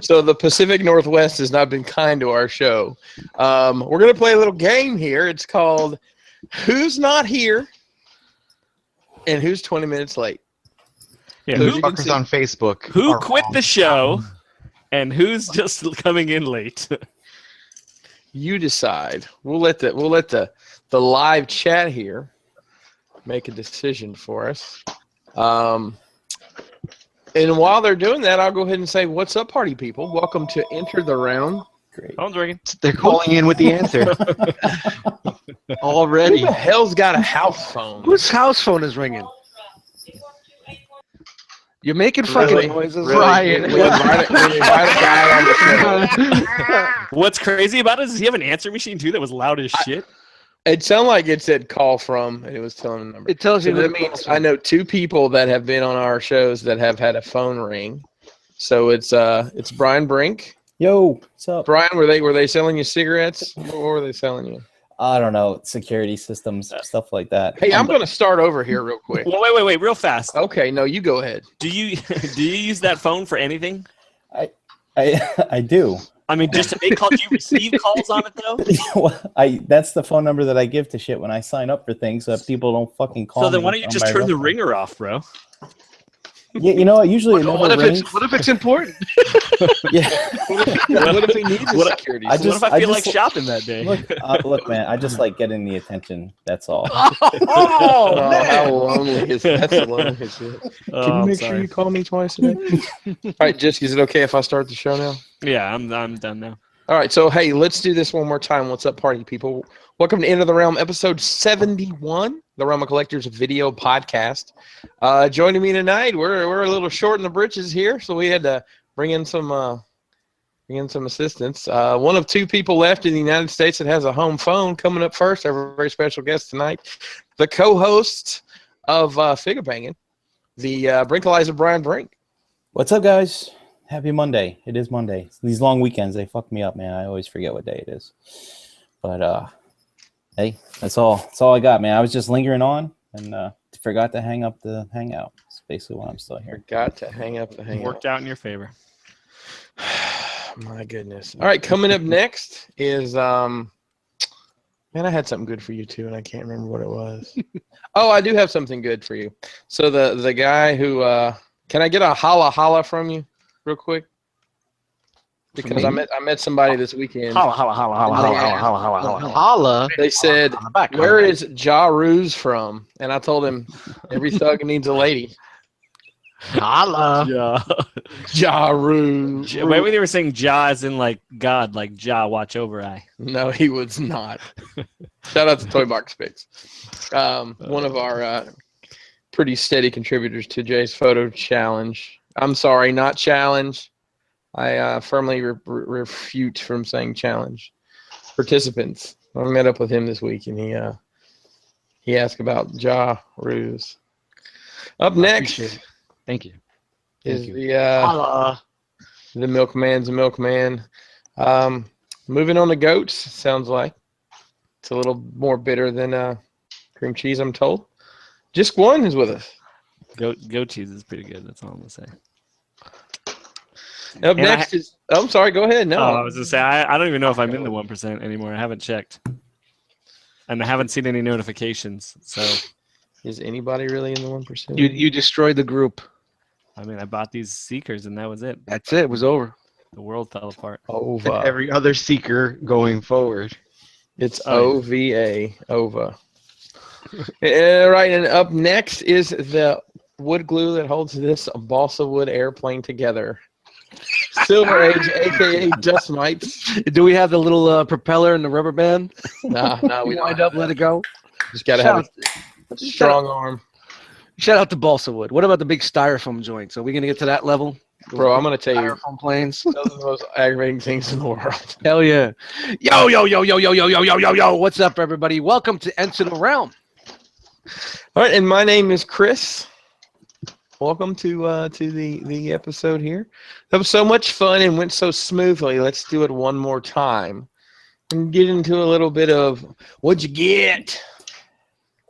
So the Pacific Northwest has not been kind to our show. We're going to play a little game here. It's called Who's Not Here and Who's 20 Minutes Late. Yeah, Those fuckers on Facebook. Who quit the show and who's just coming in late? You decide. We'll let the live chat here make a decision for us. And while they're doing that, I'll go ahead and say, what's up, party people? Welcome to Enter the Realm. Great. Phone's ringing. They're calling in with the answer. Already. Who the hell's got a house phone? Whose house phone is ringing? You're making fucking noises. Ryan. We invite a guy on the show. What's crazy about it is, does he have an answer machine too that was loud as shit? It sounded like it said call from, and it was telling the number. It tells you so that means I know 2 people that have been on our shows that have had a phone ring. So it's Brian Brink. Yo, what's up? Brian, were they selling you cigarettes? What were they selling you? I don't know, security systems, stuff like that. Hey, I'm going to start over here real quick. Well, wait, real fast. Okay, no, you go ahead. Do you use that phone for anything? I do. I mean, just to make calls. Do you receive calls on it though? Well, that's the phone number that I give to shit when I sign up for things, so that people don't fucking call me. So then why don't you just turn the ringer off, bro? Yeah, you know what? Usually it never rings. What if it's important? Yeah. What if he needs a security? What if I feel like shopping that day? Look, man, I just like getting the attention. That's all. Oh, how lonely is that? That's lonely as shit. Can you make sure you call me twice a day? All right, Jessica, is it okay if I start the show now? Yeah, I'm done now. All right, so hey, let's do this one more time. What's up, party people? Welcome to Enter the Realm, episode 71, the Realm of Collectors video podcast. Joining me tonight, we're a little short in the britches here, so we had to bring in some assistance. One of 2 people left in the United States that has a home phone. Coming up first, our very special guest tonight, the co-host of Figure Banging, the Brinkalizer Brian Brink. What's up, guys? Happy Monday. It is Monday. These long weekends, they fuck me up, man. I always forget what day it is. But hey, that's all I got, man. I was just lingering on and forgot to hang up the hangout. That's basically why I'm still here. Forgot to hang up the hangout. Worked out in your favor. My goodness. All right, coming up next is man, I had something good for you too, and I can't remember what it was. Oh, I do have something good for you. So the guy who can I get a holla from you real quick? Because I met somebody this weekend. Holla. They said, "Where is Ja Ruse from?" And I told him, "Every thug needs a lady." Holla. Ja Ruse. Maybe they were saying Ja as in like God, like Ja watch over I. No, he was not. Shout out to Toy Box Picks. One of our pretty steady contributors to Jay's photo challenge. I'm sorry, not challenge. I firmly refute from saying challenge. Participants. I met up with him this week, and he asked about Ja Ruse. Up next, thank you. Is the milkman's milkman. Moving on to goats. Sounds like it's a little more bitter than cream cheese, I'm told. Just one is with us. Goat cheese is pretty good. That's all I'm gonna say. Up next is. Oh, I'm sorry. Go ahead. No, I was gonna say I don't even know if I'm in the 1% anymore. I haven't checked, and I haven't seen any notifications. So, is anybody really in the 1%? You destroyed the group. I mean, I bought these seekers, and that was it. That's it. It was over. The world fell apart. Ova. Every other seeker going forward. It's OVA. Ova. Right, and up next is the wood glue that holds this balsa wood airplane together. Silver Age, a.k.a. Dust Mites. Do we have the little propeller and the rubber band? No, we don't. Wind up, let it go. Just got to have a strong arm. Shout out to balsa wood. What about the big styrofoam joints? Are we going to get to that level? Bro, I'm going to tell you. Styrofoam planes. Those are the most aggravating things in the world. Hell yeah. Yo. What's up, everybody? Welcome to Enter the Realm. All right, and my name is Chris. Welcome to the episode here. That was so much fun and went so smoothly. Let's do it one more time and get into a little bit of what'd you get?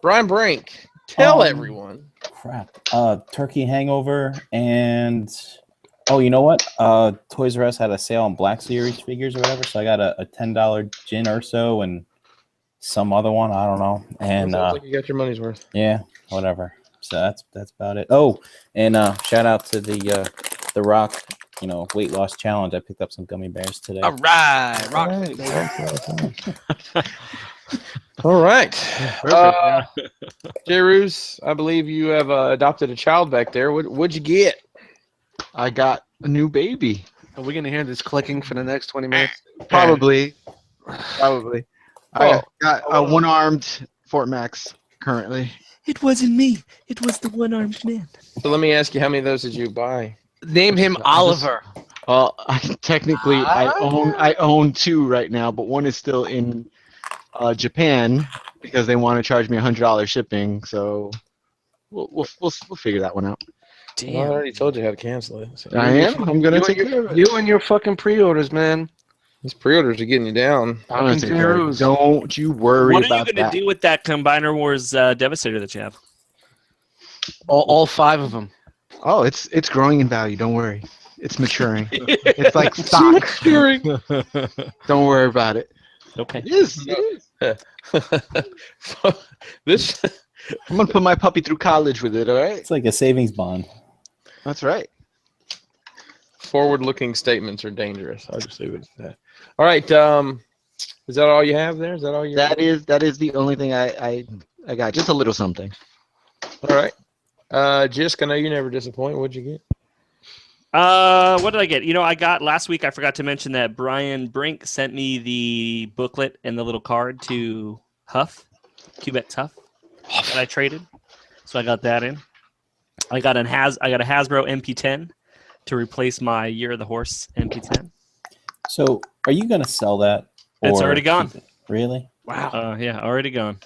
Brian Brink, tell everyone. Crap. Turkey hangover and Oh, you know what? Toys R Us had a sale on Black Series figures or whatever, so I got a $10 Jin Urso and some other one. I don't know. And Sounds like you got your money's worth. yeah, whatever. So that's about it. Oh, and shout out to the Rock, weight loss challenge. I picked up some gummy bears today. All right, rock. All right. Perfect. J-Roos, I believe you have adopted a child back there. What'd you get? I got a new baby. Are we gonna hear this clicking for the next 20 minutes? Probably. Probably. I Oh. got a one-armed Fort Max currently. It wasn't me. It was the one-armed man. So let me ask you, how many of those did you buy? Name him Oliver. Well, I own two right now, but one is still in Japan because they want to charge me $100 shipping. So we'll figure that one out. Well, I already told you how to cancel it. So. I am. I'm gonna take care of it. You and your fucking pre-orders, man. These pre-orders are getting you down. I'm gonna take care of it. Zeros. Don't you worry What are you about going that. to do with that Combiner Wars Devastator that you have? All 5 of them. Oh, it's growing in value. Don't worry. It's maturing. It's like stock. Don't worry about it. Okay. It is. It is. This I'm gonna put my puppy through college with it. All right. It's like a savings bond. That's right. forward-looking statements are dangerous. I'll just leave it at that. All right. Is that all you have there? Is that all you? That is the only thing I got. Just a little something. All right. Jisk, I know you never disappoint. What'd you get? What did I get? I got last week. I forgot to mention that Brian Brink sent me the booklet and the little card to Huff, Cubet Huff, that I traded. So I got that in. I got a Hasbro MP10 to replace my Year of the Horse MP10. So, are you going to sell that? It's or already gone. keep it? Really? Wow. Yeah, already gone.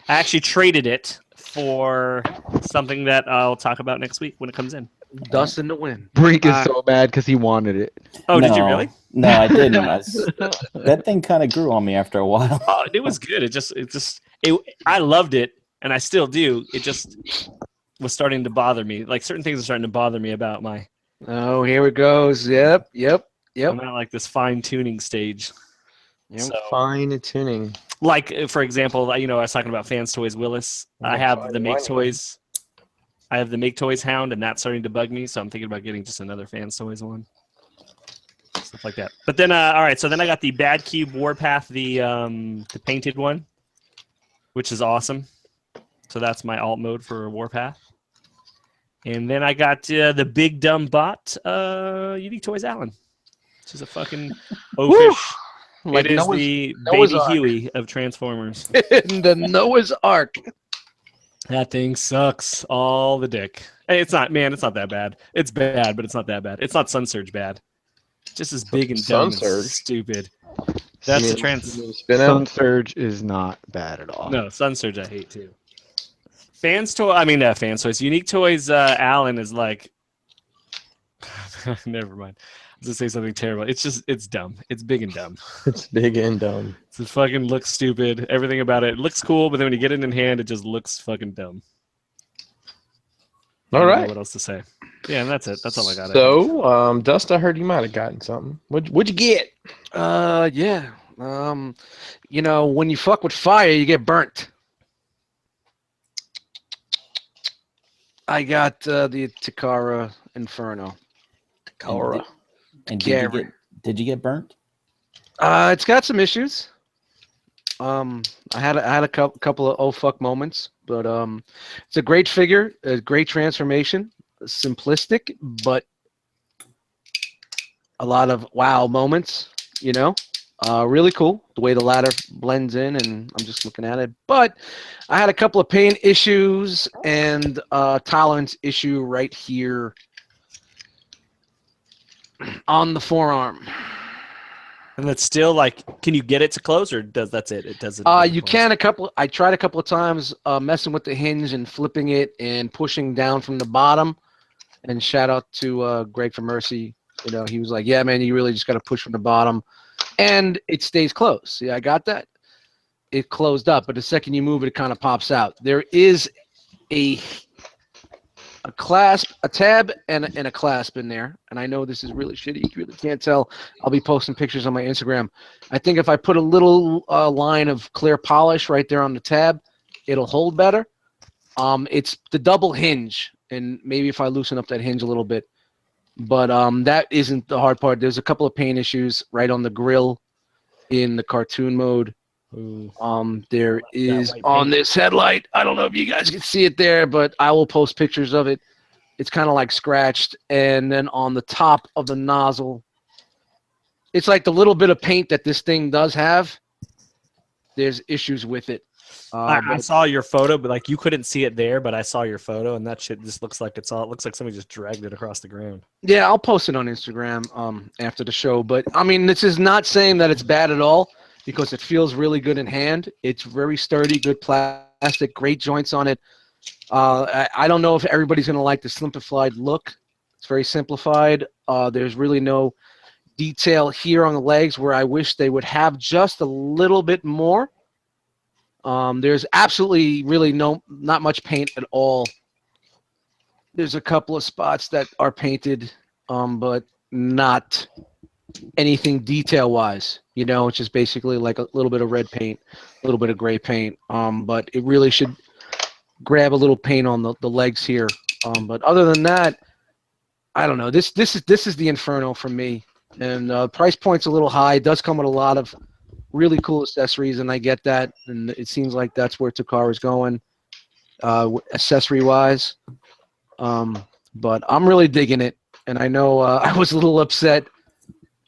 I actually traded it for something that I'll talk about next week when it comes in. Dust in the wind. Brink is so mad because he wanted it. Oh, did you No. really? No, I didn't. That thing kind of grew on me after a while. Oh, it was good. I loved it, and I still do. It just was starting to bother me. Like certain things are starting to bother me about my. Oh, here it goes. Yep. I'm at like this fine tuning stage. Yep. So, Fine tuning. like for example, I was talking about Fans Toys Willis. I have the Make Toys. I have the Make Toys Hound, and that's starting to bug me. So I'm thinking about getting just another Fans Toys one. Stuff like that. But then, all right. So then I got the Bad Cube Warpath, the painted one, which is awesome. So that's my alt mode for Warpath. And then I got the Big Dumb Bot Unique Toys Allen, which is a fucking oafish. Like it is Noah's- the Noah's Baby Ark. Huey of Transformers. In the Noah's Ark. That thing sucks all the dick. Hey, it's not that bad. It's bad, but it's not that bad. It's not Sun Surge bad. It's just as big and dumb Sun and Surge? stupid. That's You the mean- trans. you mean spin Sun out? Surge is not bad at all. No, Sun Surge I hate too. Fans Toys. Unique Toys Allen is like. Never mind. I was gonna say something terrible. It's dumb. It's big and dumb. It's big and dumb. It fucking looks stupid. Everything about it looks cool, but then when you get it in hand, it just looks fucking dumb. I All don't know right. what else to say? Yeah, and that's it. That's all I got. So, Dust, I heard you might have gotten something. What'd you get? Yeah. When you fuck with fire, you get burnt. I got the Takara Inferno. Takara. And Gary. did you get burnt? It's got some issues. I had a couple of oh fuck moments, but it's a great figure, a great transformation, simplistic, but a lot of wow moments. Really cool the way the ladder blends in, and I'm just looking at it. But I had a couple of pain issues and tolerance issue right here on the forearm. And that's still like, can you get it to close, or that's it? It doesn't. You can I tried a couple of times messing with the hinge and flipping it and pushing down from the bottom. And shout out to Greg for Mercy. He was like, "Yeah, man, you really just got to push from the bottom, and it stays closed." See, I got that. It closed up, but the second you move it, it kind of pops out. There is a a clasp, a tab, and a clasp in there. And I know this is really shitty. You really can't tell. I'll be posting pictures on my Instagram. I think if I put a little line of clear polish right there on the tab, it'll hold better. It's the double hinge, and maybe if I loosen up that hinge a little bit. But that isn't the hard part. There's a couple of paint issues right on the grill in the cartoon mode. Ooh. There is white on paint. this headlight. I don't know if you guys can see it there, but I will post pictures of it. It's kind of like scratched. And then on the top of the nozzle, it's like the little bit of paint that this thing does have. There's issues with it. I saw your photo, but like you couldn't see it there, but I saw your photo, and that shit just looks like it looks like somebody just dragged it across the ground. Yeah, I'll post it on Instagram after the show. But I mean, this is not saying that it's bad at all because it feels really good in hand. It's very sturdy, good plastic, great joints on it. I don't know if everybody's gonna like the simplified look. It's very simplified. There's really no detail here on the legs where I wish they would have just a little bit more. There's absolutely really not much paint at all. There's a couple of spots that are painted, but not anything detail-wise. You know, it's just basically like a little bit of red paint, a little bit of gray paint. But it really should grab a little paint on the legs here. But other than that, I don't know. This is the Inferno for me. And price point's a little high. It does come with a lot of really cool accessories, and I get that, and it seems like that's where Takara is going, accessory-wise. But I'm really digging it, and I know I was a little upset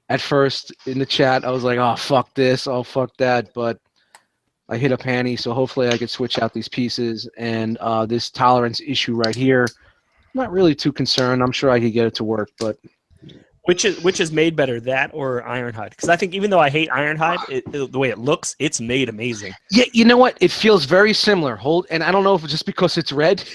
at first in the chat. I was like, oh, fuck this, oh, fuck that, but I hit a panty, so hopefully I could switch out these pieces, and this tolerance issue right here, I'm not really too concerned. I'm sure I could get it to work, but... Which is made better, that or Ironhide? Because I think even though I hate Ironhide, the way it looks, it's made amazing. Yeah, you know what? It feels very similar. And I don't know if it's just because it's red.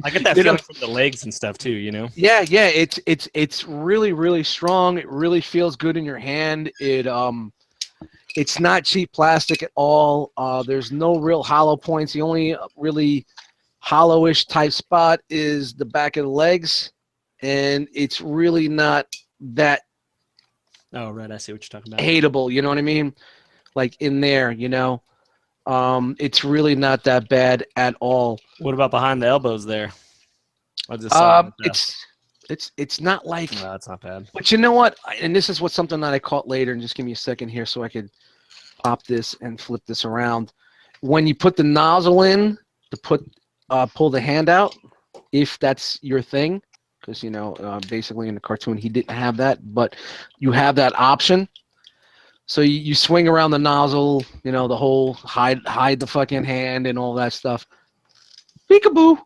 I get that feeling from the legs and stuff too. You know. Yeah. It's really, really strong. It really feels good in your hand. It's not cheap plastic at all. There's no real hollow points. The only really hollowish type spot is the back of the legs. And it's really not that oh right, I see what you're talking about. hateable, you know what I mean? Like in there, you know. It's really not that bad at all. What about behind the elbows there? I just saw it's not like no, that's not bad. But you know what? And this is something that I caught later, and just give me a second here so I could pop this and flip this around. When you put the nozzle in to pull the hand out, if that's your thing. Because, you know, basically in the cartoon he didn't have that, but you have that option. So you swing around the nozzle, you know, the whole hide the fucking hand and all that stuff. Peekaboo!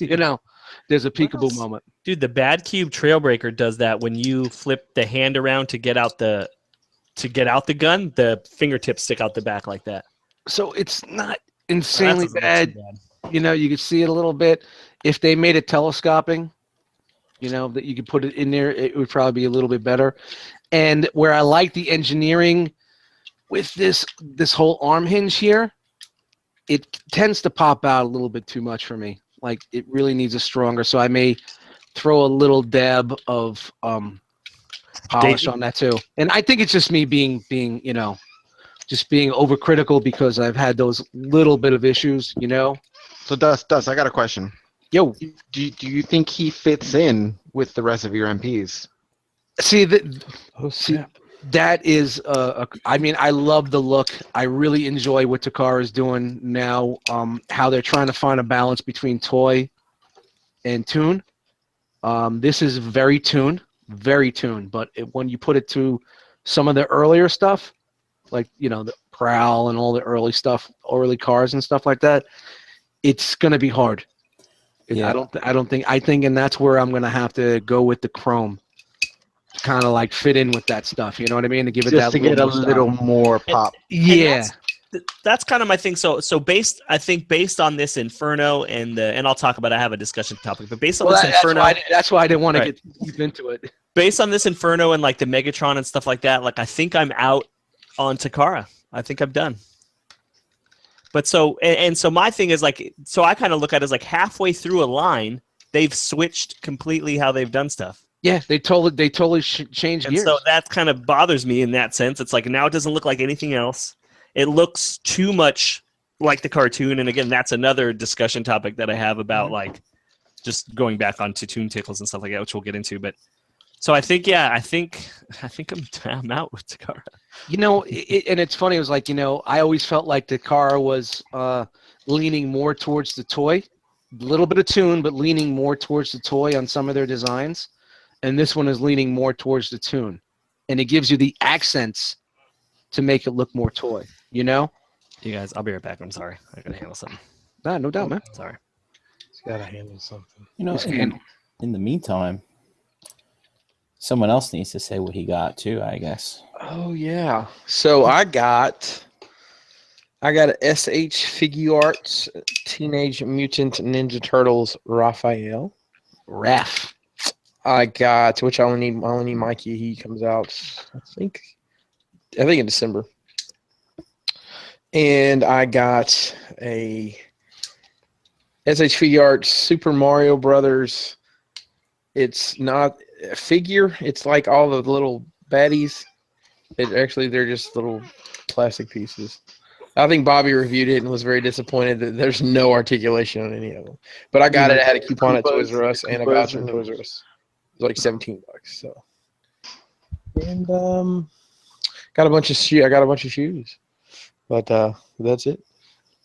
You know, there's a peekaboo moment. Dude, the Bad Cube Trailbreaker does that when you flip the hand around to get out the gun, the fingertips stick out the back like that. So it's not insanely bad. You know, you can see it a little bit. If they made it telescoping, you know, that you could put it in there, it would probably be a little bit better. And where I like the engineering with this whole arm hinge here, it tends to pop out a little bit too much for me. Like, it really needs a stronger, so I may throw a little dab of polish on that too. And I think it's just me being you know, just being overcritical because I've had those little bit of issues, you know. So Dust, I got a question. Yo, Do you think he fits in with the rest of your MPs? see that is I mean, I love the look. I really enjoy what Takara is doing now. How they're trying to find a balance between toy and toon. This is very toon, but when you put it to some of the earlier stuff, like, you know, the Prowl and all the early stuff, early cars and stuff like that, it's gonna be hard. Yeah. I think, and that's where I'm gonna have to go with the chrome, kind of like fit in with that stuff. You know what I mean? To give it Just that to get a little more pop. Yeah. That's kind of my thing. So based on this Inferno and I'll talk about, I have a discussion topic, but based on this Inferno, that's why I didn't want to get deep into it. Based on this Inferno and like the Megatron and stuff like that, like I think I'm out on Takara. I think I'm done. But so my thing is like, so I kind of look at it as like halfway through a line, they've switched completely how they've done stuff. Yeah, they totally changed And gears. so that kind of bothers me in that sense. It's like now it doesn't look like anything else. It looks too much like the cartoon. And again, that's another discussion topic that I have about like just going back onto Toon Tickles and stuff like that, which we'll get into. But so I think I'm out with Takara. You know, and it's funny. It was like, you know, I always felt like Takara was leaning more towards the toy, a little bit of Toon, but leaning more towards the toy on some of their designs. And this one is leaning more towards the Toon, and it gives you the accents to make it look more toy. You know? You guys, I'll be right back. I'm sorry, I gotta handle something. Nah, no doubt, man. Sorry. He's got to handle something. You know, in the meantime, someone else needs to say what he got too, I guess. Oh yeah. So I got a SH Figure Arts Teenage Mutant Ninja Turtles Raphael. Raph. I got, which I only need Mikey. He comes out, I think in December. And I got a SH Figure Arts Super Mario Brothers. It's not a figure. It's like all the little baddies. They're just little plastic pieces. I think Bobby reviewed it and was very disappointed that there's no articulation on any of them. But I got it. I had a coupon at Toys R Us and a voucher at Toys R Us. It was like $17. So, and got a bunch of shoes. I got a bunch of shoes, but that's it.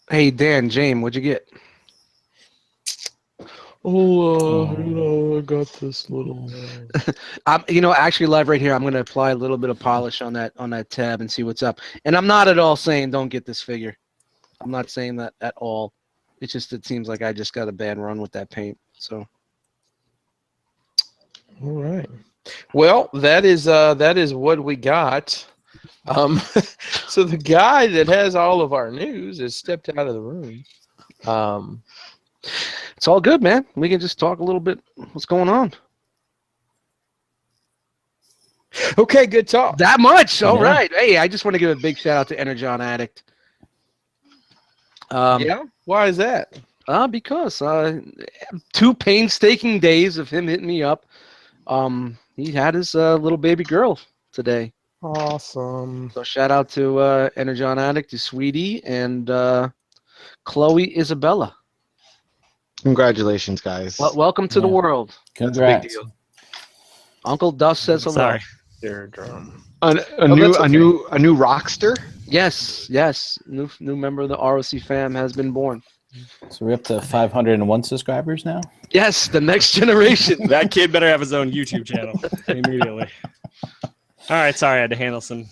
Hey Dan, James, what'd you get? I got this little. You know, actually, live right here, I'm going to apply a little bit of polish on that tab and see what's up. And I'm not at all saying don't get this figure. I'm not saying that at all. It's just it seems like I just got a bad run with that paint. So. All right. Well, that is what we got. So the guy that has all of our news has stepped out of the room. It's all good, man. We can just talk a little bit. What's going on? Okay, good talk. That much. All Yeah. right. Hey, I just want to give a big shout out to Energon Addict. Yeah. Why is that? Because 2 painstaking days of him hitting me up. He had his little baby girl today. Awesome. So shout out to Energon Addict, to Sweetie, and Chloe Isabella. Congratulations, guys. Welcome to the Yeah. world. Congrats. Uncle Dust says hello. Sorry. Their drum. A new rockster. Yes. New member of the R.O.C. fam has been born. So we're up to 501 subscribers now. Yes, the next generation. That kid better have his own YouTube channel immediately. All right, sorry, I had to handle some.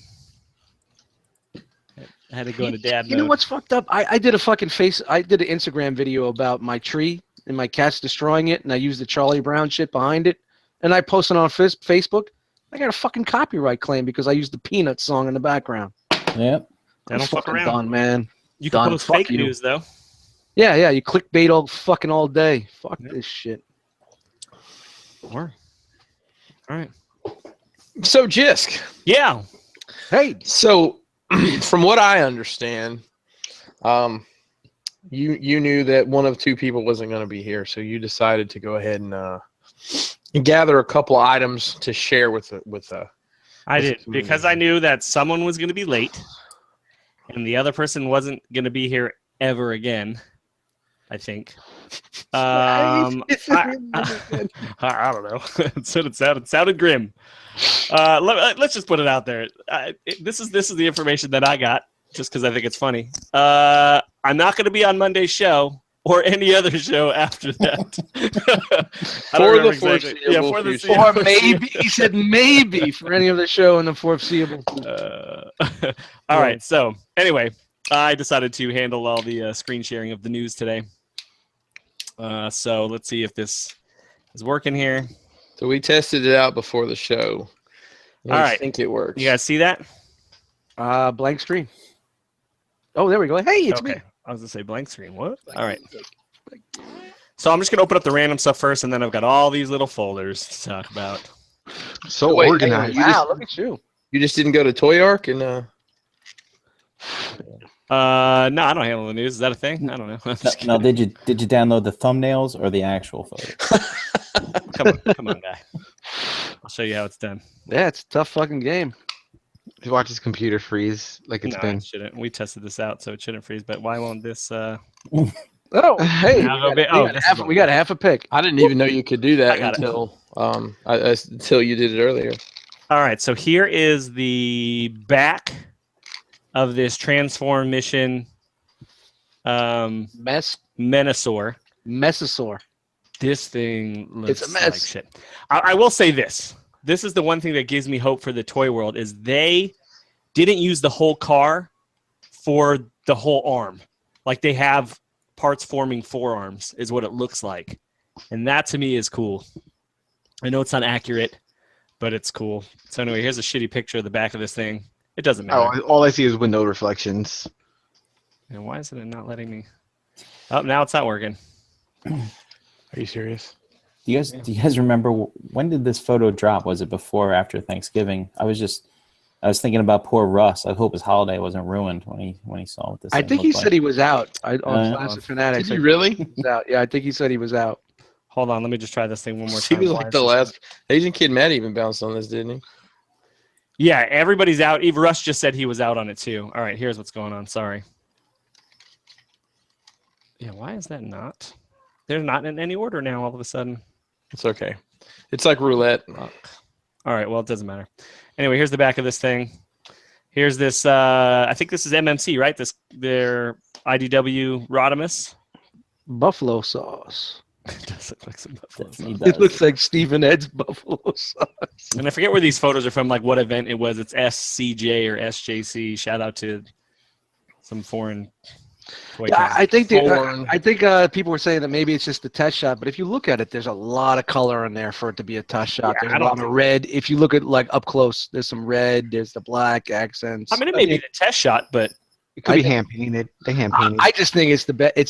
I had to go into dad mode. You know what's fucked up? I did an Instagram video about my tree and my cat's destroying it, and I used the Charlie Brown shit behind it, and I posted on Facebook. I got a fucking copyright claim because I used the Peanuts song in the background. Yep. They don't fuck fucking around. done, man. You can Done. post Fuck fake you. news though. Yeah, you clickbait all day. Fuck this shit. All right. So Jisk. Yeah. Hey, So from what I understand, you knew that one of 2 people wasn't going to be here, so you decided to go ahead and gather a couple items to share with I did because I knew that someone was going to be late, and the other person wasn't going to be here ever again. I think. I don't know. It sounded grim. Let's just put it out there. This is the information that I got, just because I think it's funny. I'm not going to be on Monday's show or any other show after that. For the foreseeable future. or maybe he said maybe for any other show in the foreseeable. All right. So anyway, I decided to handle all the screen sharing of the news today. So let's see if this is working here. So we tested it out before the show. All right. I think it works. You guys see that? Blank screen. Oh, there we go. Hey, it's me. I was going to say blank screen. What? All right. So I'm just going to open up the random stuff first, and then I've got all these little folders to talk about. So Wait, organized. Wow, look at you. You just didn't go to Toy Arc and No, I don't handle the news. Is that a thing? I don't know. I'm just Now, kidding. did you download the thumbnails or the actual photo? Come on, guy. I'll show you how it's done. Yeah, it's a tough fucking game. You watch his computer freeze like it's No, been. it shouldn't. We tested this out, so it shouldn't freeze. But why won't this? Oh, hey, Now go big- oh, this is we got half a pick. I didn't even know you could do that I got it. until until you did it earlier. All right, so here is the back of this transform mission. Menosaur. Mesosaur. This thing looks It's a mess. like shit. I will say this. This is the one thing that gives me hope for the toy world is they didn't use the whole car for the whole arm. Like they have parts forming forearms is what it looks like. And that to me is cool. I know it's not accurate, but it's cool. So anyway, here's a shitty picture of the back of this thing. It doesn't matter. Oh, all I see is window reflections. And why isn't it not letting me? Oh, now it's not working. Are you serious? Do you guys remember when did this photo drop? Was it before or after Thanksgiving? I was thinking about poor Russ. I hope his holiday wasn't ruined when he saw what this. I thing think he looked said like. he was out on Classic Fanatics. Did he really? He was out. Yeah, I think he said he was out. Hold on, let me just try this thing one more He time. was Why like is the this- last. Asian Kid Matt even bounced on this, didn't he? Yeah, everybody's out. Eve Rush just said he was out on it too. All right, here's what's going on. Sorry. Yeah, why is that not? They're not in any order now all of a sudden. It's okay. It's like roulette. Fuck. All right, well, it doesn't matter. Anyway, here's the back of this thing. Here's this, I think this is MMC, right? Their IDW Rodimus. Buffalo sauce. It does look like some buffalo Definitely sauce. does. It looks like Stephen Ed's buffalo sauce. And I forget where these photos are from, like what event it was. It's SCJ or SJC. Shout out to some foreign toy Yeah, company. I think people were saying that maybe it's just a test shot, but if you look at it, there's a lot of color in there for it to be a test shot. Yeah, There's I a don't lot of red. If you look at like up close, there's some red. There's the black accents. I mean, it may be the test shot, but It could I be think- hand painted. They hand painted. I just think it's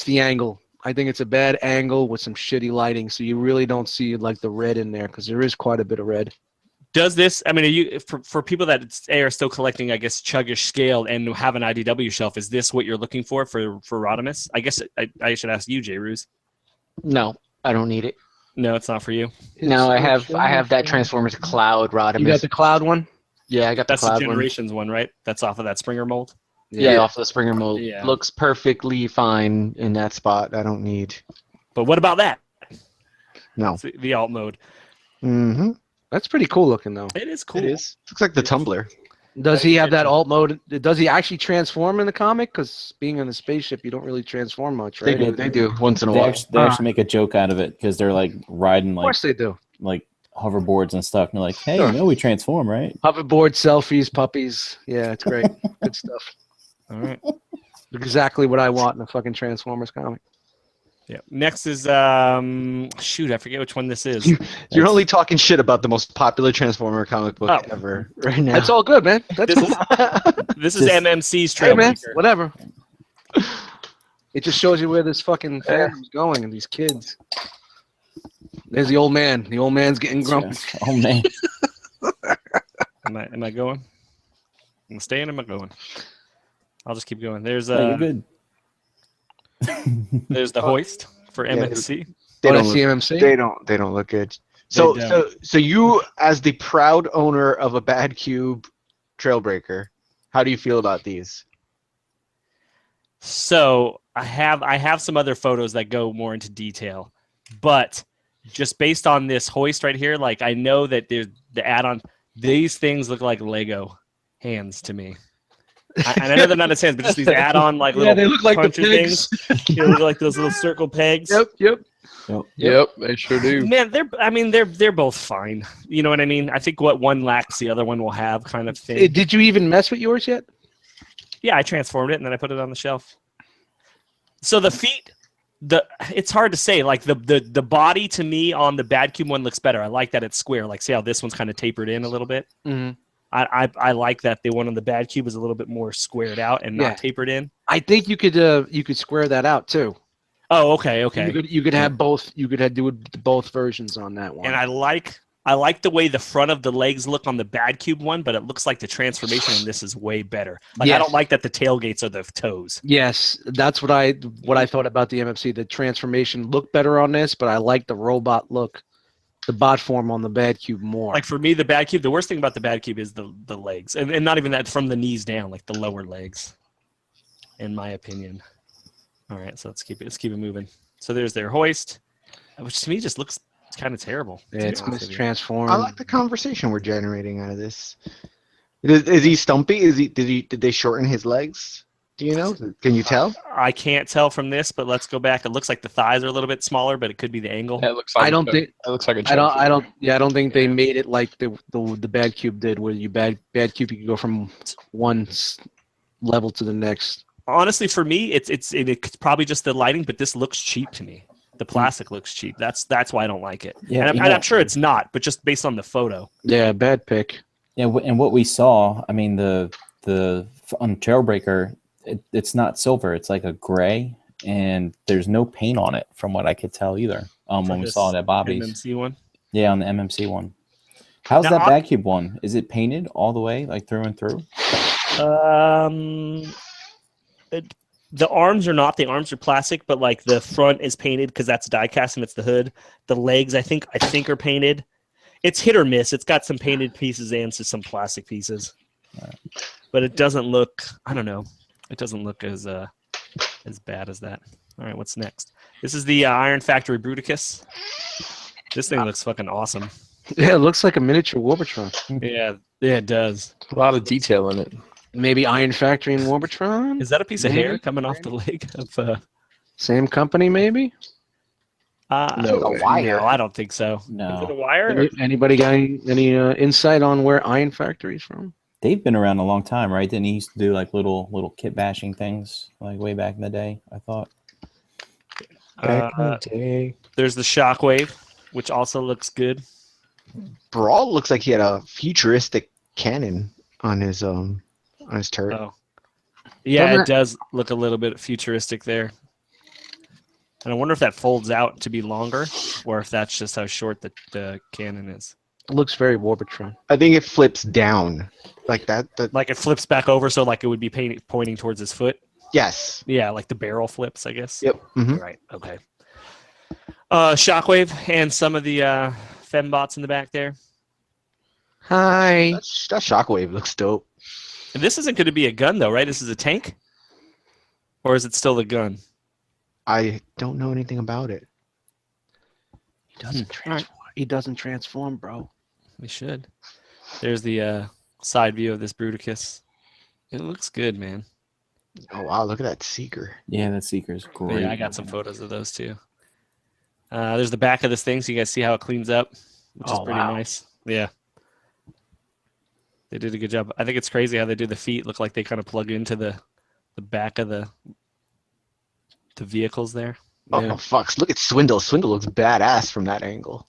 the angle. I think it's a bad angle with some shitty lighting, so you really don't see like the red in there because there is quite a bit of red. does this? I mean, are you for people that are still collecting, I guess, chuggish scale and have an IDW shelf? Is this what you're looking for Rodimus? I guess I should ask you, J. Ruse. No, I don't need it. No, it's not for you. No, I have that Transformers Cloud Rodimus. You got the cloud one? Yeah, I got That's the the Cloud one. Generations one, right? That's off of that Springer mold. Yeah, off the Springer mold. Yeah. Looks perfectly fine in that spot. I don't need. But what about that? No. It's the alt mode. Mm-hmm. That's pretty cool looking though. It is cool. It is. Looks like the Tumbler. Does he have that alt mode? Does he actually transform in the comic? Because being in the spaceship, you don't really transform much, They right? do. They do once in a They while. actually make a joke out of it because they're like riding Of like course they do. hoverboards and stuff. And they're like, hey, Sure. you know we transform, right? Hoverboard, selfies, puppies. Yeah, it's great. Good stuff. All right. Exactly what I want in a fucking Transformers comic. Yeah. Next is shoot, I forget which one this is. You're only talking shit about the most popular Transformer comic book Oh. ever right now. That's all good, man. That's This cool. This is Just- MMC's Hey, man, Trailbreaker. whatever. It just shows you where this fucking fandom's going and these kids. There's the old man. The old man's getting grumpy. Oh man. Am I going? Am I staying? Am I going? I'll just keep going. There's No, you're good. there's the hoist for Yeah, MMC. They Oh, don't that's look, CMMC? they don't look good. So don't. so you as the proud owner of a Bad Cube Trailbreaker, how do you feel about these? So I have some other photos that go more into detail, but just based on this hoist right here, like I know that there's the add-on. These things look like Lego hands to me. And I know they're not his hands, but just these add-on like little they look like the puncher pigs. things. They look like those little circle pegs. Yep. Yep, they sure do. Man, they're both fine. You know what I mean? I think what one lacks, the other one will have, kind of thing. Did you even mess with yours yet? Yeah, I transformed it and then I put it on the shelf. So the feet, it's hard to say. Like the body to me on the Bad Cube one looks better. I like that it's square. Like see how this one's kind of tapered in a little bit. Mm-hmm. I like that the one on the Bad Cube is a little bit more squared out and Yeah. not tapered in. I think you could square that out too. Oh, okay. You could have both. You could do both versions on that one. And I like I like the way the front of the legs look on the Bad Cube one, but it looks like the transformation on this is way better. Like I Yes. don't like that the tailgates are the toes. Yes, that's what I thought about the MFC. The transformation looked better on this, but I like the robot look, the bot form on the Bad Cube more. Like for me, the Bad Cube, the worst thing about the Bad Cube is the legs, and not even that, from the knees down, like the lower legs, in my opinion. All right, so let's keep it moving. So there's their hoist, which to me just looks kind of terrible. Yeah, it's mistransformed. I like the conversation we're generating out of this. Is he stumpy? Did they shorten his legs? Do you know? Can you tell? I can't tell from this, but let's go back. It looks like the thighs are a little bit smaller, but it could be the angle. That looks like I don't think. That looks like a. I don't think they made it like the Bad Cube did, where you Bad Cube you can go from one level to the next. Honestly, for me, it's probably just the lighting, but this looks cheap to me. The plastic looks cheap. That's why I don't like it. Yeah, and I'm sure it's not, but just based on the photo. Yeah, bad pick. Yeah, and what we saw, I mean, the on Trailbreaker, it's not silver. It's like a gray, and there's no paint on it, from what I could tell either. When we saw it at Bobby's. MMC one. Yeah, on the MMC one. How's Now, that Bad Cube one? Is it painted all the way, like through and through? The arms are not. The arms are plastic, but like the front is painted because that's die cast and it's the hood. The legs, I think are painted. It's hit or miss. It's got some painted pieces and some plastic pieces, but it doesn't look. I don't know. It doesn't look as bad as that. All right, what's next? This is the Iron Factory Bruticus. This thing looks fucking awesome. Yeah, it looks like a miniature Warbotron. Yeah, it does. A lot of detail in it. Maybe Iron Factory and Warbotron. Is that a piece of hair coming off the leg of? Same company, maybe. No, a wire. No, I don't think so. Is it a No. wire? Anybody got any insight on where Iron Factory's from? They've been around a long time, right? Didn't he used to do like little kit bashing things, like way back in the day, I thought. There's the Shockwave, which also looks good. Brawl looks like he had a futuristic cannon on his turret. Oh. Yeah, Doesn't it does look a little bit futuristic there. And I wonder if that folds out to be longer, or if that's just how short the cannon is. It looks very Warbotron. I think it flips down like that. Like it flips back over, so like it would be pointing towards his foot. Yes. Yeah, like the barrel flips, I guess. Yep. Mhm. Right. Okay. Shockwave and some of the fembots in the back there. Hi. That shockwave looks dope. And this isn't going to be a gun, though, right? This is a tank? Or is it still the gun? I don't know anything about it. He doesn't transform. He doesn't transform, bro. We should. There's the side view of this Bruticus. It looks good, man. Oh wow, look at that seeker. Yeah, that Seeker's great. Yeah, I got some photos of those, too. There's the back of this thing, so you guys see how it cleans up, which is pretty nice. Yeah. They did a good job. I think it's crazy how they do the feet look like they kind of plug into the back of the vehicles there. Oh fuck! Look at Swindle. Swindle looks badass from that angle.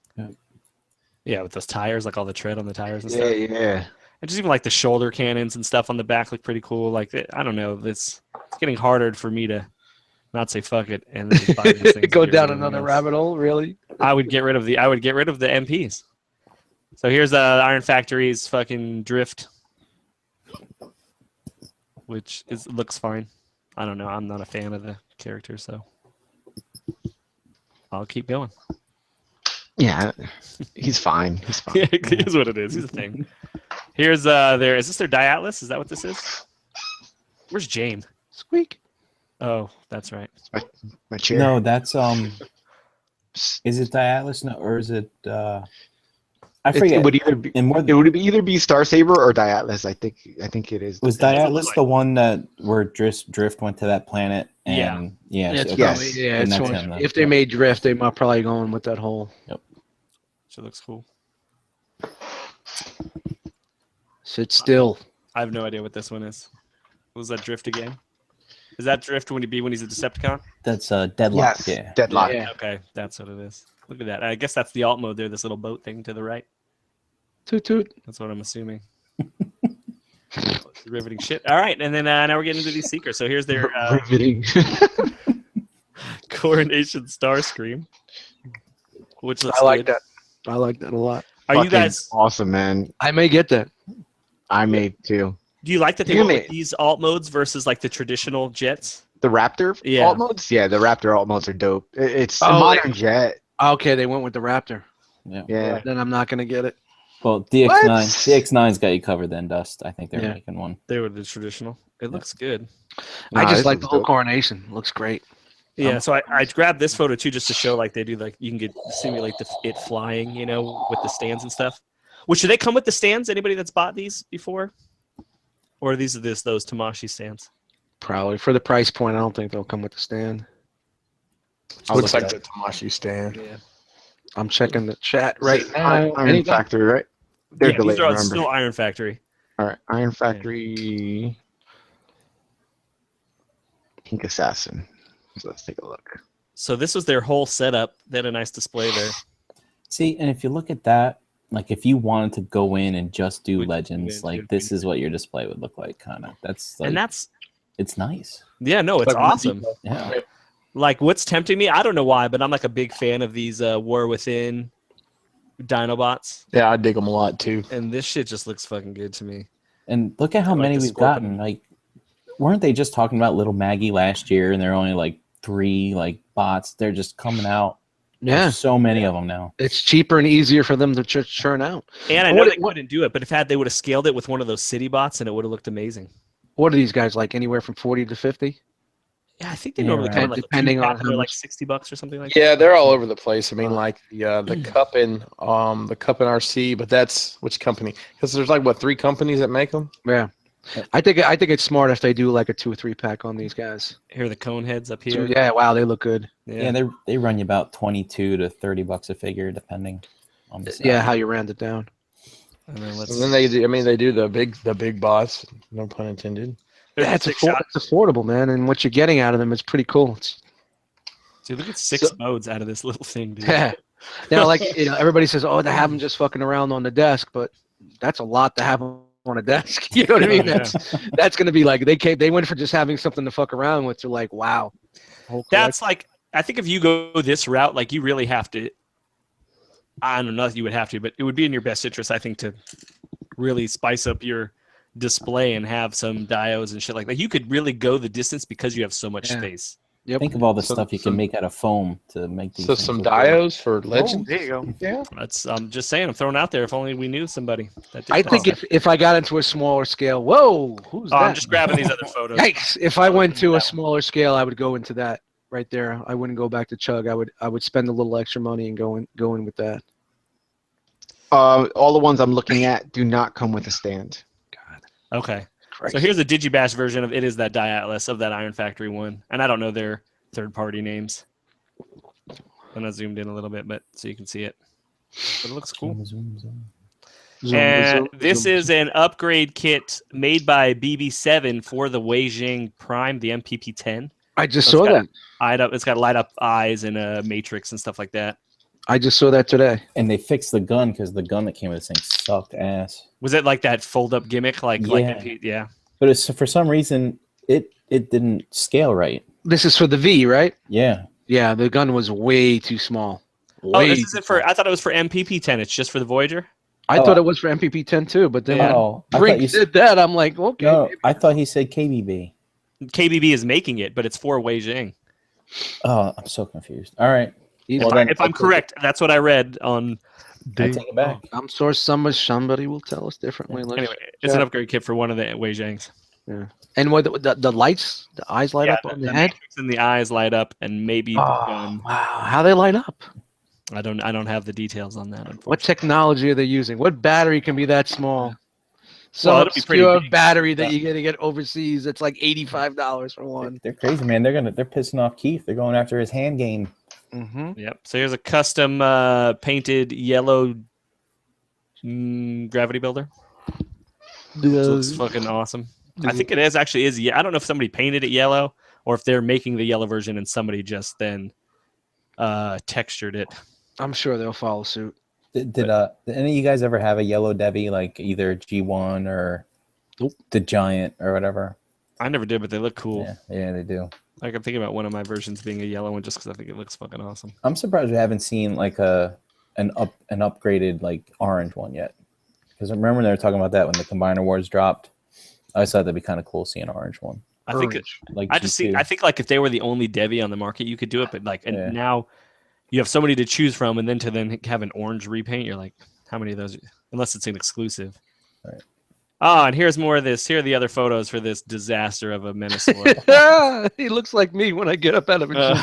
Yeah, with those tires, like all the tread on the tires and Yeah, stuff. yeah. And just even like the shoulder cannons and stuff on the back look pretty cool. Like I don't know, it's getting harder for me to not say fuck it and then buy these things. Go and get down rid of another them. rabbit hole, really? I would get rid of the MPs. So here's Iron Factory's fucking drift, which looks fine. I don't know. I'm not a fan of the character, so I'll keep going. Yeah, he's fine. He's fine. Yeah, it is what it is. He's a thing. Here's is this their Diatlas? Is that what this is? Where's James? Squeak. Oh, that's right. My chair. No, that's is it Diatlas? No, or is it I forget. It would either be. And more It would either be Star Saber or Diatlas. I think it is. was Diatlas the one that where Drift went to that planet? And, yeah. It's okay. probably, yeah, And it's that's one- him, then. if they made Drift, they might probably going with that whole. She looks cool. Sit still. I have no idea what this one is. What was that Drift again? Is that Drift when he's a Decepticon? That's Deadlock. Yes. Yeah. Deadlock. Yeah. Okay, that's what it is. Look at that. I guess that's the alt mode there, this little boat thing to the right. Toot toot. That's what I'm assuming. Riveting shit. All right, and then now we're getting into these Seekers. So here's their Riveting. Coronation Starscream, which looks I like good. that. I like that a lot. Are you fucking guys? awesome, man. I may get that. I made too. Do you like that they You went with may- these alt modes versus like the traditional jets? The Raptor Yeah. alt modes? Yeah, the Raptor alt modes are dope. It's a Oh, modern jet. Okay, they went with the Raptor. Yeah. Then I'm not gonna get it. Well, What? DX9's got you covered then, Dust. I think they're Yeah. making one. They were the traditional. It looks good. I Nah, just this like the looks whole dope. coronation. Looks great. Yeah, so I grabbed this photo too just to show like they do like you can simulate it flying, you know, with the stands and stuff. Which do they come with the stands? Anybody that's bought these before? Or are these those Tamashi stands? Probably for the price point. I don't think they'll come with the stand. Looks like the Tamashi stand. Yeah. I'm checking the chat right now. Iron Anything? Factory, right? They're Yeah, delayed, these are remember. still Iron Factory. All right, Iron Factory. Pink Assassin. So let's take a look. So this was their whole setup. They had a nice display there. See, and if you look at that, like if you wanted to go in and just do Which- Legends, yeah, like this is what your display would look like, kind of. That's like, And that's it's nice. yeah, no, it's Like, awesome. Yeah. Like what's tempting me, I don't know why, but I'm like a big fan of these War Within Dinobots. Yeah, I dig them a lot too. And this shit just looks fucking good to me. And look at how I like many the we've Scorpion. gotten. Like, weren't they just talking about Little Maggie last year, and there are only like 3 like bots? They're just coming out. Yeah, There's so many of them now. it's cheaper and easier for them to churn out. And I know What- they couldn't do it, but if they would have scaled it with one of those city bots and it would have looked amazing. What are these guys like? Anywhere from 40 to 50? Yeah, I think they Yeah, normally right. come in like Depending a on two-pack how for like much- $60 or something like Yeah, they're all over the place. I mean, like the cup in RC, but that's which company? Because there's like what 3 companies that make them. Yeah, I think it's smart if they do like a 2 or 3 pack on these guys. that. Here are the cone heads up here. Yeah, wow, they look good. Yeah, they run you about $22 to $30 a figure, depending on the Yeah, size. how you round it down. And then let's, And then they do. I mean, they do the big boss. No pun intended. there's That's a 6 shot. it's affordable, man, and what you're getting out of them is pretty cool. It's, Dude, look at 6 modes out of this little thing, dude. yeah, like everybody says, oh, they have them just fucking around on the desk, but that's a lot to have on a desk. You know what I mean? Yeah. That's gonna be like they went for just having something to fuck around with to like, wow. Whole That's like, I think if you go this route, like you really have to, I don't know if you would have to, but it would be in your best interest, I think, to really spice up your display and have some diodes and shit like that. You could really go the distance because you have so much Yeah. space. Yep. Think of all the So- stuff you so- can make out of foam to make these. So things some look good. diodes for Legends. there you go. Yeah. That's I'm just saying, I'm throwing out there. If only we knew somebody. That did I that think stuff. if I got into a smaller scale, whoa, who's Oh, that? I'm just grabbing these other photos. Yikes! If I went to a smaller scale, I would go into that right there. I wouldn't go back to Chug. I would spend a little extra money and go in with that. All the ones I'm looking at do not come with a stand. Okay. Christ. So here's a Digibash version of it is that Atlas of that Iron Factory one. And I don't know their third-party names. And I zoomed in a little bit, but so you can see it. But it looks cool. Zoom, zoom. And this is an upgrade kit made by BB7 for the Weijing Prime, the MPP-10. I just So saw it's that. It's got light up eyes and a matrix and stuff like that. I just saw that today. And they fixed the gun because the gun that came with this thing sucked ass. Was it like that fold-up gimmick? Like Yeah. yeah. But it's, for some reason, it didn't scale right. This is for the V, right? Yeah. Yeah, the gun was way too small. Oh, this isn't for. I thought it was for MPP-10. It's just for the Voyager. I Oh. thought it was for MPP-10 too, but then Yeah. Oh, I Brink thought you did that. I'm like, okay. no, I thought he said KBB. KBB is making it, but it's for Weijing. Oh, I'm so confused. All right, He's Well, fine. then- If I'm correct, that's what I read on. I take it back. I'm sure somebody will tell us differently. Let's- Anyway, it's an upgrade kit for one of the Weijings. And what the lights, the eyes light up on the head. matrix and the eyes light up, and maybe the Oh, gun. wow, how they light up? I don't have the details on that. What Unfortunately. technology are they using? What battery can be that small? Some Well, it'll be pretty obscure big. battery that you're gonna get overseas. It's like $85 for one. They're crazy, man. They're pissing off Keith. They're going after his hand game. Mm-hmm. Yep. So here's a custom painted yellow gravity builder. It looks fucking awesome. I think it actually is. Yeah, I don't know if somebody painted it yellow or if they're making the yellow version and somebody just then textured it. I'm sure they'll follow suit. Did any of you guys ever have a yellow Debbie, like either G1 or the Giant or whatever? I never did, but they look cool. Yeah, they do. Like I'm thinking about one of my versions being a yellow one just because I think it looks fucking awesome. I'm surprised we haven't seen like a an upgraded like orange one yet. Because remember they were talking about that when the Combiner Wars dropped. I thought that'd be kind of cool seeing an orange one. I think Like I think like if they were the only Devi on the market, you could do it. But like, and Yeah. now you have so many to choose from, and then have an orange repaint. You're like, how many of those? Unless it's an exclusive. Right. Oh, and here's more of this. Here are the other photos for this disaster of a Minosaur. He looks like me when I get up out of a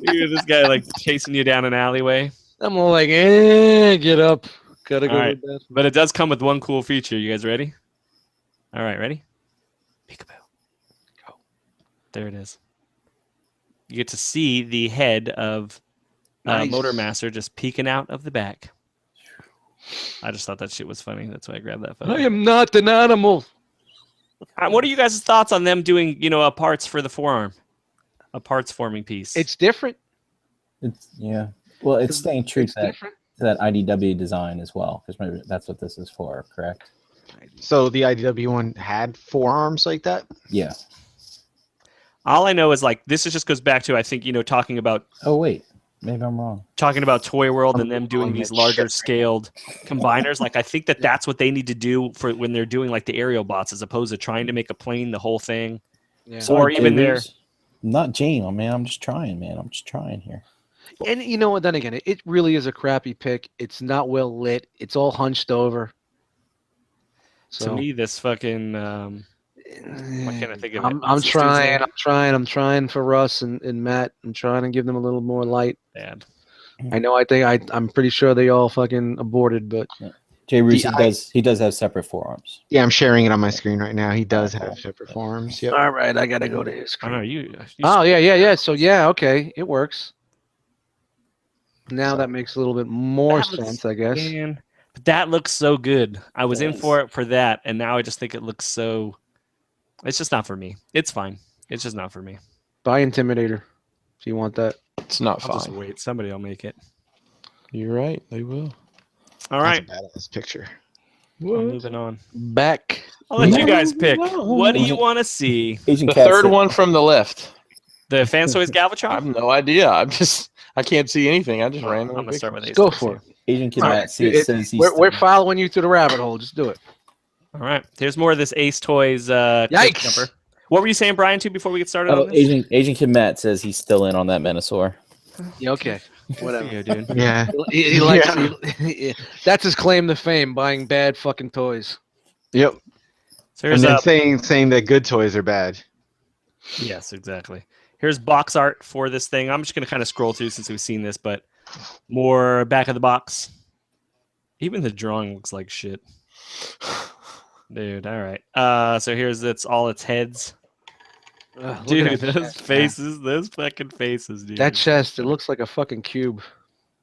Dude, this guy like chasing you down an alleyway. I'm all like, get up. Gotta go All to right. the bathroom. But it does come with one cool feature. You guys ready? All right, ready? Peekaboo. Go. There it is. You get to see the head of Nice. Motormaster just peeking out of the back. I just thought that shit was funny. That's why I grabbed that photo. I am not an animal. What are you guys' thoughts on them doing, a parts for the forearm? A parts forming piece. It's different. Yeah. Well, it's staying true It's to different. that IDW design as well, because maybe that's what this is for, correct? So the IDW one had forearms like that? Yeah. All I know is like this just goes back to I think talking about Oh wait, maybe I'm wrong. Toy World and them doing on these that larger shit. scaled combiners. Like I think that's what they need to do for when they're doing like the aerial bots, as opposed to trying to make a plane the whole thing. Yeah. Or even their I'm not Jane, man. I'm just trying, man. I'm just trying here. And you know what? Then again, it really is a crappy pick. It's not well lit. It's all hunched over. So to me, this fucking why can't I think of it? I'm What's this dude's trying. name? I'm trying for Russ and Matt. I'm trying to give them a little more light. Bad. I know. I'm pretty sure they all fucking aborted, but Jay Roos, he does have separate forearms. Yeah, I'm sharing it on my screen right now. He does have separate forearms. Yep. all right. I gotta go to his. I don't know you. Oh yeah. So yeah, okay, it works. Now So- that makes a little bit more That looks- sense, I guess. Man, but that looks so good. I was in Yes. for it for that, and now I just think it looks so. It's just not for me. It's fine. It's just not for me. Buy Intimidator if you want that. It's not I'll just fine. wait. Somebody will make it. You're right. They will. All right, That's a badass picture. I'm moving on. Back. I'll let you guys No, pick. no. What do you want to see? Agent The Cat third said- one from the left. The Fansoys I have Galvatron? no idea. I can't see anything. I just I'm ran. gonna start with Ace. Go for it. Agent Kid All Matt right. says he's We're following you through the rabbit hole. Just do it. All right. Here's more of this Ace Toys. Quick Yikes. jumper. What were you saying, Brian? Too before we get started on this? Agent Kid Matt says he's still in on that Menosaur. Yeah, okay. Whatever. Yeah, dude. Yeah. He likes. That's his claim to fame: buying bad fucking toys. Yep. So And here's then saying that good toys are bad. Yes, exactly. Here's box art for this thing. I'm just going to kind of scroll through since we've seen this, but more back of the box. Even the drawing looks like shit. Dude, all right. So it's all its heads. Ugh, Dude, look at that those chest. faces, those fucking faces, dude. That chest, it looks like a fucking cube.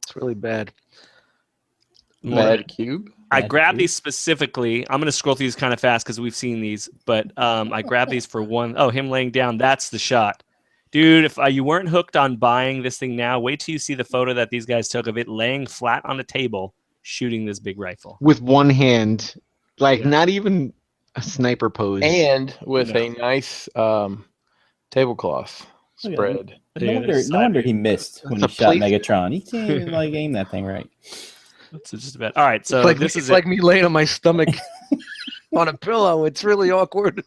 It's really bad. Mad Cube. I Mad grabbed Cube. these specifically. I'm going to scroll through these kind of fast because we've seen these, but I grabbed these for one. Oh, him laying down. That's the shot. Dude, if you weren't hooked on buying this thing now, wait till you see the photo that these guys took of it laying flat on a table shooting this big rifle. With one hand. Like Yeah. not even a sniper pose. And with No. a nice tablecloth Look at spread. Dude, No wonder he missed when he That's a shot place- Megatron. He can't even like aim that thing right. That's just about. All right, so It's like this it's is like me laying on my stomach on a pillow. It's really awkward.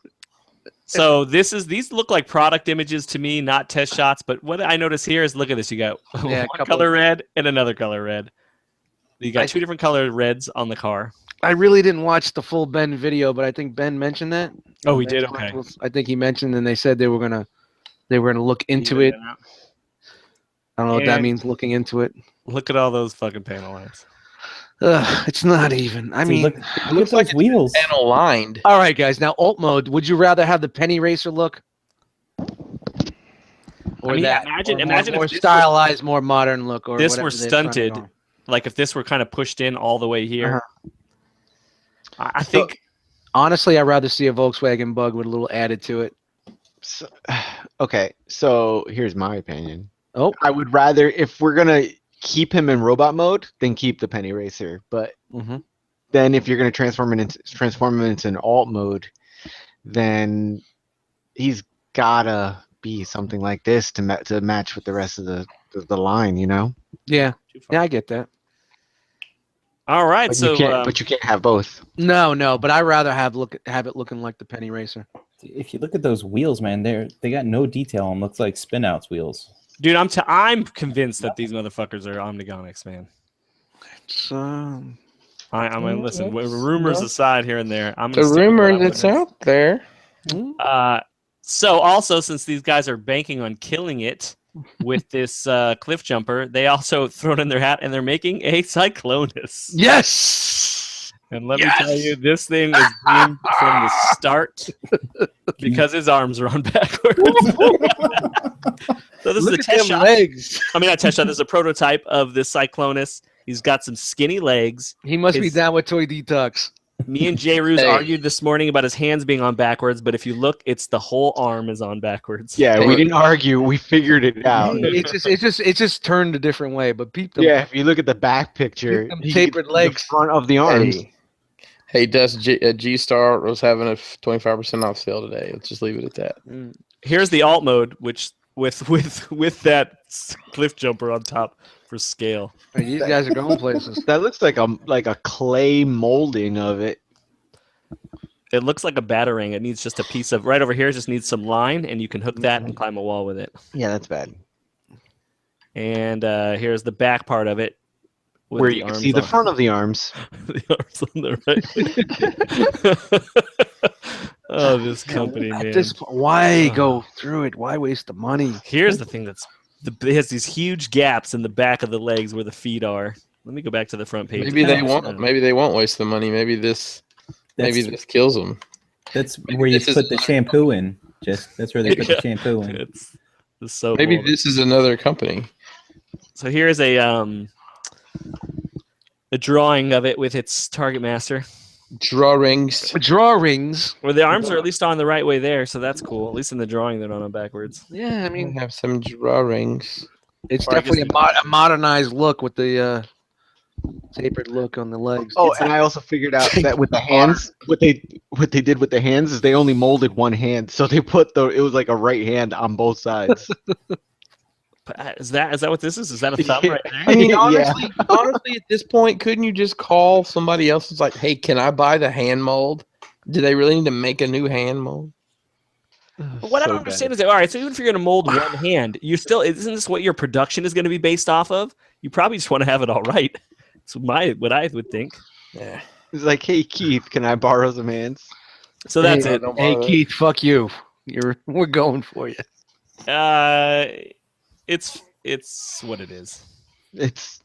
So these look like product images to me, not test shots. But what I notice here is, look at this. You got Yeah, a one couple color of- red and another color red. You got I- two different color reds on the car. I really didn't watch the full Ben video, but I think Ben mentioned that. Oh, we Ben did. Okay. I think he mentioned, and they said they were gonna look into it. I don't know what that And- means. Looking into it. Look at all those fucking panel lines. It's not even. I Dude, mean, look It at looks those like it's wheels. and aligned. all right, guys. Now alt mode. Would you rather have the penny racer look, or I mean, that? imagine or if more this were- stylized, more modern look, or this whatever were they're trying to stunted. go. Like if this were kind of pushed in all the way here. I So- think Honestly, I'd rather see a Volkswagen Bug with a little added to it. So, okay, so here's my opinion. Oh. I would rather, if we're gonna keep him in robot mode, then keep the penny racer. But Mm-hmm. then if you're gonna transform him into an alt mode, then he's gotta be something like this to match with the rest of the line, you know. Yeah, Too far. yeah, I get that. All right, But so you can't have both. No, but I'd rather have it looking like the penny racer. If you look at those wheels, man, they got no detail on. Looks like spin outs wheels. dude, I'm convinced that these motherfuckers are Omnigonics, man. So I mean, listen, Yes, rumors no. aside here and there, I'm The gonna stick with what rumor I'm that's convinced. out there. So also, since these guys are banking on killing it with this cliff jumper, they also thrown in their hat and they're making a Cyclonus. yes, And let me tell you, this thing is doomed from the start because his arms are on backwards. So this is look a at test them shot. legs. I mean, not test shot. This is a prototype of this Cyclonus. He's got some skinny legs. He must be His- down with Toy Detox. Me and Jay Ruse Hey. argued this morning about his hands being on backwards, but if you look, it's the whole arm is on backwards. Yeah, Hey. we didn't argue. We figured it out. It just turned a different way. But peep them, Yeah, if you look at the back picture, them you tapered get legs. the front of the arms. Hey, Dust G Star was having a 25% off sale today. Let's just leave it at that. Here's the alt mode, which with that cliff jumper on top for scale. Hey, these guys are going places. That looks like a clay molding of it. It looks like a batarang. It needs just a piece of right over here. It just needs some line, and you can hook that and climb a wall with it. Yeah, that's bad. And here's the back part of it, with Where the you can arms see the on- front of the arms. the arms on the right. Oh, this company, At man. this point, why go through it? Why waste the money? Here's the thing it has these huge gaps in the back of the legs where the feet are. Let me go back to the front page. Maybe they won't. Maybe they won't waste the money. Maybe this kills them. That's where you this is put the shampoo in. That's where they put the shampoo in. It's so Maybe cool. this is another company. So here's a drawing of it with its target master, Drawings. Drawings. where the arms are at least on the right way there, so that's cool. At least in the drawing, they're not on backwards. Yeah, I I mean, have some drawings. it's Or I guess definitely a modernized look with the tapered look on the legs. Oh, and I also figured out that with the hands, what they did with the hands is they only molded one hand, so they put it was like a right hand on both sides. But is that what this is? Is that a thumb right there? I mean, Yeah. honestly, at this point, couldn't you just call somebody else? It's like, hey, can I buy the hand mold? Do they really need to make a new hand mold? But what I don't understand is that, all right, so even if you're going to mold one hand, you still isn't this what your production is going to be based off of? You probably just want to have it all right. That's what I would think. Yeah. It's like, hey Keith, can I borrow some hands? So that's Hey, it. Hey Keith, fuck you. We're going for you. It's what it is. It's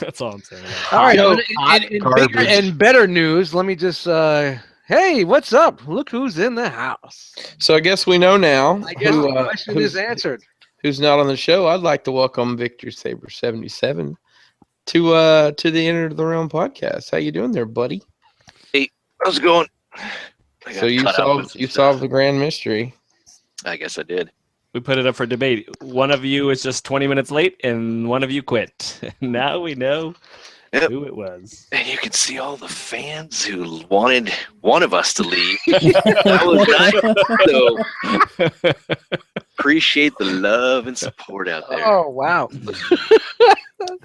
That's all I'm saying. All right. Yo, In bigger garbage. and better news, let me just. Hey, what's up? Look who's in the house. So I guess we know now I guess the question is answered. who's not on the show. I'd like to welcome Victor Saber 77 to the Enter the Realm podcast. How you doing there, buddy? How's it going? So you solved the grand mystery. I guess I did. We put it up for debate. One of you is just 20 minutes late, and one of you quit. Now we know Yep. who it was. And you can see all the fans who wanted one of us to leave. That was nice. So appreciate the love and support out there. Oh wow.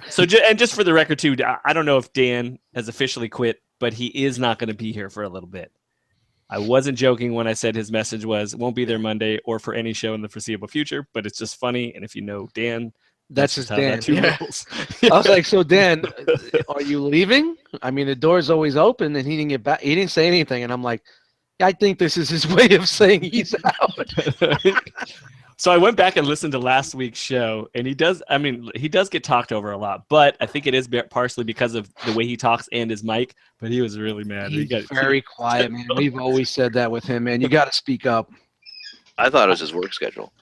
So, just for the record, too, I don't know if Dan has officially quit, but he is not going to be here for a little bit. I wasn't joking when I said his message was won't be there Monday or for any show in the foreseeable future, but it's just funny. And if you know Dan, That's just how Dan. that too Yeah. rolls. I was like, so Dan, are you leaving? I mean, the door's always open, and he didn't get back. He didn't say anything, and I'm like, I think this is his way of saying he's out. So I went back and listened to last week's show, and he does get talked over a lot, but I think it is partially because of the way he talks and his mic, but he was really mad. He's very quiet, man. We've always said that with him, man. You got to speak up. I thought it was his work schedule.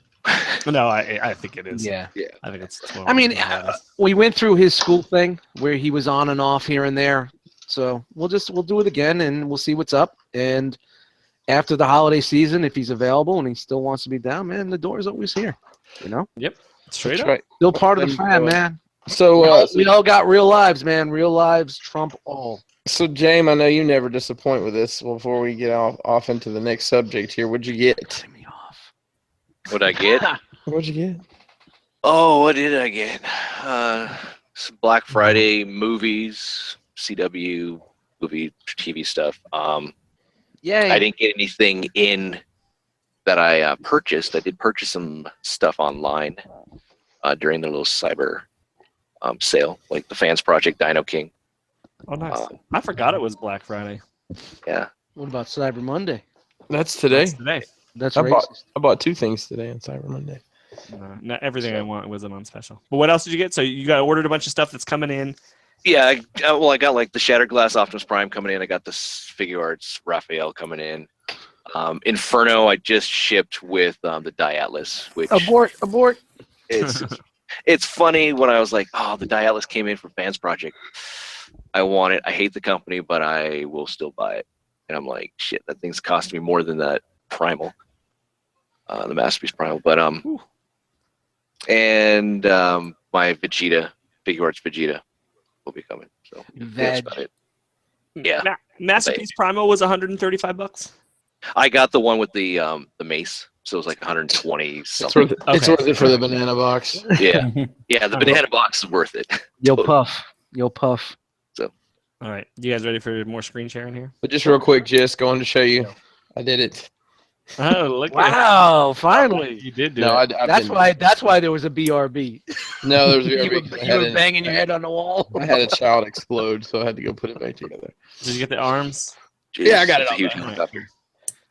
No, I think it is. Yeah. I think it's. I mean, we went through his school thing where he was on and off here and there. So we'll do it again, and we'll see what's up. And after the holiday season, if he's available and he still wants to be down, man, the door is always here. You know, straight That's up. right. still part of the Then, fam, man. So, We all got real lives, man. Real lives trump all. so James, I know you never disappoint with this. Before we get off into the next subject here, what'd you get? Turn me off. What'd I get? What'd you get? Oh, what did I get? Some Black Friday movies, CW movie, TV stuff. Yay. I didn't get anything in that I purchased. I did purchase some stuff online during the little cyber sale, like the Fans Project Dino King. Oh, nice. I forgot it was Black Friday. Yeah. What about Cyber Monday? That's today. That's today. That's I racist. bought 2 things today on Cyber Monday. No, not everything I want wasn't on special. But what else did you get? So you got ordered a bunch of stuff that's coming in. Yeah, I got like the Shattered Glass Optimus Prime coming in. I got this Figure Arts Raphael coming in. Inferno, I just shipped with the Die Atlas, which Abort. it's funny when I was like, oh, the Die Atlas came in for Fans Project. I want it. I hate the company, but I will still buy it. And I'm like, shit, that thing's costing me more than that Primal, the Masterpiece Primal. But and my Vegeta, Figure Arts Vegeta, will be coming. So that's about it. Yeah. Masterpiece Primal was $135. I got the one with the mace, so it was like 120 It's something. worth it. It's worth it for the banana box. Yeah, the banana box is worth it. Yo, Puff. All right. You guys ready for more screen sharing here? But just real quick, just going to show you, I did it. Oh, look at Wow, finally. You did do No, it. That's why there was a BRB. No, there was a You BRB. were, you were banging your head on the wall. I had a child explode, so I had to go put it back together. Did you get the arms? Yeah, I got It's it a huge on there. helicopter.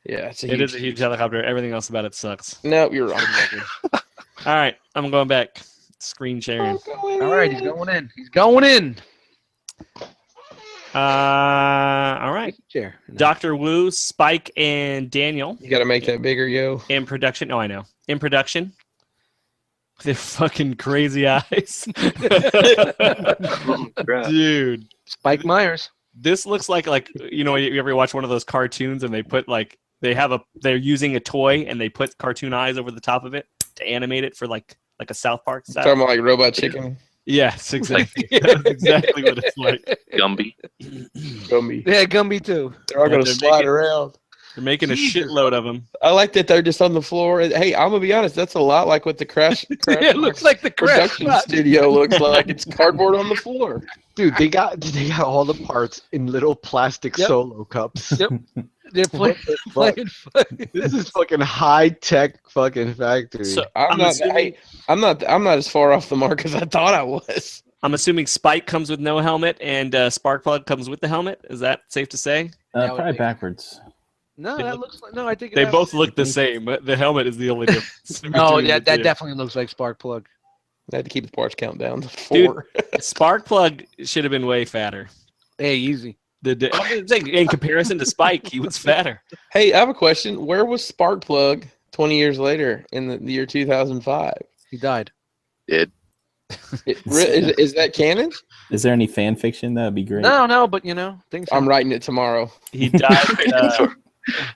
Yeah, it's It is a huge helicopter. Everything else about it sucks. No, you're wrong. All right. I'm going back. Screen sharing. All right, he's going in. He's going in. All right. Chair. Dr. Wu, Spike, and Daniel You got to make that bigger, yo. in production. Oh, I know. In production. With their fucking crazy eyes. Dude. Spike Myers. This looks like you ever watch one of those cartoons and they put they're using a toy and they put cartoon eyes over the top of it to animate it for like a South Park style. Talking about like Robot Chicken. Yes, exactly. That's exactly what it's like. Gumby. Gumby. Yeah, Gumby too. They're all Yeah, going to they're slide making- around. They're making a shitload of them. I like that they're just on the floor. Hey, I'm going to be honest. That's a lot like what the Crash It looks like the production crash. studio looks like. It's cardboard on the floor. Dude, they got all the parts in little plastic Yep. solo cups. Yep. They're playing. This is fucking high tech fucking factory. So I'm not as far off the mark as I thought I was. I'm assuming Spike comes with no helmet and Sparkplug comes with the helmet. Is that safe to say? Probably backwards. No, that looks like I think They that- both look the same, but the helmet is the only difference. No, between that the two. definitely looks like Sparkplug. I had to keep the parts count down to Dude. 4. Sparkplug should have been way fatter. Hey, easy. I'm saying in comparison to Spike, he was fatter. Hey, I have a question. Where was Sparkplug 20 years later in the year 2005? He died. It Is that canon? Is there any fan fiction? That would be great. No, but things. I'm writing it tomorrow. He died.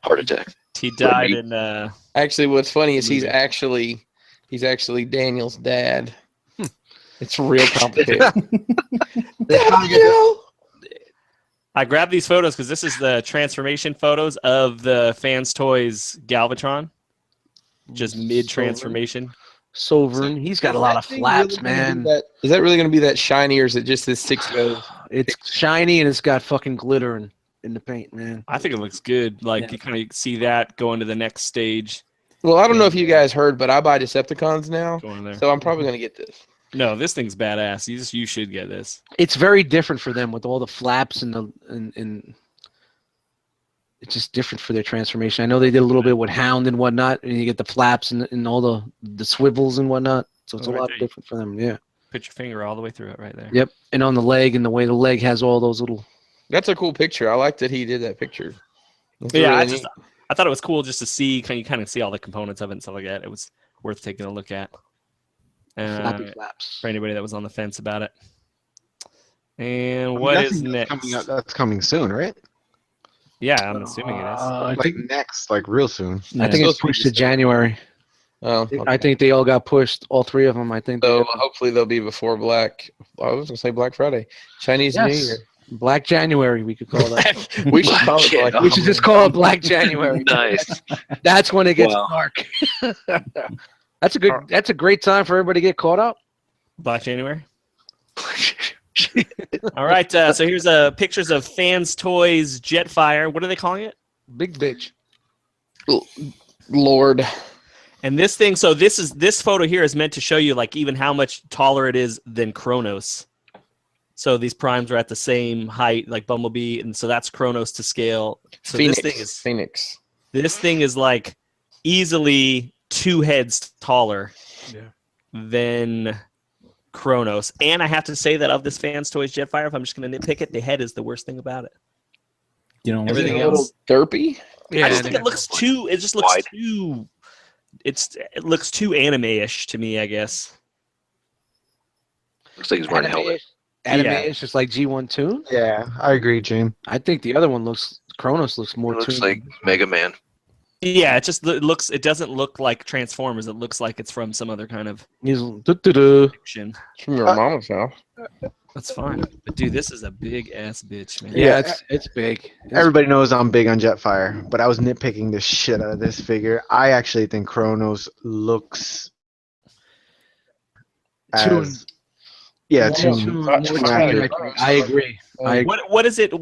heart attack. He died in. Actually, what's funny is he's Movie. actually Daniel's dad. It's real complicated. I grabbed these photos because this is the transformation photos of the Fans Toys Galvatron, just mid transformation. Sovereign. He's got a lot of flaps, man. Is that really going to be that shiny, or is it just this 6 goes? It's shiny and it's got fucking glitter in the paint, man. I think it looks good. Like you kind of see that going to the next stage. Well, I don't know if you guys heard, but I buy Decepticons now, Going there. so I'm probably going to get this. No, this thing's badass. You should get this. It's very different for them with all the flaps and it's just different for their transformation. I know they did a little bit with Hound and whatnot, and you get the flaps and all the swivels and whatnot. So it's Oh, a right lot there. different for them. Yeah. Put your finger all the way through it right there. Yep. And on the leg and the way the leg has all those little. That's a cool picture. I like that he did that picture. That's Yeah, really neat. I thought it was cool just to see. You kind of see all the components of it and stuff like that. It was worth taking a look at. Flappy flaps. For anybody that was on the fence about it. And I mean, what that is thing next? Coming out, that's coming soon, right? Yeah, I'm assuming it is. I Like think, next, like real soon. I think it's pushed to January. Oh, I think they all got pushed. All three of them. I think. so. Hopefully they'll be before Black. I was going to say Black Friday, Chinese New Yes. Year. Black January, we could call that. We should call it Black like We should just call it Black January. Nice. That's when it gets Wow. dark. That's a good. That's a great time for everybody to get caught up. Black January. All right. So here's pictures of Fans Toys Jetfire. What are they calling it? Big bitch. Lord. And this thing. So this photo here is meant to show you like even how much taller it is than Kronos. So these primes are at the same height, like Bumblebee, and so that's Kronos to scale. So Phoenix. This thing is like easily 2 heads taller than Kronos. And I have to say that of this Fans Toys Jetfire, if I'm just going to nitpick it, the head is the worst thing about it. You know, Everything a little else. derpy. Yeah, I just think it looks too. It just looks wide. too. It looks too anime-ish to me, I guess. Looks like he's wearing a helmet. Anime Yeah. is just like G1 Tune. Yeah, I agree, James. I think the other one Kronos looks more It looks tuned. like Mega Man. Yeah, it just looks. It doesn't look like Transformers. It looks like it's from some other kind of He's doo-doo-doo. fiction. It's from your mama's house. That's fine. But dude, this is a big ass bitch, man. Yeah, Yeah. it's big. Everybody knows I'm big on Jetfire, but I was nitpicking the shit out of this figure. I actually think Kronos looks Tune. as yeah, More tune. tune. More Tune tuned, accurate. I agree. I agree. What is it?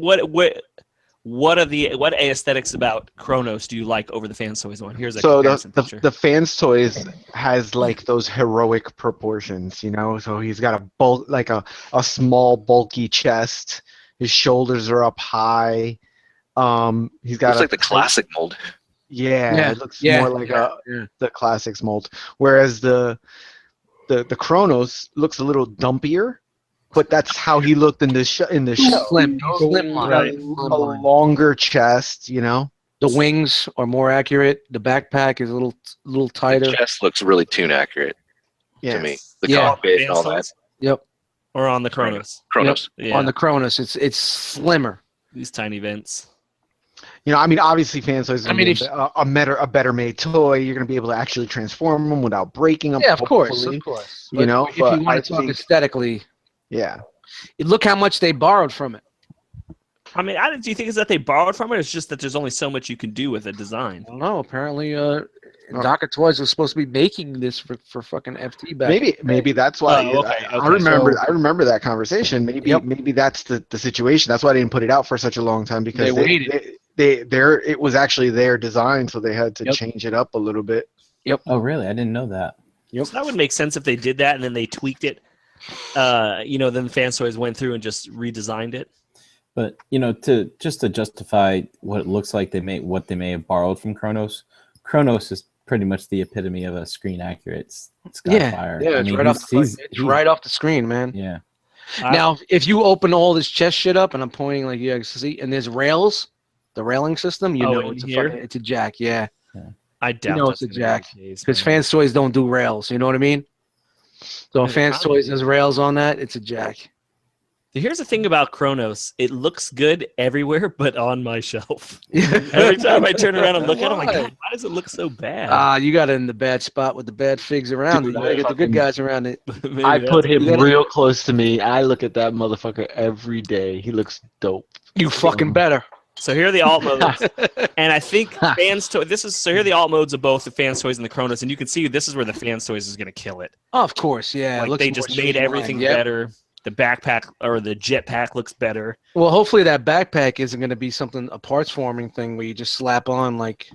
What aesthetics about Kronos do you like over the Fans Toys one? Here's a So comparison picture. the Fans Toys has like those heroic proportions, you know. So he's got a small bulky chest. His shoulders are up high. He's got Looks like the classic mold. Yeah, it looks more like the classics mold. Whereas the Kronos looks a little dumpier, but that's how he looked in the show. Slim line. Right. A longer chest, you know. The wings are more accurate. The backpack is a little The tighter. chest looks really tune accurate Yeah. to me. The Yeah. cockpit and Fans all that. Toys? Yep. Or on the Kronos. Kronos. Yeah. On the Kronos, it's slimmer. These tiny vents. You know, I mean, obviously, Fans Toys is I mean, a better made toy. You're going to be able to actually transform them without breaking them. Yeah, of course, hopefully. of course. You know, if you but want I to talk think- aesthetically, Yeah. look how much they borrowed from it. I mean, do you think it's that they borrowed from it, or it's just that there's only so much you can do with a design? I don't know. Apparently, Docker Toys was supposed to be making this for fucking FT back. Maybe that's why. Oh, okay, I okay. remember. So- I remember that conversation. Maybe that's the situation. That's why they didn't put it out for such a long time because They waited. it was actually their design, so they had to Yep. change it up a little bit. Oh, really? I didn't know that. So that would make sense if they did that and then they tweaked it. Then Fans Toys went through and just redesigned it. But to justify what it looks like what they may have borrowed from Kronos. Kronos is pretty much the epitome of a screen accurate Skyfire. Yeah, I it's mean, right off he's- right off the screen, man. Yeah. Now, if you open all this chest shit up, and I'm pointing like you guys see, and there's rails, the railing system, Oh, in it's here? it's a jack, yeah. I doubt it's that's a gonna be jack. the case, Because man. Fans Toys don't do rails, you know what I mean? So if Yeah, Fans probably. Toys has rails on that, it's a jack. Here's the thing about Kronos. It looks good everywhere but on my shelf. Every time I turn around and look at it, I'm like, Why? God, why does it look so bad? You got it in the bad spot with the bad figs around it. You gotta get the good guys around it. Maybe I that's put what him it is. real close to me. I look at that motherfucker every day. He looks dope. You fucking better. So here are the alt modes. And I think Fans Toys, here are the alt modes of both the Fans Toys and the Kronos. And you can see this is where the Fans Toys is going to kill it. Oh, of course, yeah. it Like looks they more just made streamlined. everything Yep. better. The backpack or the jetpack looks better. Well, hopefully that backpack isn't going to be a parts forming thing where you just slap on like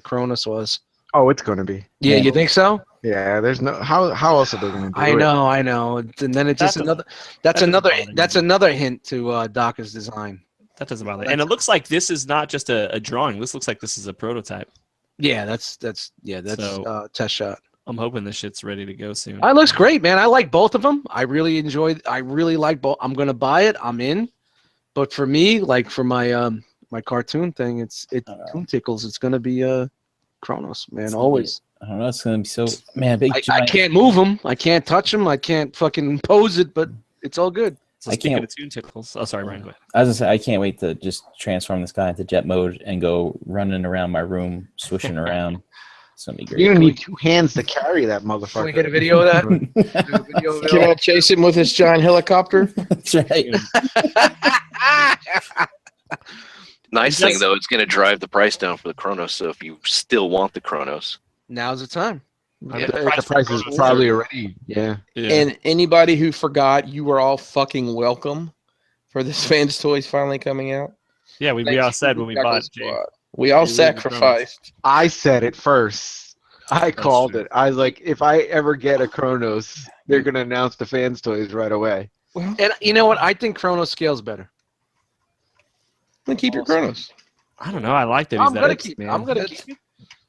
Kronos was. Oh, it's gonna be. Yeah, you think so? Yeah, there's no how else are they gonna do it? I know. And then it's just That that's doesn't another bother me. that's another hint to Docker's design. That doesn't bother me. And it looks like this is not just a drawing. This looks like this is a prototype. Yeah, that's So- test shot. I'm hoping this shit's ready to go soon. It looks great, man. I like both of them. I really like both. I'm gonna buy it. I'm in. But for me, like for my my cartoon thing, Toon Tickles. It's gonna be Kronos, man. Always. I don't know. It's gonna be so big. I giant- can't move them. I can't touch them. I can't fucking pose it. But it's all good. So I speaking can't- of Toon Tickles, oh sorry, Brian, go ahead. I was gonna say I can't wait to just transform this guy into jet mode and go running around my room, swishing around, It's gonna be You're great. gonna need 2 hands to carry that Can we motherfucker. get a video of that? Do a video of it Can all? I chase him with his giant helicopter? That's right. Nice It does- thing though, it's going to drive the price down for the Chronos. So if you still want the Chronos, Now's the time. I mean, The price is probably already, yeah. Yeah. And anybody who forgot, you are all fucking welcome for this Fans Toys finally coming out. Yeah, we Thanks all for said the when we Tackle bought Squad. Jay. We all They leave the sacrificed. I said it first. I called true. it. I was like, if I ever get a Chronos, they're gonna announce the Fans Toys right away. Well, And you know what? I think Chronos scales better. then keep your Chronos. I don't know. I like that he's I'm that gonna big, keep it. man. I'm gonna keep it.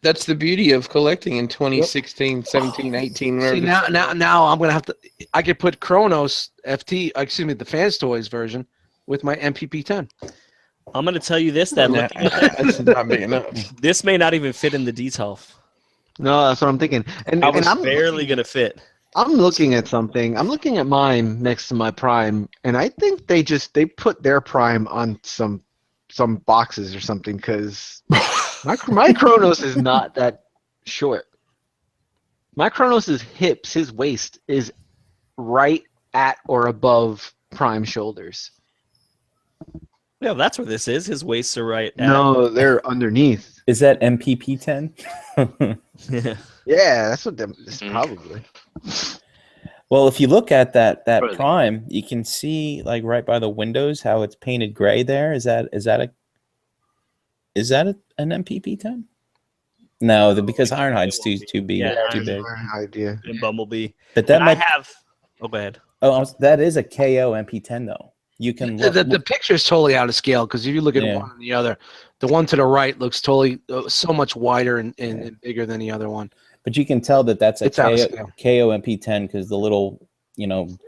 That's the beauty of collecting in 2016, 17, 18. See wherever now I'm gonna have to. I could put Chronos FT. Excuse me, the Fans Toys version with my MPP 10. I'm going to tell you this: that Nah, looking at that, that's not big enough. this may not even fit in the detail. No, that's what I'm thinking. And, I was I'm barely going to fit. I'm looking at something. I'm looking at mine next to my Prime, and I think they put their Prime on some boxes or something because my Chronos is not that short. My Chronos' hips, his waist is right at or above Prime shoulders. Yeah, that's where this is. His waists are right. At. No, they're underneath. Is that MPP 10? Yeah. Yeah, that's what them. It's Mhm. probably. Well, if you look at that Really? Prime, you can see like right by the windows how it's painted gray there. Is that an MPP 10? No, because Ironhide's too big. Yeah, too big. Idea. And Bumblebee. But that And I might, have. Oh, go ahead. that is a KO MP10 though. You can look, The picture is totally out of scale because if you look at Yeah. one and the other, the one to the right looks totally so much wider and bigger than the other one. but you can tell that that's a It's out of scale. KO MP10 because the little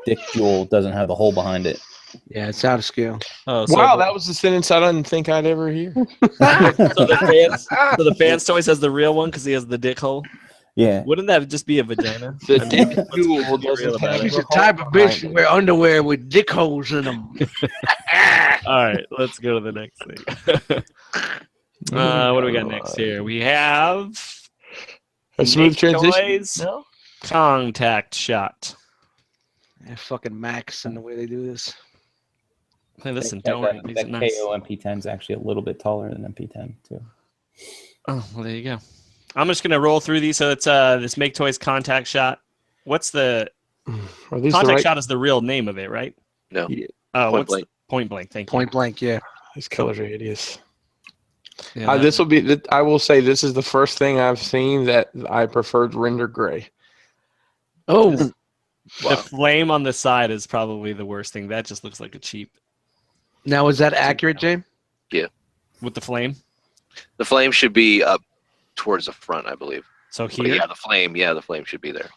dick jewel doesn't have the hole behind it. Yeah, it's out of scale. Oh, so Wow, that was a sentence I didn't think I'd ever hear. so the fans toys has the real one because he has the dick hole. Yeah. Wouldn't that just be a vagina? The I mean, dick let's jewel be real doesn't about have it. He's the type of bitch to wear underwear with dick holes in them. All right, let's go to the next thing. What do we got next here? We have A smooth Make transition. Toys No? Contact Shot. Yeah, fucking Max and the way they do this. Hey, listen, that, don't worry. that, These that are nice. KO MP10 is actually a little bit taller than MP10 too. Oh, well, there you go. I'm just gonna roll through these. So it's this Make Toys Contact Shot. What's the Are these the Contact right? Shot is the real name of it, right? no. Oh, Point what's Blank. Point Blank? Thank you. Point blank, yeah. These colors are hideous. Yeah, This will be. I will say this is the first thing I've seen that I preferred render gray. Oh, The flame on the side is probably the worst thing. That just looks like a cheap now is that accurate, James? with the flame. The flame should be up towards the front, I believe. So But here, yeah, the flame should be there.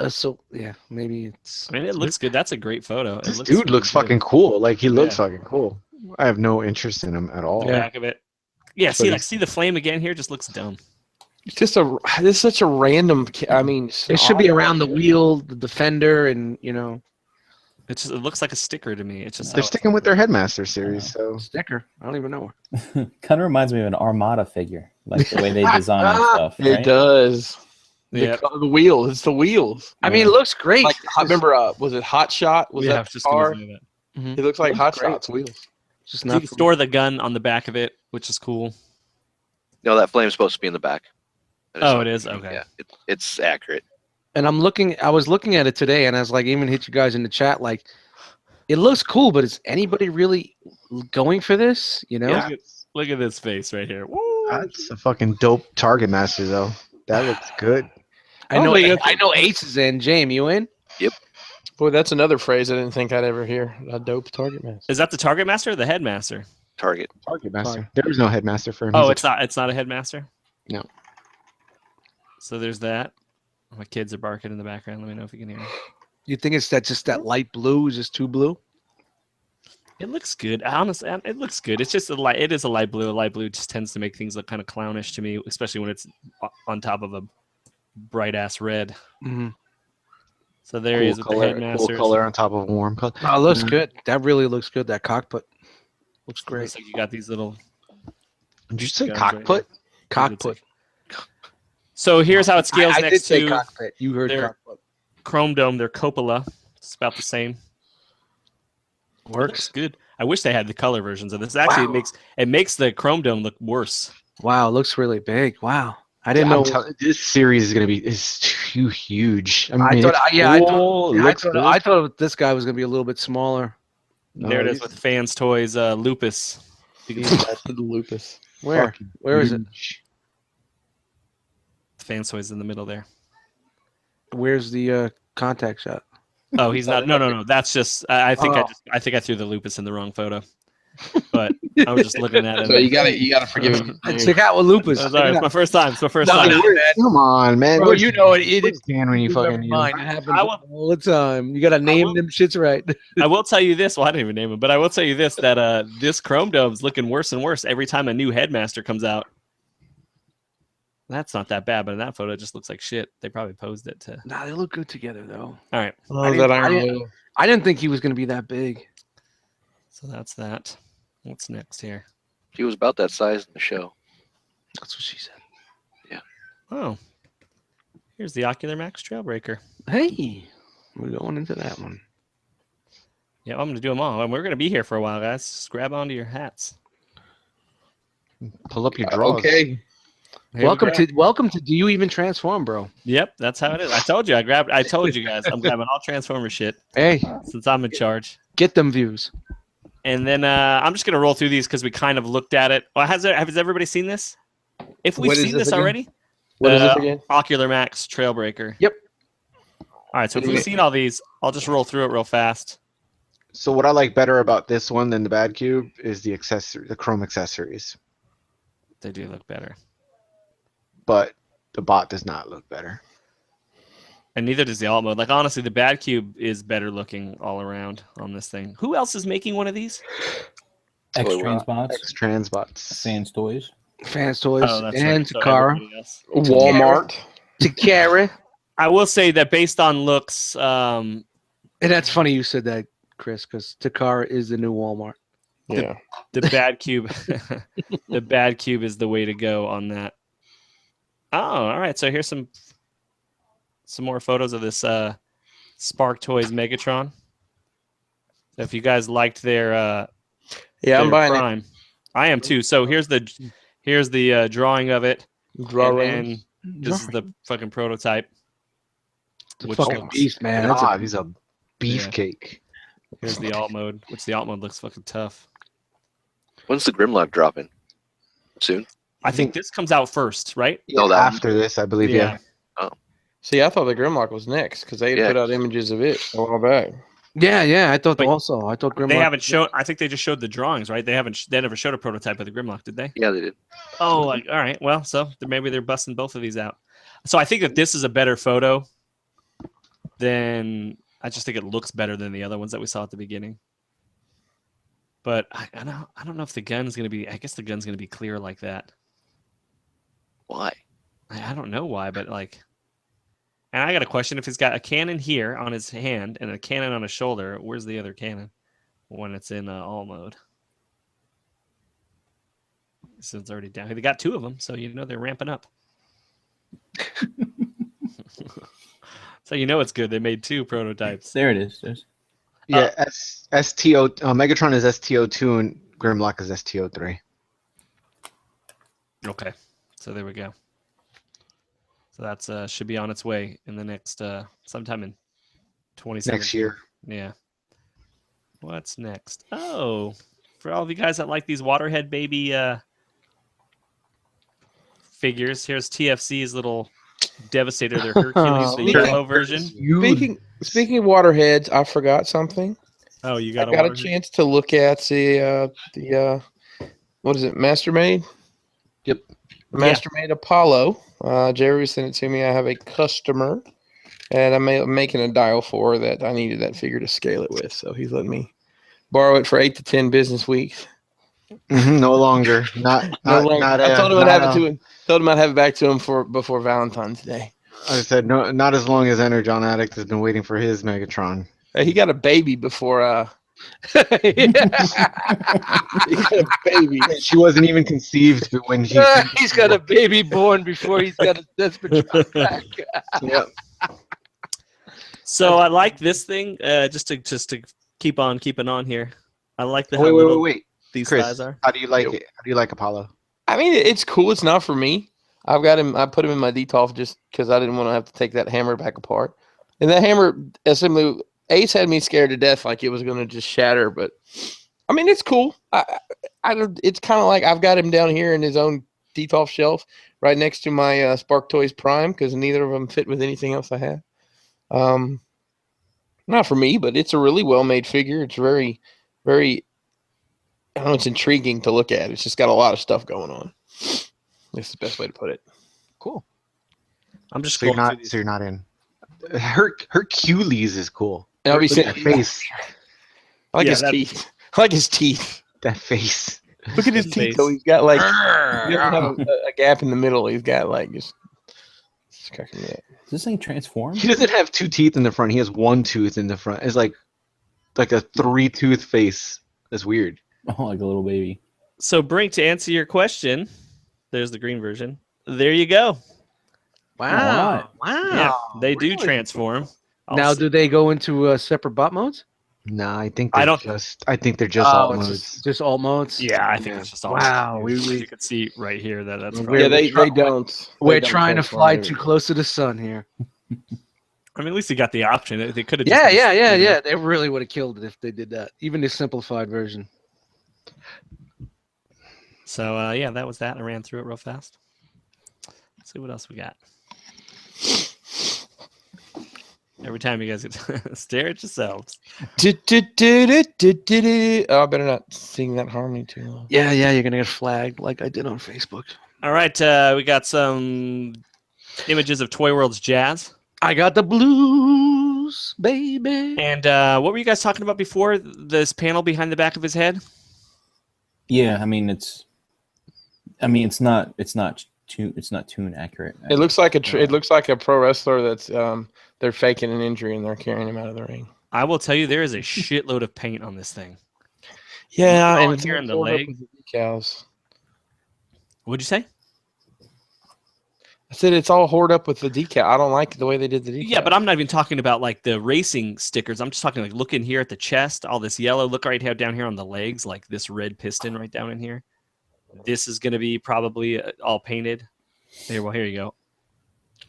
So yeah, maybe it's. I mean, it looks good. That's a great photo. This it looks dude really looks good. fucking cool. Like he looks Yeah. fucking cool. I have no interest in him at all. The back of it. Yeah, see, But like, see the flame again here. Just looks dumb. It's just this is such a random. I mean, It should be around the wheel, the defender, and It looks like a sticker to me. It's just They're how- sticking with their Headmaster series, so sticker. I don't even know. Kind of reminds me of an Armada figure, like the way they design and stuff. It Right? does. Yeah. The wheels. It's the wheels. I mean, it looks great. Like I remember, was it Hot Shot? Was Yeah, I that was the just gonna car? say that. Mhm. It looks like Looks Hot great. Shot's wheels. Just You not. can store the gun on the back of it, which is cool. No, that flame's supposed to be in the back. I just Oh, saw it is? Okay. Yeah, it's accurate. And I was looking at it today, and I was like, even hit you guys in the chat, like, it looks cool, but is anybody really going for this? Yeah. Look at this face right here. Woo! that's a fucking dope Target Master though. That looks good. I know. Oh, yeah. I know Ace is in. James, you in? Boy, that's another phrase I didn't think I'd ever hear. A dope target man. Is that the Target Master or the Headmaster? Target. Target Master. There was no Headmaster for him. Oh, He's a- it's not. It's not a Headmaster. No. So there's that. My kids are barking in the background. Let me know if you can hear. You think it's just that light blue? Is just too blue? It looks good. Honestly, it looks good. It's just a light. It is a light blue. A light blue just tends to make things look kind of clownish to me, especially when it's on top of a bright ass red. Mm-hmm. So there he is with the cool Headmaster. color on top of a warm color. Oh, it looks Mhm. good. That really looks good. That cockpit looks great. Looks like you got these little. Did you say Guns right cockpit? Cockpit. So here's how it scales I did next say to cockpit. You heard their cockpit. Chrome Dome, their cupola. It's about the same. It looks Works. good. I wish they had the color versions of this. Actually, Wow. it makes the Chrome Dome look worse. Wow, looks really big. Wow. I didn't know. This series is gonna be too huge. I mean, I thought, it's cool, it looks good. I thought this guy was gonna be a little bit smaller. There it is with Fans Toys Lupus. You can see that. The lupus. Where? Where is it? Fans Toys in the middle there. Where's the contact shot? Oh, he's not. No. That's just. I think I threw the Lupus in the wrong photo. But I was just looking at it. So you gotta forgive him. Check out with Lupus. Oh, sorry, it's my first time. Come on, man. Bro, you know it. Where's Dan when you fucking need him? Mine. It happens all the time. You gotta name them shits right. I will tell you this. Well, I didn't even name him, but I will tell you this: that this Chrome Dome's looking worse and worse every time a new Headmaster comes out. That's not that bad, but in that photo, it just looks like shit. They probably posed it to. Nah, they look good together though. All right. I didn't think he was gonna be that big. So that's that. What's next here? He was about that size in the show. That's what she said. Oh, here's the Ocular Max Trailbreaker. Hey, we're going into that one. Yeah, I'm gonna do them all. And we're gonna be here for a while, guys. Just grab onto your hats. Pull up your drawers. Okay. Welcome to Do You Even Transform, bro? Yep, that's how it is. I told you. I told you guys. I'm grabbing all Transformer shit Hey, since I'm in charge. get them views. And then I'm just gonna roll through these because we kind of looked at it. Well, has everybody seen this? If we've What is seen this this again? already, What is this again? Ocular Max Trailbreaker. Yep. All right, so if we've seen all these, I'll just roll through it real fast. So what I like better about this one than the Bad Cube is the chrome accessories. They do look better, But the bot does not look better. and neither does the alt mode. Like honestly, the Bad Cube is better looking all around on this thing. Who else is making one of these? X Toy Transbots, X-Transbots. Fans Toys. Fans Toys Oh, that's and right. So Takara. everybody else. Walmart. Takara. I will say that based on looks, And that's funny you said that, Chris, because Takara is the new Walmart. Yeah. the Bad Cube, the Bad Cube is the way to go on that. Oh, all right. So here's some more photos of this Spark Toys Megatron. So if you guys liked their Yeah, I'm their buying Prime, I am too. So here's the drawing of it. it. Drawing. And then this is the fucking prototype. It's a which fucking looks- beast, man. That's God, he's a beefcake. Here's the alt mode, which the alt mode looks fucking tough. When's the Grimlock dropping? Soon? I think this comes out first, right? No, that one. After this, I believe, yeah. See, I thought the Grimlock was next because they had Yeah. put out images of it a while back. yeah. I thought But also. I thought Grimlock. They haven't shown. I think they just showed the drawings, right? They never showed a prototype of the Grimlock, did they? Yeah, they did. Oh, like all right. Well, so maybe they're busting both of these out. So I think that this is a better photo than. I just think it looks better than the other ones that we saw at the beginning. But I don't know if the gun's gonna be. I guess the gun's gonna be clear like that. Why? I don't know why, but like. And I got a question: if he's got a cannon here on his hand and a cannon on his shoulder, where's the other cannon when it's in all mode? So it's already down. They got two of them, so you know they're ramping up. So you know it's good. They made two prototypes. There it is. Yeah, STO Megatron is STO2 and Grimlock is STO3. Okay, so there we go. So that's should be on its way in the next sometime in 2017. Next year. Yeah. What's next? Oh, for all of you guys that like these Waterhead baby figures, here's TFC's little Devastator, their Hercules, the yellow version. Speaking of Waterheads, I forgot something. Oh, you I got got a Waterhead? chance to look at the what is it, Mastermade? Yep. Mastermade Apollo. Jerry sent it to me. I have a customer, and I'm making a dial for that. I needed that figure to scale it with, so he's letting me borrow it for 8 to 10 business weeks. No longer. Not longer. Not, I told him I'd not, have it to him. Told him I'd have it back to him before Valentine's Day. I said no, not as long as Energon Addict has been waiting for his Megatron. He got a baby before He got a baby. She wasn't even conceived when he. He's got a baby born before he's got a desperate back. Yeah. So I like this thing. Just to keep on keeping on here. I like the how Wait, little these Chris, thighs are. how do you like it? How do you like Apollo? I mean, it's cool. It's not for me. I've got him. I put him in my DTOF just because I didn't want to have to take that hammer back apart. And that hammer, assembly, Ace had me scared to death, like it was going to just shatter. But I mean, it's cool. It's kind of like I've got him down here in his own DTOF shelf, right next to my Spark Toys Prime, because neither of them fit with anything else I have. Not for me, but it's a really well-made figure. It's very, very. I don't know. It's intriguing to look at. It's just got a lot of stuff going on. That's the best way to put it. Cool. I'm just So you're scrolling not. So you're not in. Hercules is cool. And I'll be Look at saying, that face. I like Yeah, his that- teeth. I like his teeth. That face. Look at his His teeth. face. Though he's got like he doesn't have a gap in the middle. He's got like just cracking me up. Does this thing transform? He doesn't have two teeth in the front. He has one tooth in the front. It's like a 3-tooth face. That's weird. Oh, like a little baby. So Brink, to answer your question, there's the green version. There you go. Wow. Yeah, they do transform. Now, do they go into separate bot modes? No, I think I they're don't- just. I think they're just alt modes. Just alt modes. Yeah, I think Yeah. it's just all. Wow, You can see right here that's We're- probably, Yeah, they don't. We're they don't trying to transform fly either. too close to the sun here. I mean, at least they got the option. They could have. Yeah. They really would have killed it if they did that. Even the simplified version. So yeah, that was that. I ran through it real fast. Let's see what else we got. Every time you guys get stare at yourselves. Oh, I better not sing that harmony too long. Yeah, you're gonna get flagged like I did on Facebook. All right, we got some images of Toy World's Jazz. I got the blues, baby. And what were you guys talking about before? This panel behind the back of his head? Yeah, I mean it's not tune accurate. It looks like it looks like a pro wrestler that's they're faking an injury and they're carrying him out of the ring. I will tell you, there is a shitload of paint on this thing. Yeah, all and in it's here all in the filled up leg. with the decals. What'd you say? I said it's all hoarded up with the decal. I don't like the way they did the decal. Yeah, but I'm not even talking about like the racing stickers. I'm just talking like look in here at the chest, all this yellow. Look right down here on the legs, like this red piston right down in here. This is going to be probably all painted. Here, well, here you go.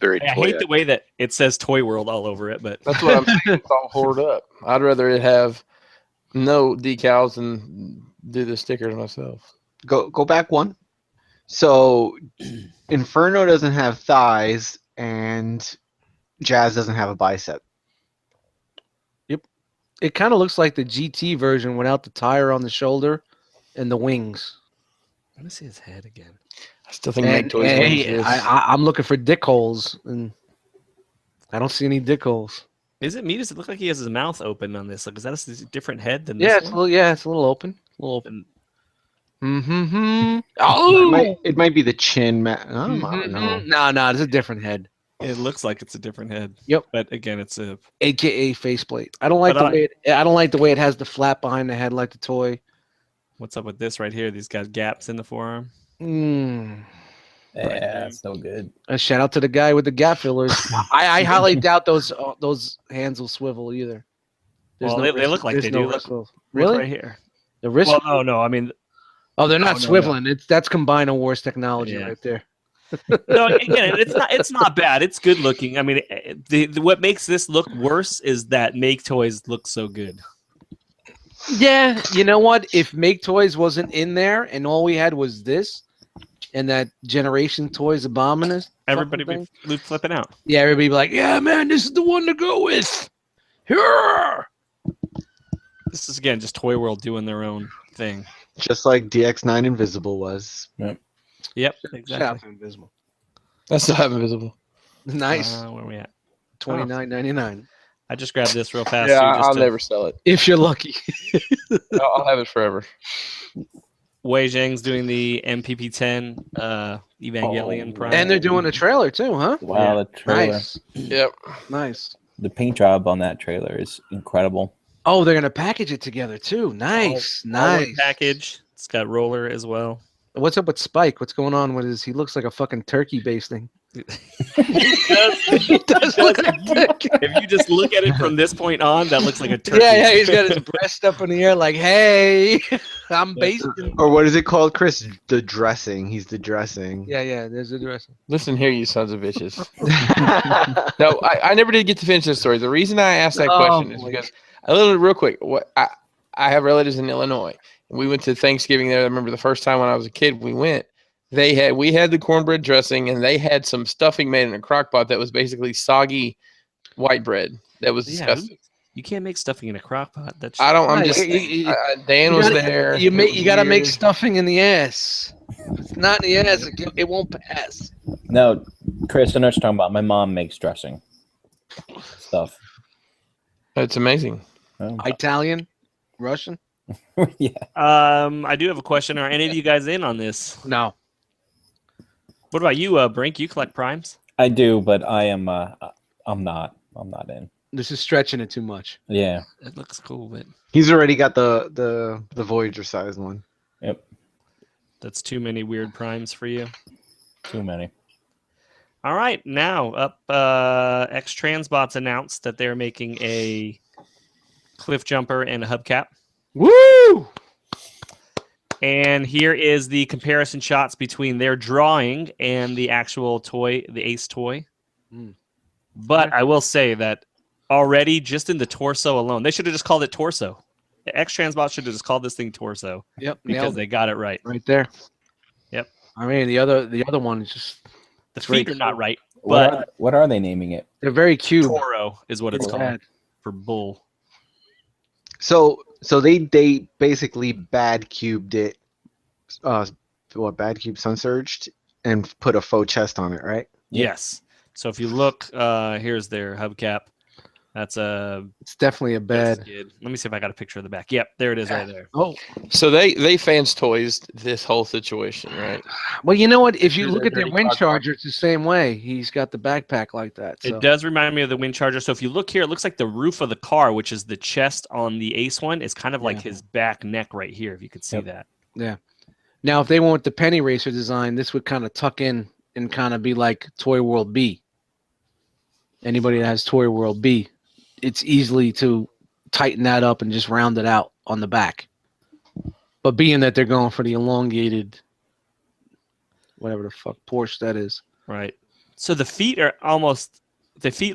Very I hate the way that it says Toy World all over it, but That's what I'm saying. It's all hoarded up. I'd rather it have no decals and do the stickers myself. Go back one. So Inferno doesn't have thighs and Jazz doesn't have a bicep. It kind of looks like the GT version without the tire on the shoulder and the wings. let me see his head again. I still think And, Make Toys hey, wins this. I'm looking for dick holes, and I don't see any dick holes. Is it me? Does it look like he has his mouth open on this? Like, is that a different head than this Yeah, it's a one? little. It's a little open. A little open. Mm-hmm. It Oh. might be the chin. I don't know. No, it's a different head. It looks like it's a different head. Yep. But again, it's a. AKA faceplate. I don't like But I don't like the way it has the flap behind the head like the toy. What's up with this right here? These got gaps in the forearm. Mm. Yeah, it's no good. A shout out to the guy with the gap fillers. I highly doubt those hands will swivel either. Well, they look like there's they no do. Look, wrist will- look Really? right here. The wrist? Well, no. I mean, Oh, they're not no, no. swiveling. That's Combiner Wars technology Yeah. right there. no. Again, it's not bad. It's good looking. I mean, what makes this look worse is that Make Toys look so good. Yeah, you know what? If Make Toys wasn't in there and all we had was this and that Generation Toys Abominus, Everybody fucking be flipping out. yeah, everybody be like, yeah, man, this is the one to go with. Here. This is again just Toy World doing their own thing. Just like DX9 Invisible was. Yep, Shout out exactly. to Invisible. I still have Invisible. Nice. Where are we at? $29.99. I just grabbed this real fast. Yeah, too, just I'll to- never sell it. If you're lucky. I'll have it forever. Wei Zhang's doing the MPP10 Evangelion Oh. Prime. And they're doing a trailer too, huh? Wow, Yeah. the trailer. Nice. Yep. Nice. The paint job on that trailer is incredible. Oh, they're gonna package it together too. Nice, All nice. one package. It's got roller as well. What's up with Spike? What's going on with his? He looks like a fucking turkey basting. He does look like a turkey. If you just look at it from this point on, that looks like a turkey. Yeah, he's got his breast up in the air, like, "Hey, I'm basting." Or what is it called, Chris? The dressing. He's the dressing. Yeah. There's a dressing. Listen here, you sons of bitches. No, I never did get to finish this story. The reason I asked that question is because real quick. I have relatives in Illinois. We went to Thanksgiving there. I remember the first time when I was a kid, we went. We had the cornbread dressing, and they had some stuffing made in a crock pot that was basically soggy white bread. That was disgusting. You can't make stuffing in a crock pot. That's I don't. I'm Right, just. Dan you was gotta- there. You gotta make weird. stuffing in the ass. If it's not in the ass, it won't pass. No, Chris, I know what you're talking about. My mom makes dressing stuff. It's amazing. Oh. Italian, Russian? Yeah. I do have a question. Are any of you guys in on this? No. What about you, Brink? You collect primes? I do, but I am. I'm not. I'm not in. This is stretching it too much. Yeah. It looks cool, but He's already got the Voyager size one. Yep. that's too many weird primes for you. Too many. All right, now up. X Transbots announced that they're making a cliff jumper and a hubcap. Woo! And here is the comparison shots between their drawing and the actual toy, the Ace toy. Mm. But I will say that already, just in the torso alone, they should have just called it torso. X Transbot should have just called this thing torso Yep, because nailed they it got it right. right there. Yep. I mean, the other one is just The very feet are not right, What but what are they naming it? they're very cute. Toro is what it's Pretty called bad. for bull. So they basically bad cubed it. Bad cube sun surged and put a faux chest on it, right? Yep. Yes. So if you look, here's their hubcap. That's a It's definitely a bad. skid. Let me see if I got a picture of the back. Yep, there it is right there. Oh, So they fans toys this whole situation, right? well, you know what? If you Here's look their at their dirty wind cock charger, it's the same way. He's got the backpack like that. So. It does remind me of the wind charger. So if you look here, it looks like the roof of the car, which is the chest on the Ace one, is kind of like his back neck right here, if you could see Yep. that. Yeah. Now, if they went with the Penny Racer design, this would kind of tuck in and kind of be like Toy World B. Anybody that has Toy World B, it's easily to tighten that up and just round it out on the back. But being that they're going for the elongated, whatever the fuck Porsche that is. Right. So the feet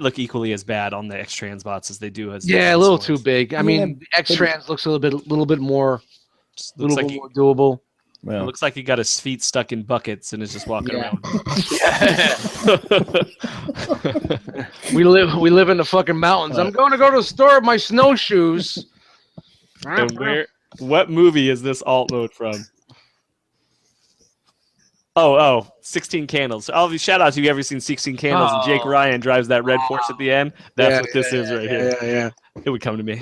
look equally as bad on the X Transbots as they do as Yeah, a the little Ace too ones. big. I mean, the X Trans looks a little bit more, Just little looks bit like more doable. it Well, looks like he got his feet stuck in buckets and is just walking Yeah. around. We live in the fucking mountains. I'm going to go to the store with my snowshoes. And what movie is this alt mode from? Oh, 16 Candles. Oh, shout out to you ever seen 16 Candles and Jake Oh. Ryan drives that red Porsche at the end. That's Yeah, what this is right here. Yeah. It would come to me.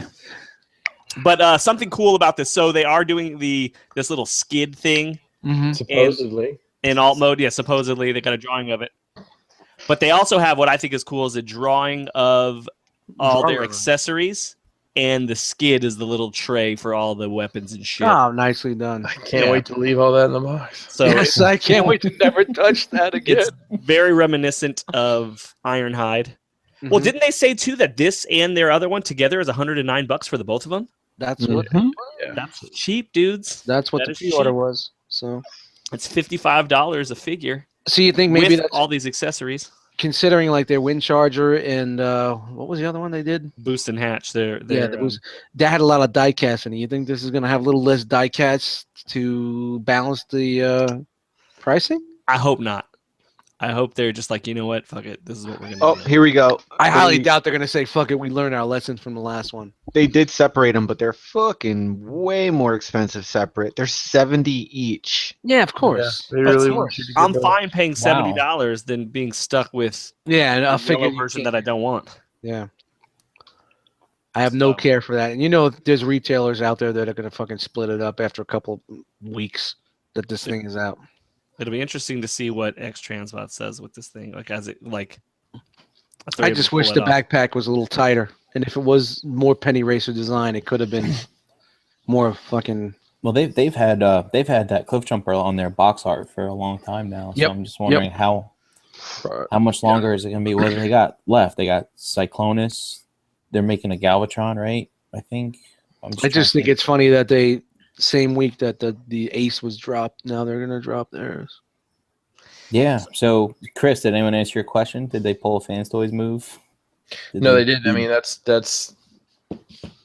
But something cool about this. So they are doing this little skid thing Mm-hmm. Supposedly. in alt mode. Yeah, supposedly they got a drawing of it. But they also have what I think is cool is a drawing of all their accessories, and the skid is the little tray for all the weapons and shit. Oh, nicely done. Can't Yeah. wait to leave all that in the box. So Yes, I can't wait to never touch that again. it's very reminiscent of Ironhide. Well, Mhm. didn't they say too that this and their other one together is $109 for the both of them? That's what That's cheap, dudes. that's what That the is pre-order cheap. was. So, It's $55 a figure so you think maybe with that's all these accessories. considering like their wind charger and what was the other one they did? Boost and hatch. They're That was that had a lot of die cast in it. You think this is gonna have a little less die cast to balance the pricing? I hope not. I hope they're just like, you know what? Fuck it. This is what we're gonna Oh, do. here we go. I highly They- doubt they're gonna say fuck it. We learned our lessons from the last one. They did separate them, but they're fucking way more expensive separate. They're 70 each. Yeah, of course. They Of really course. want you to get I'm those. fine paying $70 than being stuck with Yeah, and a I figure yellow version that I don't want. Yeah. I have no So- care for that. And you know, there's retailers out there that are going to fucking split it up after a couple weeks that this thing is out. It'll be interesting to see what X Transbot says with this thing. Like, as it like. if I they're able just to wish pull the it off. backpack was a little tighter. And if it was more penny racer design, it could have been more fucking. Well, they've had that cliff jumper on their box art for a long time now. So Yep, I'm just wondering how much longer is it going to be? What do they got left? They got Cyclonus. They're making a Galvatron, right? I think. I just think it's funny that they same week that the Ace was dropped. Now they're gonna drop theirs. Yeah. So, Chris, did anyone answer your question? Did they pull a Fans Toys move? No, they didn't. I mean, that's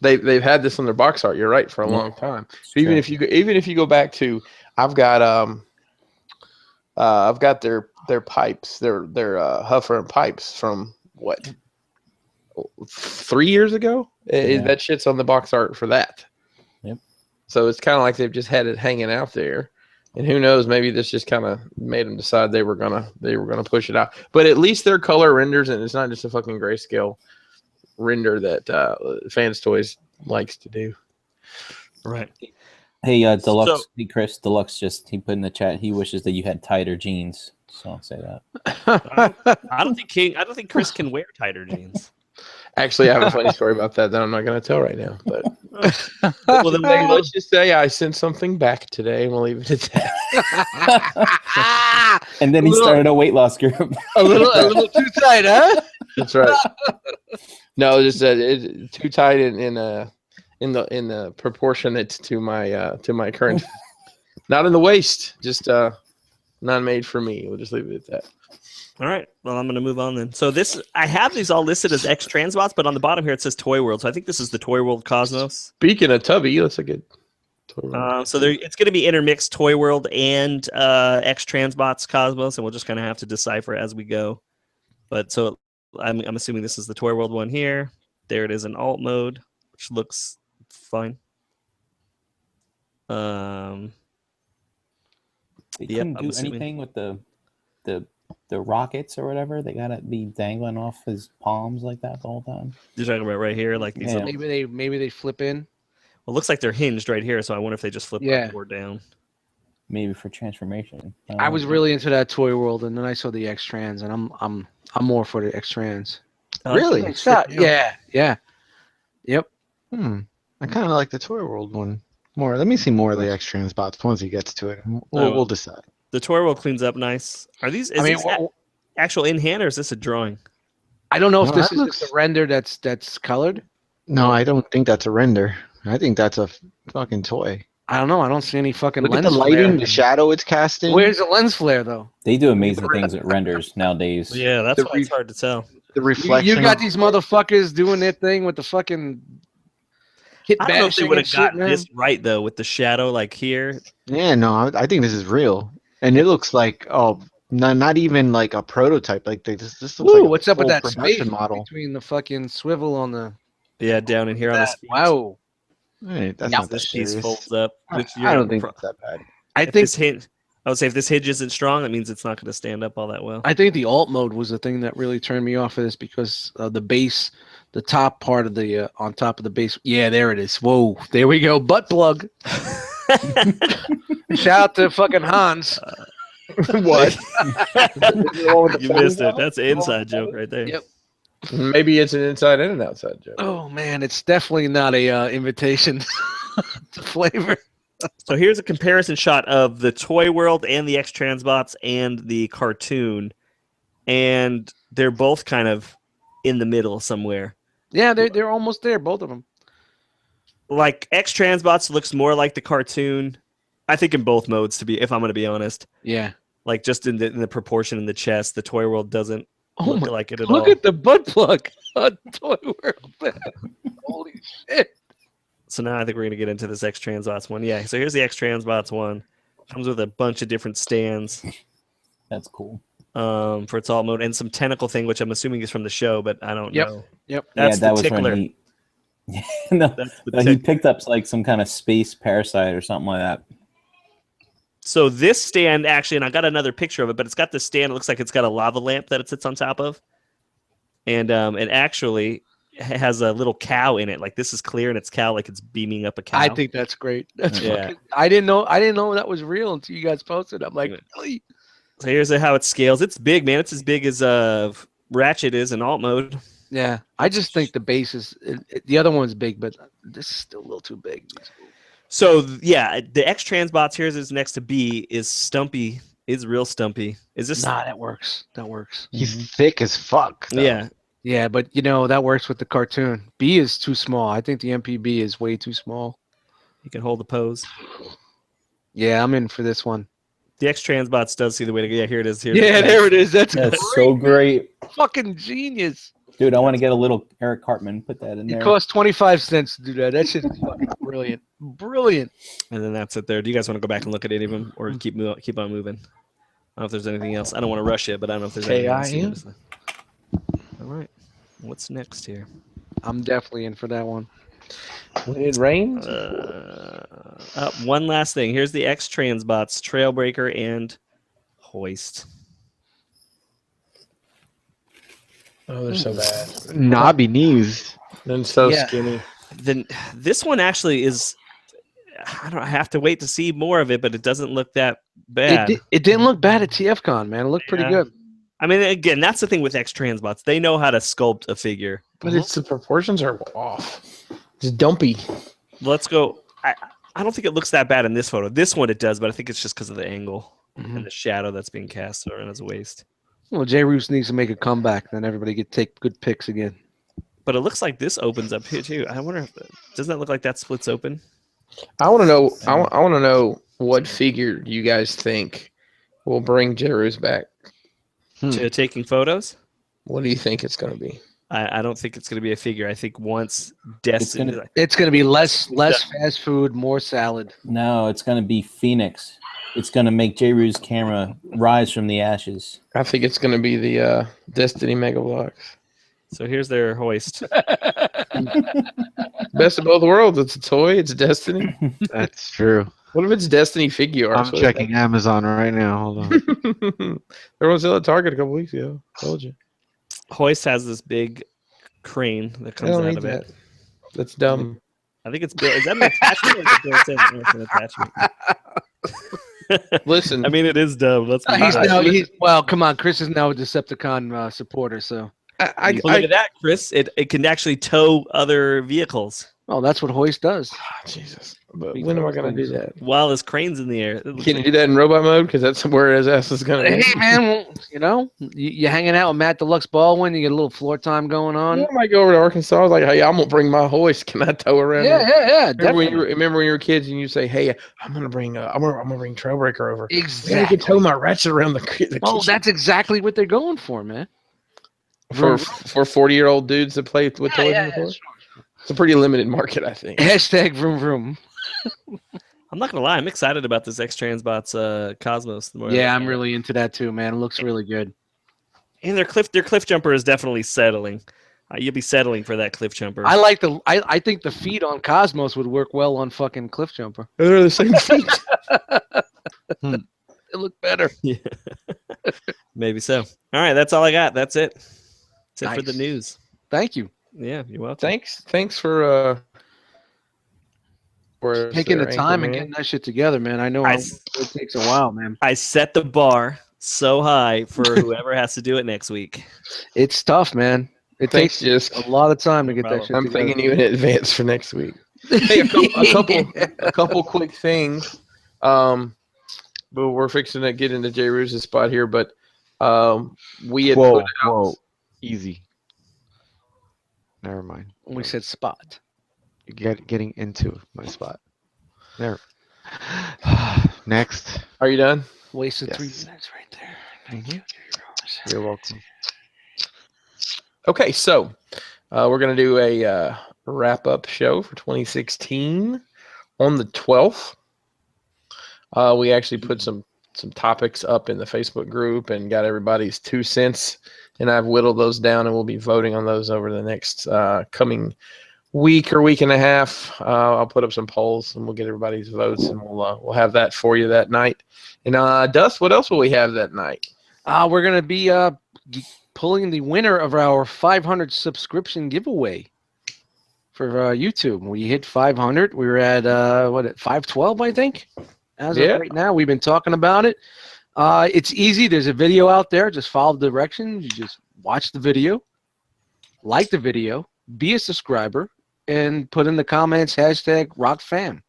they've had this on their box art. You're right, for a long time. Even if you go back to, I've got their pipes, their Huffer and pipes from what, 3 years ago. That shit's on the box art for that. Yep. So it's kind of like they've just had it hanging out there. And who knows? Maybe this just kind of made them decide they were gonna push it out. But at least their color renders, and it's not just a fucking grayscale render that Fans Toys likes to do. Right. Hey, Deluxe. Hey, Chris. Deluxe he put in the chat. He wishes that you had tighter jeans. So I'll say that. I don't think Chris can wear tighter jeans. Actually, I have a funny story about that I'm not going to tell right now. But Well, then let's just say I sent something back today, and we'll leave it at that. And then he started a weight loss group. a little too tight, huh? That's right. No, just it's too tight in the proportionate to my current. Not in the waist, just not made for me. We'll just leave it at that. All right. Well, I'm going to move on then. So I have these all listed as X Transbots, but on the bottom here it says Toy World. So I think this is the Toy World Cosmos. Speaking of Tubby, that's a good Toy World. So it's going to be intermixed Toy World and X Transbots Cosmos, and we'll just kind of have to decipher as we go. But so I'm assuming this is the Toy World one here. There it is in alt mode, which looks fine. They couldn't do anything with the rockets or whatever. They gotta be dangling off his palms like that the whole time. You're talking about right here, like these. Yeah. Maybe they flip in. Well, it looks like they're hinged right here, so I wonder if they just flip up or down. Maybe for transformation. I was really into that Toy World, and then I saw the X Trans, and I'm more for the X Trans. Really? Yeah. Yep. I kind of like the Toy World one more. Let me see more of the X Transbots once he gets to it. We'll decide. The Toy World cleans up nice. Are these? Is this actual in hand, or is this a drawing? I don't know if this is just a render that's colored. No, I don't think that's a render. I think that's a fucking toy. I don't know. I don't see any fucking Look lens at the lighting, flare. the shadow it's casting. Where's the lens flare, though? They do amazing things with renders nowadays. Yeah, that's why it's hard to tell. The reflection. You got these motherfuckers doing their thing with the fucking hit I don't know if they bashing would and have shit, gotten man. this right though, with the shadow like here. Yeah, no, I think this is real, and it looks like not even like a prototype. Like this looks like a what's up with full that production space model. between the fucking swivel on the? Yeah, down in here on this. Wow. Hey, that's Yeah, not that This piece serious. folds up. Which I don't think it's that bad. I if think this hinge, I would say if this hinge isn't strong, that means it's not going to stand up all that well. I think the alt mode was the thing that really turned me off of this because the base, the top part of the on top of the base. Yeah, there it is. Whoa, there we go. Butt plug. Shout out to fucking Hans. What? You missed it. That's an inside joke right there. Yep. Maybe it's an inside and an outside joke. Oh man, it's definitely not a invitation to flavor. So here's a comparison shot of the Toy World and the X Transbots and the cartoon, and they're both kind of in the middle somewhere. Yeah, they're almost there, both of them. Like X Transbots looks more like the cartoon, I think in both modes. If I'm going to be honest, Yeah. like just in the proportion in the chest, the Toy World doesn't look like it at Look all. at the butt plug on Toy World. Holy shit. So now I think we're going to get into this X Transbots one. Yeah, so here's the X Transbots one. Comes with a bunch of different stands. That's cool. For its alt mode and some tentacle thing, which I'm assuming is from the show, but I don't know. Yep. That's that the was tickler. when no, That's the he tick- picked up like some kind of space parasite or something like that. So this stand actually, and I got another picture of it, but it's got this stand. It looks like it's got a lava lamp that it sits on top of, and it actually has a little cow in it. Like this is clear, and it's cow, like it's beaming up a cow. I think that's great. That's Yeah. fucking, I didn't know that was real until you guys posted. I'm like, really? So here's how it scales. It's big, man. It's as big as Ratchet is in alt mode. Yeah, I just think the base is the other one's big, but this is still a little too big. So yeah, the X Transbots here is next to B is Stumpy. Is real Stumpy. Is this? Nah, that works. That works. He's thick as fuck. Though. Yeah. Yeah, but you know that works with the cartoon. B is too small. I think the MPB is way too small. He can hold the pose. Yeah, I'm in for this one. The X Transbots does see the way to go. Yeah, here it is. Here. Yeah, there it is. That's so great. fucking genius. Dude, I want to get a little Eric Cartman. Put that in It there. costs 25 cents to do that. That shit is fucking brilliant. Brilliant. And then that's it there. Do you guys want to go back and look at any of them or keep on moving? I don't know if there's anything else. I don't want to rush it, but I don't know if there's anything else. All right. What's next here? I'm definitely in for that one. When it rains. One last thing. Here's the X Transbots, Trailbreaker, and Hoist. Oh, they're so bad. Knobby knees. Then so Yeah. skinny. Then this one actually is. I have to wait to see more of it, but it doesn't look that bad. It didn't look bad at TFCon, man. It looked pretty Yeah. good. I mean, again, that's the thing with X Transbots. They know how to sculpt a figure. But it's the proportions are off. It's dumpy. Let's go. I don't think it looks that bad in this photo. This one it does, but I think it's just because of the angle and the shadow that's being cast around his waist. Well, J. Roos needs to make a comeback, then everybody can take good picks again. But it looks like this opens up here too. I wonder if doesn't that look like that splits open? I want to know. I want to know what figure you guys think will bring Jerus back. To taking photos? What do you think it's going to be? I don't think it's going to be a figure. I think once Destiny. It's going to be less fast food, more salad. No, it's going to be Phoenix. It's going to make J-Roo's camera rise from the ashes. I think it's going to be the Destiny Mega Blocks. So here's their Hoist. Best of both worlds. It's a toy. It's Destiny. That's true. What if it's Destiny figure art? I'm checking Amazon right now. Hold on. There was at Target a couple weeks ago. Told you. Hoist has this big crane that I comes don't out need of that. it. That's dumb. I think it's built. Is that an attachment or is it built in? No, it's an attachment. Listen, I mean, it is dumb. Let's be honest. Well, come on. Chris is now a Decepticon supporter, so. I Look at that, Chris. It can actually tow other vehicles Oh, that's what Hoist does. Jesus. But when am I going to do that? while his crane's in the air. Can you do that in robot mode? Because that's where his ass is going to be. Hey, man, well, you know, you're hanging out with Matt Deluxe Baldwin. You get a little floor time going on. I might go over to Arkansas. I was like, hey, I'm going to bring my hoist. Can I tow around? Yeah. Remember when you were kids and you say, hey, I'm going to bring Trailbreaker over. Exactly. I can tow my ratchet around the kitchen. Oh, that's exactly what they're going for, man. For 40-year-old dudes that play with toys on the floor? It's a pretty limited market, I think. Hashtag vroom vroom. I'm not gonna lie, I'm excited about this X Transbots Cosmos. Yeah, I'm really into that too, man. It looks really good. And their cliff jumper is definitely settling. You'll be settling for that cliff jumper. I think the feet on Cosmos would work well on fucking cliff jumper. They're the same feet. It look better. Yeah. Maybe so. All right, that's all I got. That's it. That's it for the Nice. news. Thank you. Yeah, you're welcome. Thanks for Taking the time and man. getting that shit together, man. I know it takes a while, man. I set the bar so high for whoever has to do it next week. It's tough, man. It Thanks, takes Jisk. a lot of time to get problem. that shit I'm together. thanking you in advance for next week. Hey, a couple quick things. But we're fixing to get into J. Roos's spot here. But we had put out. Easy. Never mind. We said spot. You're getting into my spot. There. Next. Are you done? Wasted Yes. 3 minutes right there. Thank you. You're welcome. Okay, so we're gonna do a wrap-up show for 2016 on the 12th. We actually put some topics up in the Facebook group and got everybody's 2 cents, and I've whittled those down, and we'll be voting on those over the next coming week or week and a half. I'll put up some polls, and we'll get everybody's votes, and we'll have that for you that night. And Dust, what else will we have that night? We're gonna be pulling the winner of our 500 subscription giveaway for YouTube. We hit 500. We were at 512, I think. As of right now, we've been talking about it. It's easy. There's a video out there. Just follow the directions. You just watch the video, like the video, be a subscriber, and put in the comments hashtag #RockFam.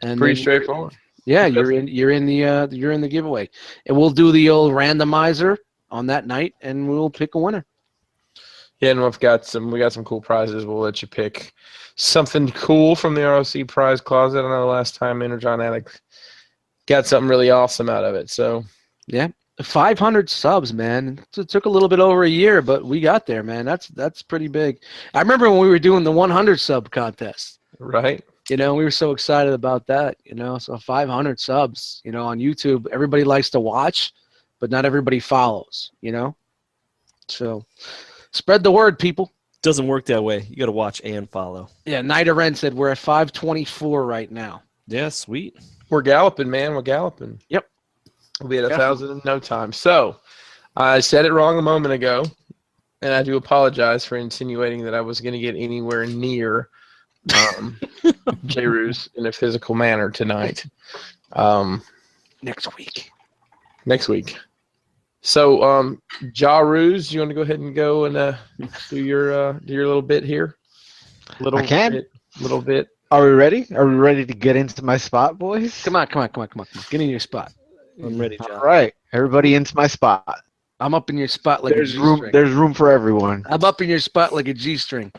And Pretty then straightforward. yeah, you're in the giveaway, and we'll do the old randomizer on that night, and we'll pick a winner. Yeah, and we got some cool prizes. We'll let you pick something cool from the R.O.C. prize closet. I know last time Energon Addict got something really awesome out of it. So Yeah, 500 subs, man. It took a little bit over a year, but we got there, man. That's pretty big. I remember when we were doing the 100 sub contest. right. You know, we were so excited about that. You know, so 500 subs. You know, on YouTube, everybody likes to watch, but not everybody follows. You know, so spread the word, people. Doesn't work that way. You got to watch and follow. Yeah, Night of Ren said we're at 524 right now. Yeah, sweet. We're galloping, man. We're galloping. Yep. We'll be at 1,000 in no time. So I said it wrong a moment ago, and I do apologize for insinuating that I was going to get anywhere near J-Ruse in a physical manner tonight. Next week. Next week. So, Ja-Ruse, you want to go ahead and go and do your little bit here? I can. Little bit. Are we ready? Are we ready to get into my spot, boys? Come on. Get in your spot. I'm ready, John. All right, everybody into my spot. I'm up in your spot like There's a room. G-string. There's room for everyone. I'm up in your spot like a G-string.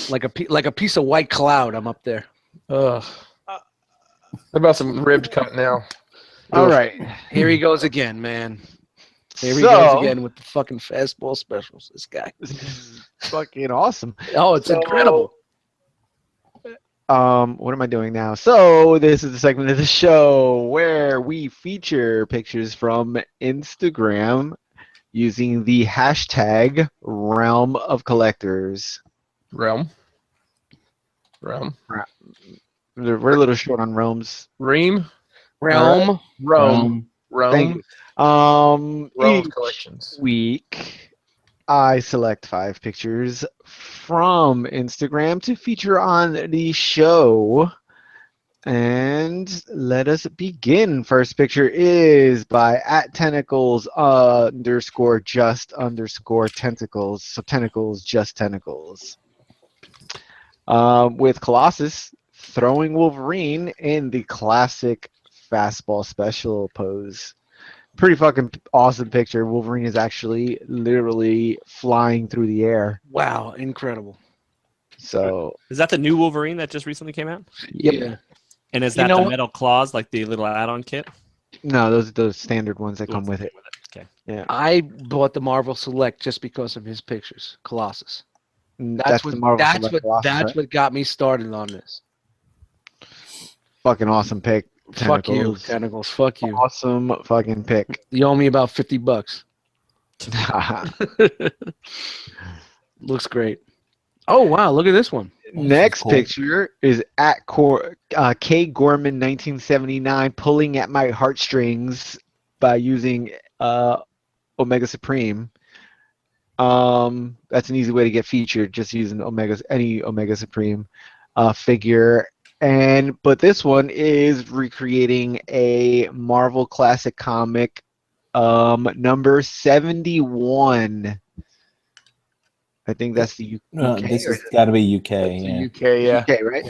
Like a piece of white cloud. I'm up there. Ugh. What about some ribbed cut now? All right. Here he goes again, man. Here he So- goes again with the fucking fastball specials. This guy. This is fucking awesome. Oh, it's So- incredible. What am I doing now? So this is the segment of the show where we feature pictures from Instagram using the hashtag Realm of Collectors. Realm. We're a little short on realms. Ream. Realm. Rome. Thank Rome. you. Rome Each collections. week I select 5 pictures from Instagram to feature on the show. And let us begin. First picture is by @tentacles _just tentacles. So tentacles, just tentacles. With Colossus throwing Wolverine in the classic fastball special pose. Pretty fucking awesome picture. Wolverine is actually literally flying through the air. Wow, incredible. So Is that the new Wolverine that just recently came out? Yep. Yeah. And is You that know the what? metal claws, like the little add-on kit? no, those are those standard ones that come with it. Okay. I bought the Marvel Select just because of his pictures. Colossus. That's the Marvel Select Colossus, That's right? what got me started on this. Fucking awesome pick. Fuck you, Tentacles. Tentacles. Fuck you. Awesome fucking pick. You owe me about $50. Looks great. Oh wow, look at this one. Next cool. picture is K Gorman 1979 pulling at my heartstrings by using Omega Supreme. That's an easy way to get featured, just using any Omega Supreme figure. But this one is recreating a Marvel Classic comic number 71. I think that's the UK. This or has got to be UK. It's Yeah. a UK, yeah. UK, right?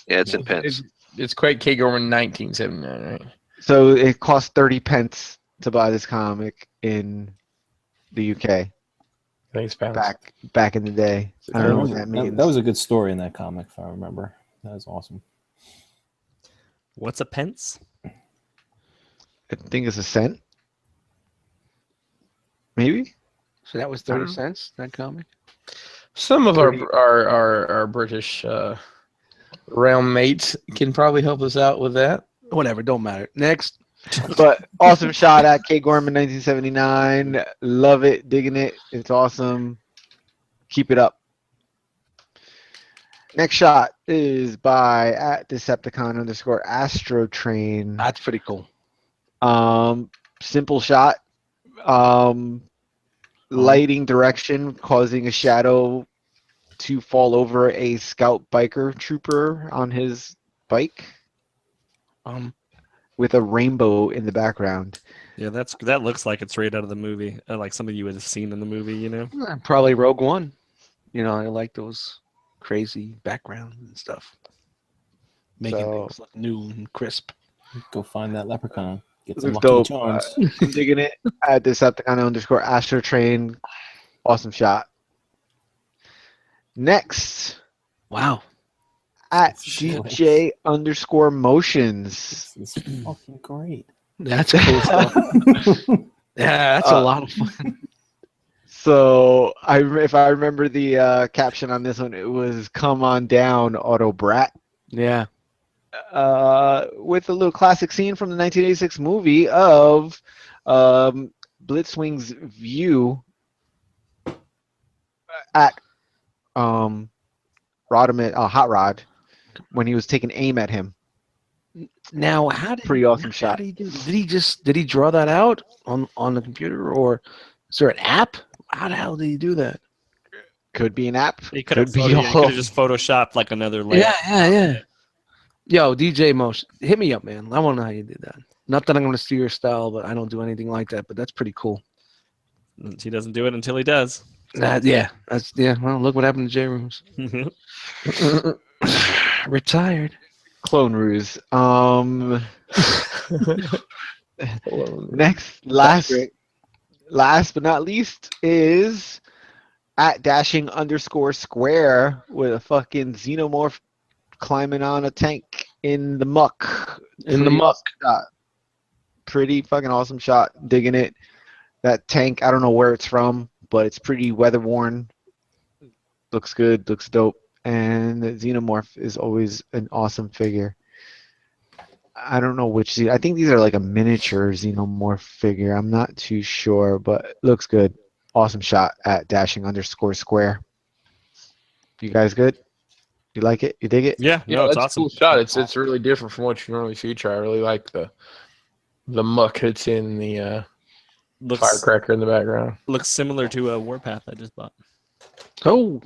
Yeah, it's in pence. It's quite K. Gorman 1979, right? So it cost 30 pence to buy this comic in the UK Thanks, pounds. back in the day. I don't know what that That means. was a good story in that comic, if I remember. That was awesome. What's a pence? I think it's a cent. Maybe. So that was 30 cents, that comic? Some of our British realm mates can probably help us out with that. Whatever, don't matter. Next. But awesome shot at K Gorman 1979. Love it, digging it. It's awesome. Keep it up. Next shot is by @Decepticon _AstroTrain. That's pretty cool. Simple shot. Lighting direction causing a shadow to fall over a scout biker trooper on his bike with a rainbow in the background. Yeah, that looks like it's right out of the movie, like something you would have seen in the movie. You know. Probably Rogue One. You know, I like those crazy backgrounds and stuff, making So- things look new and crisp. Go find that leprechaun. Get some Looks Lucky dope. Charms. I'm digging it. At Decepticon_Astro Awesome shot. Next, Wow. at Shit. DJ_Motions. This is fucking great. That's cool stuff. Yeah, that's a lot of fun. So if I remember the caption on this one, it was "Come on down, Auto Brat." Yeah. With a little classic scene from the 1986 movie of Blitzwing's view at Hot Rod when he was taking aim at him. Now, how did Pretty awesome how shot. did he do? Did he draw that out on the computer, or is there an app? How the hell did he do that? Could be an app. He could have Could be all. just photoshopped like another layer. Yeah. Yo, DJ Motion, hit me up, man. I want to know how you did that. Not that I'm going to steal your style, but I don't do anything like that. But that's pretty cool. He doesn't do it until he does. Yeah. Well, look what happened to J Rooms. Retired. Clone Ruse. Next, last but not least is at _square with a fucking xenomorph climbing on a tank in the muck. Shot. Pretty fucking awesome shot. Digging it. That tank, I don't know where it's from, but it's pretty weather worn. Looks good. Looks dope. And the xenomorph is always an awesome figure. I don't know which. I think these are like a miniature xenomorph figure. I'm not too sure, but looks good. Awesome shot at _square. You guys good? You like it? You dig it? Yeah, Yeah, no, it's that's awesome. a cool shot. It's really different from what you normally feature. I really like the muck that's in the firecracker in the background. Looks similar to a Warpath I just bought. Oh,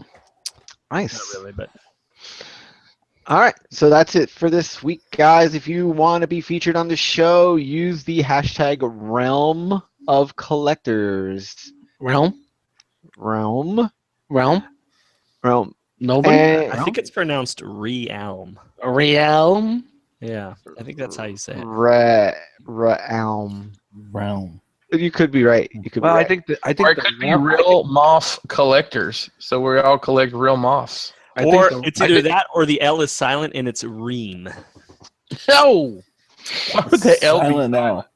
Nice. Not really, but All right, so that's it for this week, guys. If you want to be featured on the show, use the hashtag Realm of Collectors. Realm. Nobody. I think it's pronounced Realm. Realm. Yeah, I think that's how you say it. Realm. Realm. You could be right. You could Well, be I right. think Or it could be real moth collectors. So we all collect real moths. Or it's either that or the L is silent and it's Ream. No. Why would the L be Silent L.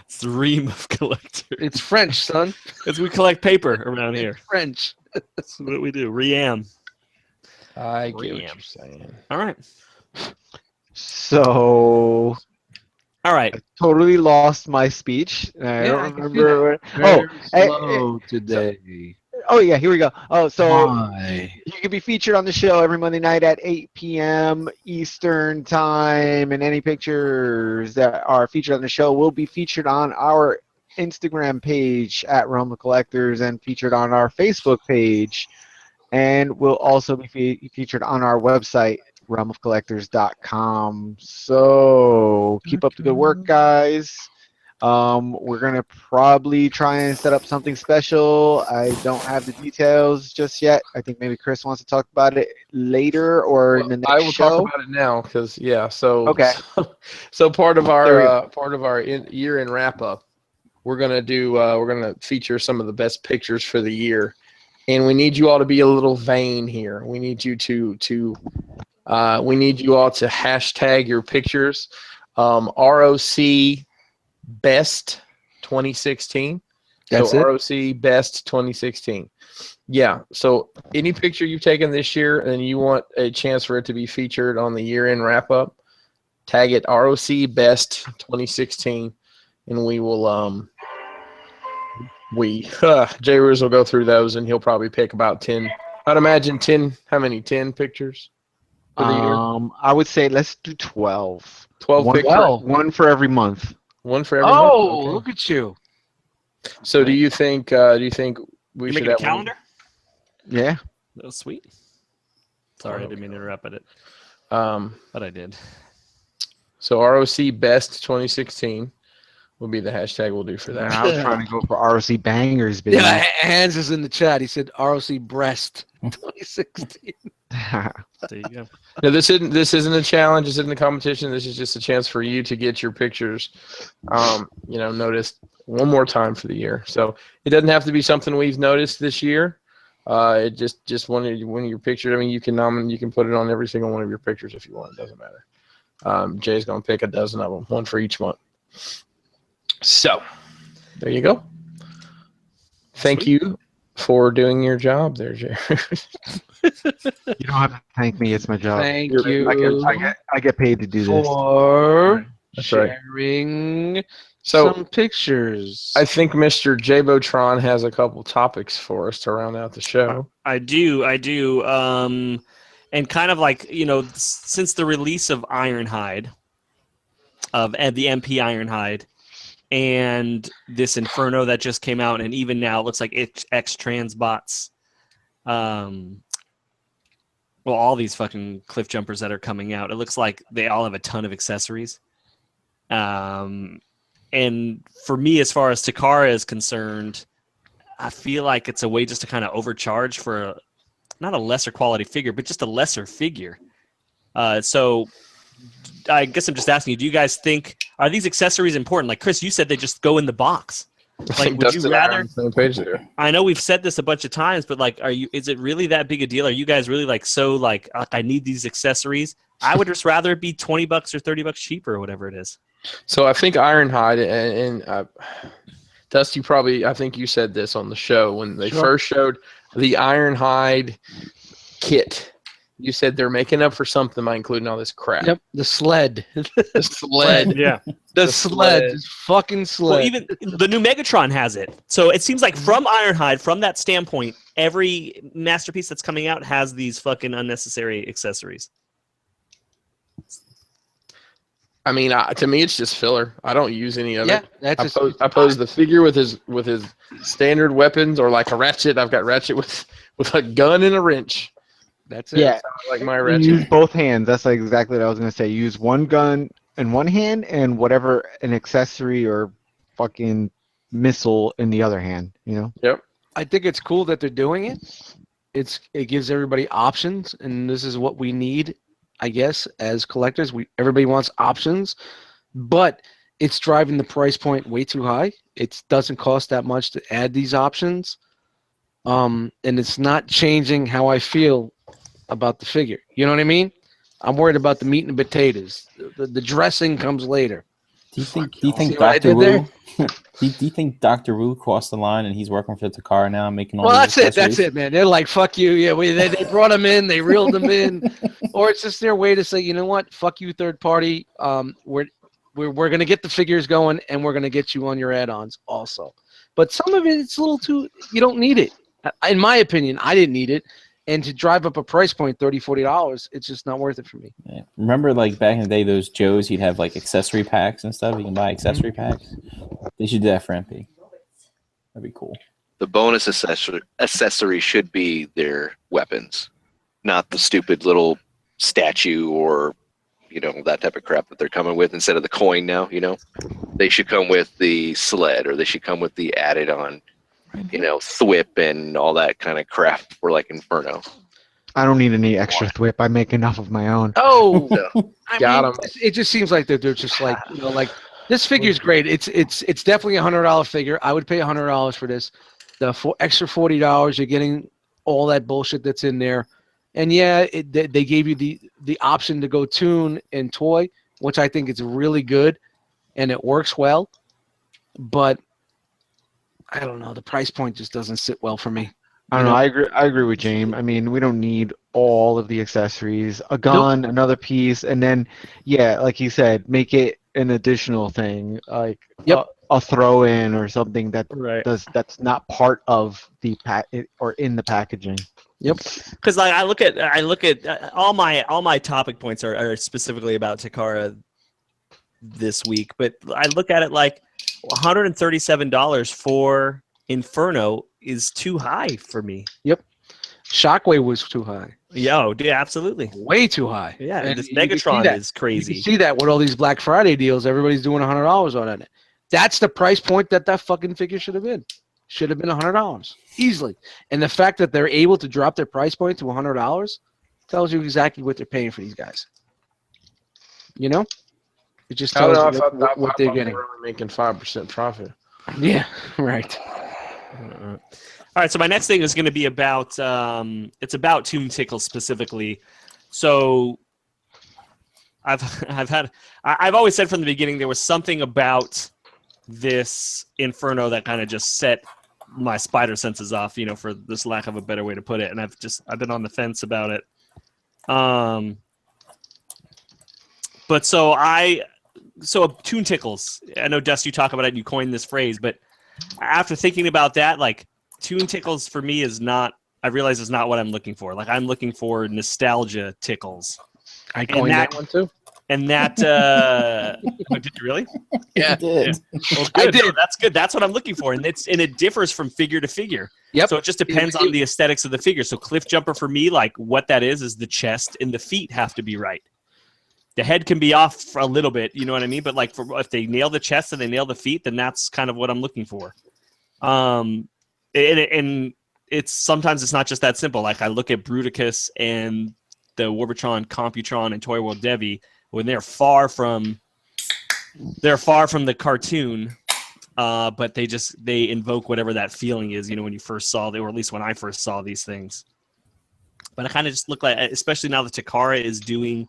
It's the Ream of collectors. It's French, son. Because we collect paper around here. French. That's what we do. Ream. I get what Ream. you're saying. All right. So All right. I totally lost my speech. I Yeah, don't I can see remember. Slow today. Oh yeah, here we go. Oh, so Why? you can be featured on the show every Monday night at 8 p.m. Eastern Time, and any pictures that are featured on the show will be featured on our Instagram page at Realm of Collectors and featured on our Facebook page, and will also be featured on our website, realmofcollectors.com. So keep up the good work, guys. We're gonna probably try and set up something special. I don't have the details just yet. I think maybe Chris wants to talk about it later or in the next I will show. talk about it now because So Okay. So part of There we our year-end wrap-up, we're gonna feature some of the best pictures for the year, and we need you all to be a little vain here. We need you we need you all to hashtag your pictures. R.O.C. Best 2016. That's so it? R.O.C. Best 2016. Yeah. So any picture you've taken this year and you want a chance for it to be featured on the year-end wrap-up, tag it R.O.C. Best 2016, and we will Jay Ruse will go through those, and he'll probably pick about 10. I'd imagine 10. How many? 10 pictures for the year? I would say let's do 12. 12 One, pictures. one for every month. One for every month. Oh, Okay. look at you. So do you think we You should making a have calendar? Yeah. That was sweet. Sorry, I didn't mean to interrupt it. But I did. So R.O.C. Best 2016. will be the hashtag we'll do for Man, that. I was trying to go for R.O.C. bangers, baby. Yeah, Hans is in the chat. He said R.O.C. breast 2016. There you go. No, this isn't a challenge. This isn't a competition. This is just a chance for you to get your pictures, noticed one more time for the year. So it doesn't have to be something we've noticed this year. It just one of your pictures. I mean, you can put it on every single one of your pictures if you want. It doesn't matter. Jay's gonna pick a dozen of them, one for each month. So there you go. Thank you for doing your job there, Jay. You don't have to thank me. It's my job. Thank you I get paid to do this. for That's right. sharing So some pictures. I think Mr. Jabotron has a couple topics for us to round out the show. I do. And kind of like, since the release of Ironhide, of the MP Ironhide, and this Inferno that just came out, and even now it looks like X Transbots, all these fucking cliff jumpers that are coming out, it looks like they all have a ton of accessories. And for me, as far as Takara is concerned, I feel like it's a way just to kind of overcharge for not a lesser quality figure, but just a lesser figure. So I guess I'm just asking you, do you guys think, are these accessories important? Like Chris, you said they just go in the box. Like, would you rather? Page there. I know we've said this a bunch of times, but like, is it really that big a deal? Are you guys really like, I need these accessories? I would just rather it be $20 or $30 cheaper or whatever it is. So I think Ironhide and Dusty probably, I think you said this on the show when they first showed the Ironhide kit. You said they're making up for something by including all this crap. Yep, the sled. The sled. Yeah. The sled. This fucking sled. Well, even the new Megatron has it. So it seems like from Ironhide, from that standpoint, every masterpiece that's coming out has these fucking unnecessary accessories. I mean, to me, it's just filler. I don't use any of it. That's I pose the figure with his standard weapons, or like a Ratchet. I've got Ratchet with a gun and a wrench. That's it. Yeah, Like my you Ratchet. use both hands. That's like exactly what I was gonna say. Use one gun in one hand and whatever an accessory or fucking missile in the other hand. Yep. I think it's cool that they're doing it. It gives everybody options, and this is what we need, I guess, as collectors. Everybody wants options, but it's driving the price point way too high. It doesn't cost that much to add these options, and it's not changing how I feel about the figure. You know what I mean? I'm worried about the meat and potatoes. The dressing comes later. Do you think See what I Dr. did Wu? there? Do you think Dr. Wu crossed the line and he's working for Takara now, making all? Well, these that's accessories? it, man. They're like, fuck you. Yeah, they brought them in, they reeled them in, or it's just their way to say, you know what, fuck you, third party. We're gonna get the figures going, and we're gonna get you on your add-ons also. But some of it, it's a little too. You don't need it, in my opinion. I didn't need it. And to drive up a price point, $30, $40, it's just not worth it for me. Yeah. Remember, like back in the day, those Joes, he'd have like accessory packs and stuff. You can buy accessory packs. They should do that for MP. That'd be cool. The bonus accessory should be their weapons, not the stupid little statue or that type of crap that they're coming with instead of the coin now. They should come with the sled, or they should come with the added on thwip and all that kind of crap for like Inferno. I don't need any extra thwip. I make enough of my own. Oh, Got 'em. It just seems like they're just like, like this figure's great. It's definitely a $100 figure. I would pay $100 for this. The extra $40, you're getting all that bullshit that's in there. And yeah, they gave you the option to go tune and toy, which I think is really good, and it works well. But I don't know. The price point just doesn't sit well for me. I don't know. I agree with James. I mean, we don't need all of the accessories. A gun, another piece, and then like he said, make it an additional thing, like a throw-in or something that's not part of the or in the packaging. Yep. Because like I look at all my topic points are specifically about Takara this week, but I look at it like $137 for Inferno is too high for me. Yep. Shockwave was too high. Yeah, absolutely. Way too high. Yeah, and this Megatron is crazy. You can see that with all these Black Friday deals, everybody's doing $100 on it. That's the price point that fucking figure should have been. Should have been $100 easily. And the fact that they're able to drop their price point to $100 tells you exactly what they're paying for these guys. You know, it just I don't tells know you what they're getting. They're only making 5% profit. Yeah, right. All right, so my next thing is going to be about it's about Tomb Tickle specifically. So I've always said from the beginning there was something about this Inferno that kind of just set my spider senses off, you know, for this lack of a better way to put it. And I've been on the fence about it. But so Toon Tickles. I know, Dust, you talk about it and you coined this phrase, but after thinking about that, like, Toon Tickles for me is not, I realize is not what I'm looking for. Like, I'm looking for nostalgia tickles. I coined that one too. And that, did you really? Yeah. Well, good. I did. No, that's good. That's what I'm looking for. And it differs from figure to figure. Yep. So it just depends on the aesthetics of the figure. So Cliff Jumper for me, like, what that is the chest and the feet have to be right. The head can be off for a little bit, you know what I mean? But like, if they nail the chest and they nail the feet, then that's kind of what I'm looking for. And it's sometimes it's not just that simple. Like, I look at Bruticus and the Warbitron, Computron, and Toy World Devi when they're far from the cartoon, but they invoke whatever that feeling is, you know, when you first saw them, or at least when I first saw these things. But I kind of just look like, especially now that Takara is doing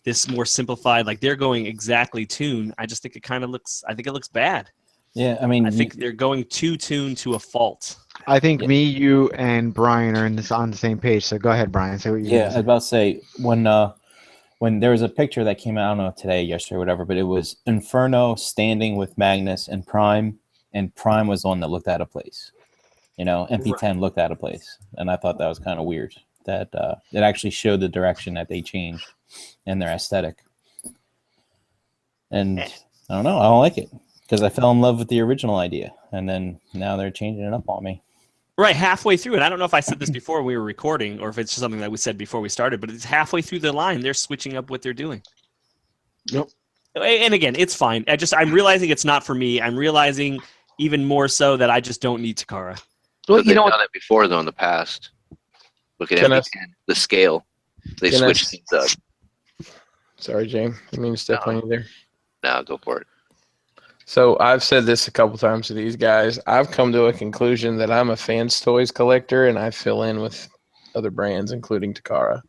this more simplified, like they're going exactly Toon. I just think it looks bad. Yeah, I mean, I think they're going too Toon to a fault. I think me, you, and Brian are on the same page. So go ahead, Brian. Say what you. I was about to say when there was a picture that came out, I don't know, today, yesterday, whatever, but it was Inferno standing with Magnus and Prime was the one that looked out of place. You know, MP10 looked out of place, and I thought that was kind of weird that it actually showed the direction that they changed in their aesthetic. And I don't know, I don't like it because I fell in love with the original idea, and then now they're changing it up on me. Right, halfway through it. I don't know if I said this before we were recording or if it's just something that we said before we started, but it's halfway through the line. They're switching up what they're doing. Yep. And again, it's fine. I'm realizing it's not for me. I'm realizing even more so that I just don't need Takara. Well, They've done that before, though, in the past. Look at the scale. They switched things up. Sorry, James. I mean, step on you there. No, go for it. So I've said this a couple times to these guys. I've come to a conclusion that I'm a Fans Toys collector, and I fill in with other brands, including Takara.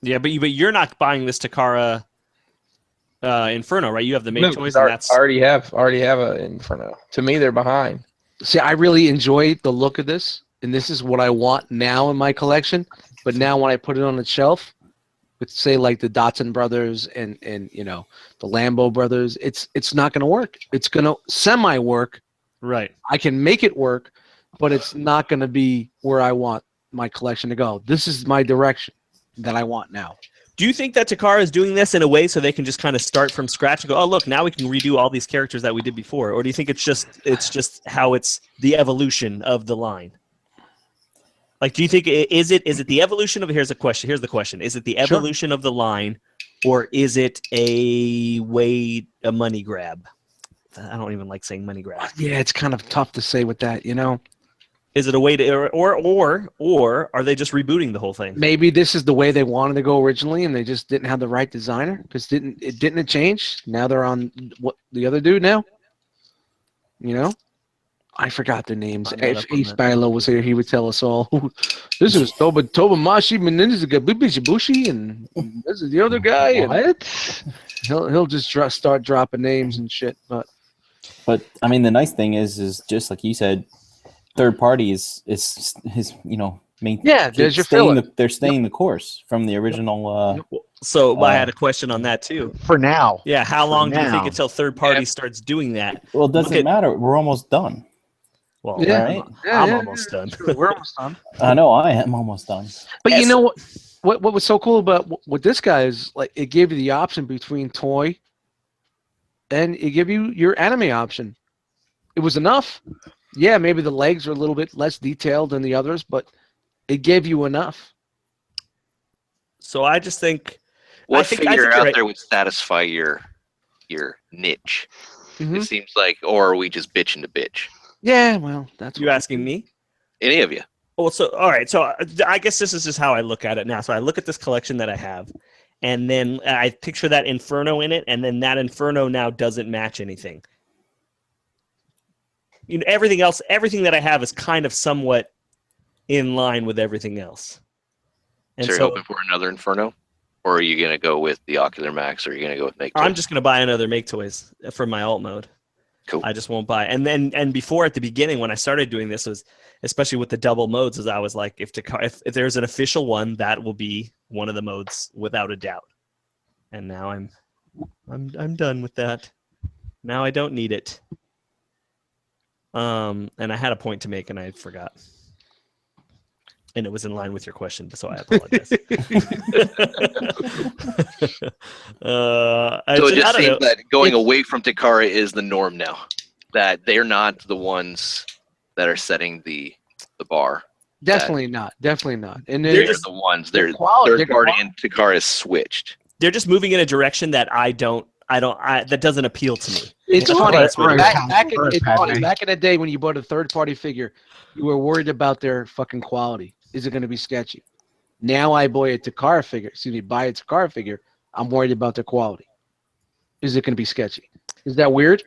Yeah, but you're not buying this Takara Inferno, right? You have the Make Toys, and that's I already have an Inferno. To me, they're behind. See, I really enjoy the look of this, and this is what I want now in my collection. But now when I put it on the shelf, with say like the Dotson brothers and you know the Lambo brothers, it's not going to work. It's going to semi work. right. I can make it work, but it's not going to be where I want my collection to go. This is my direction that I want now. Do you think that Takara is doing this in a way so they can just kind of start from scratch and go, oh, look, now we can redo all these characters that we did before? Or do you think it's just how it's the evolution of the line? Like, do you think is it the evolution of? Here's the question. Is it the evolution of the line, or is it a money grab? I don't even like saying money grab. Yeah, it's kind of tough to say with that, you know. Is it a way to, or are they just rebooting the whole thing? Maybe this is the way they wanted to go originally, and they just didn't have the right designer because didn't it change? Now they're on what the other dude now. You know, I forgot their names. If Ace Barlow was here, he would tell us all. This is Tobamashi Menendez Gabibishi, and this is the other guy. And What? he'll just start dropping names and shit. But I mean, the nice thing is just like you said, third party is his there's your filler. They're staying the course from the original. So I had a question on that too. For now. Yeah, how long do you think now. until third party starts doing that? Well, it doesn't matter. We're almost done. Well, Yeah. Right? I'm almost done. We're almost done. I know I am almost done. But Yes. you know what was so cool about what this guy is like? It gave you the option between toy, and it gave you your anime option. It was enough. Yeah, maybe the legs are a little bit less detailed than the others, but it gave you enough. So I just think What I think figure you're out right. there would satisfy your your niche? Mhm. It seems like, or are we just bitching to bitch? Yeah, well, that's You what asking me? Any of you? Well, so all right. So I guess this is just how I look at it now. So I look at this collection that I have, and then I picture that Inferno in it, and then that Inferno now doesn't match anything. You know, everything else, everything that I have is kind of somewhat in line with everything else. And So you're so hoping for another Inferno? Or are you going to go with the Ocular Max, or are you going to go with Make I'm Toys? just going to buy another Make Toys for my alt mode. Cool. I just won't buy. And before at the beginning when I started doing this was especially with the double modes, as I was like, if there's an official one, that will be one of the modes without a doubt. And now I'm done with that. Now I don't need it. And I had a point to make and I forgot. And it was in line with your question, so I apologize. So it just seems that going away from Takara is the norm now. That they're not the ones that are setting the bar. definitely not. Definitely not. And They're just- the ones. their They're quality- third party, and Takara is switched. They're just moving in a direction that that doesn't appeal to me. It's That's funny. the best way to put it. Back in the day when you bought a third-party figure, you were worried about their fucking quality. Is it going to be sketchy? Now I buy a Takara figure. I'm worried about their quality. Is it going to be sketchy? Is that weird?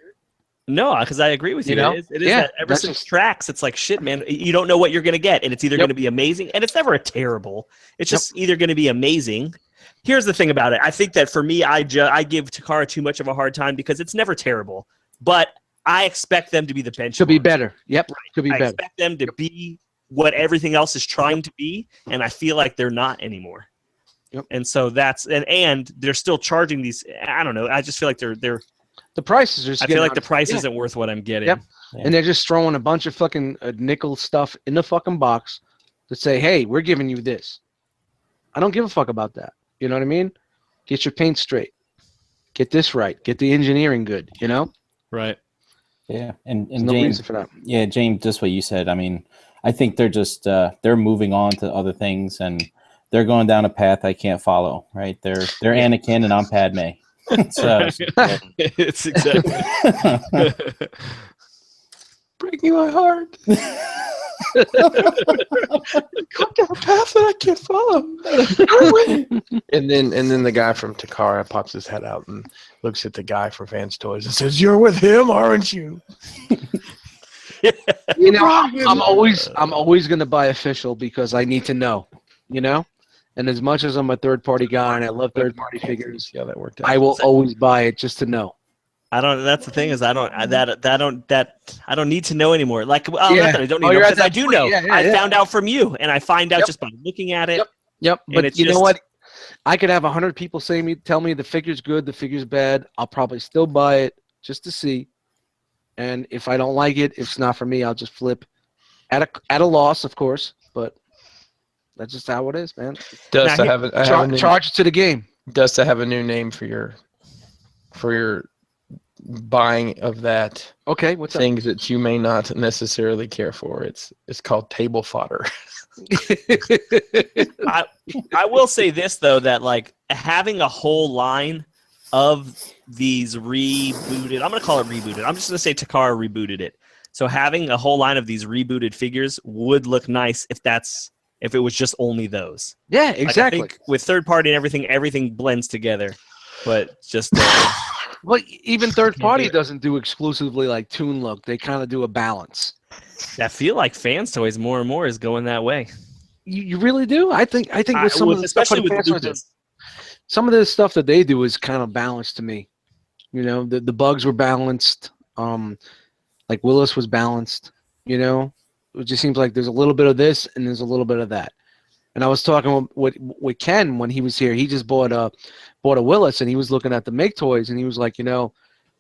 No, because I agree with you. You know? It is Yeah, that ever that's since just- Tracks, it's like shit, man. You don't know what you're gonna get, and it's either Yep. gonna be amazing, and it's never a terrible. It's just either gonna be amazing. Here's the thing about it. I think that for me, I give Takara too much of a hard time because it's never terrible, but I expect them to be the benchmark. Could be better. Yep. Could be I better. expect them to be what everything else is trying to be, and I feel like they're not anymore. Yep. And so and they're still charging these. I don't know. I just feel like they're. The prices are just I feel like the getting price yeah. isn't worth what I'm getting. Yep. And they're just throwing a bunch of fucking nickel stuff in the fucking box to say, hey, we're giving you this. I don't give a fuck about that. You know what I mean? Get your paint straight. Get this right. Get the engineering good, you know? Right. Yeah, and There's no James, reason for that. yeah, James, just what you said. I mean, I think they're just they're moving on to other things, and they're going down a path I can't follow. Right? They're Anakin, and I'm Padme. So It's exactly. Breaking my heart. Come down a path that I can't follow. and then the guy from Takara pops his head out and looks at the guy from Vans Toys and says, "You're with him, aren't you?" You know, I'm always gonna buy official because I need to know, you know? And as much as I'm a third party guy and I love third party figures, Yeah, that worked out. I will always buy it just to know. I don't. That's the thing is I don't need to know anymore. Like, well, Yeah. not that I don't need Oh, to know you're at because I that do point. know. Yeah, I yeah. found out from you, and I find out Yep. just by looking at it. Yep. And But it's you know just- what? I could have 100 people tell me the figure's good, the figure's bad. I'll probably still buy it just to see. And if I don't like it, if it's not for me, I'll just flip at a loss, of course. But that's just how it is, man. Dust, Now, I have a new, Charge it to the game. Dust, I have a new name for your buying of that. Okay, what's up? Things that you may not necessarily care for. It's called table fodder. I will say this though, that like having a whole line of these rebooted, I'm gonna call it rebooted. I'm just gonna say Takara rebooted it. So having a whole line of these rebooted figures would look nice if it was just only those. Yeah, Like, exactly. I think with third party and everything blends together. But just Well, even third Can't party do it. doesn't do exclusively like Toon Look. They kind of do a balance. I feel like Fans Toys more and more is going that way. You really do? I think with some of the stuff especially with with Fans Toys, Lucas. some of the stuff that they do is kind of balanced to me. You know, the bugs were balanced. Like Willis was balanced. You know, it just seems like there's a little bit of this and there's a little bit of that. And I was talking with Ken when he was here. He just bought a Willis, and he was looking at the Make Toys, and he was like, you know,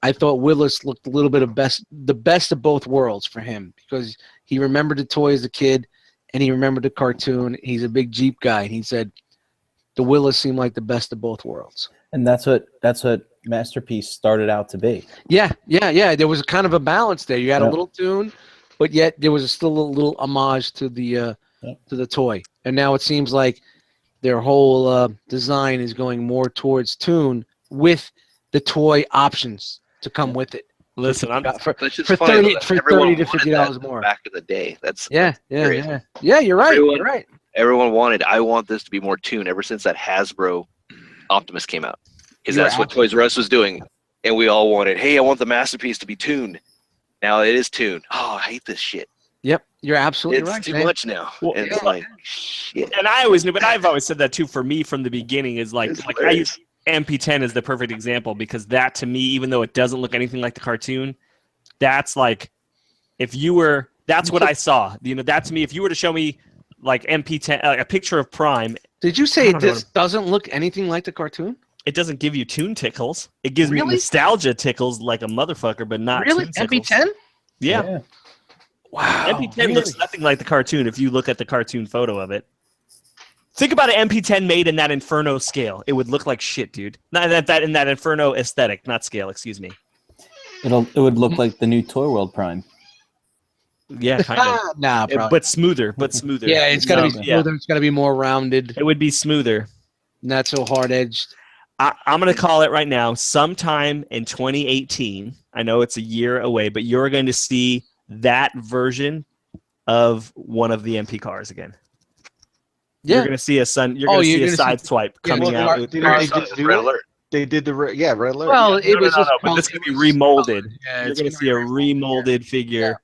I thought Willis looked a little bit of the best of both worlds for him because he remembered the toy as a kid, and he remembered the cartoon. He's a big Jeep guy, and he said the Willis seemed like the best of both worlds. and that's what Masterpiece started out to be. Yeah. There was kind of a balance there. You had Yeah. a little tune, but yet there was still a little homage to the toy. And now it seems like their whole design is going more towards tune with the toy options to come with it. Listen, I'm For That's just 30 funny, though, that for everyone 30 to wanted $50 that more. back in the day. That's Yeah. curious. Yeah, you're right. Everyone- You're right. Everyone wanted. I want this to be more tuned ever since that Hasbro Optimus came out, because You're that's what Toys R Us was doing, and we all wanted. Hey, I want the masterpiece to be tuned. Now it is tuned. Oh, I hate this shit. Yep, you're absolutely It's right. too man. much now. Well, And it's like shit. and I always knew, but I've always said that too. For me, from the beginning, is like It's I hilarious. use MP10 as the perfect example because that to me, even though it doesn't look anything like the cartoon, that's like if you were. That's what I saw. You know, that to me, if you were to show me like MP10, a picture of Prime, Did you I say don't know this doesn't look anything like the cartoon? it doesn't give you tune tickles. It gives me Really? nostalgia tickles like a motherfucker, but not Really? tune tickles. MP10? Yeah. Wow. MP10 looks nothing like the cartoon if you look at the cartoon photo of it. Think about an MP10 made in that Inferno scale. It would look like shit, dude. Not that in that Inferno aesthetic, not scale, excuse me. It would look like the new Toy World Prime. Yeah, kind of. Nah, probably. But smoother, Yeah, it's got to be Yeah. smoother. It's got to be more rounded, It would be smoother. not so hard edged. I'm going to call it right now. Sometime in 2018, I know it's a year away, but you're going to see that version of one of the MP cars again. You're Yeah. going to see a sun. You're Oh, going to you're see a gonna side see- swipe yeah, coming well, out. did Very they solid. just do Red it? alert. They did the red alert. Well, it was just. But this is going to be it was- remolded. Yeah, You're it's going to gonna see be a remolded, remolded figure,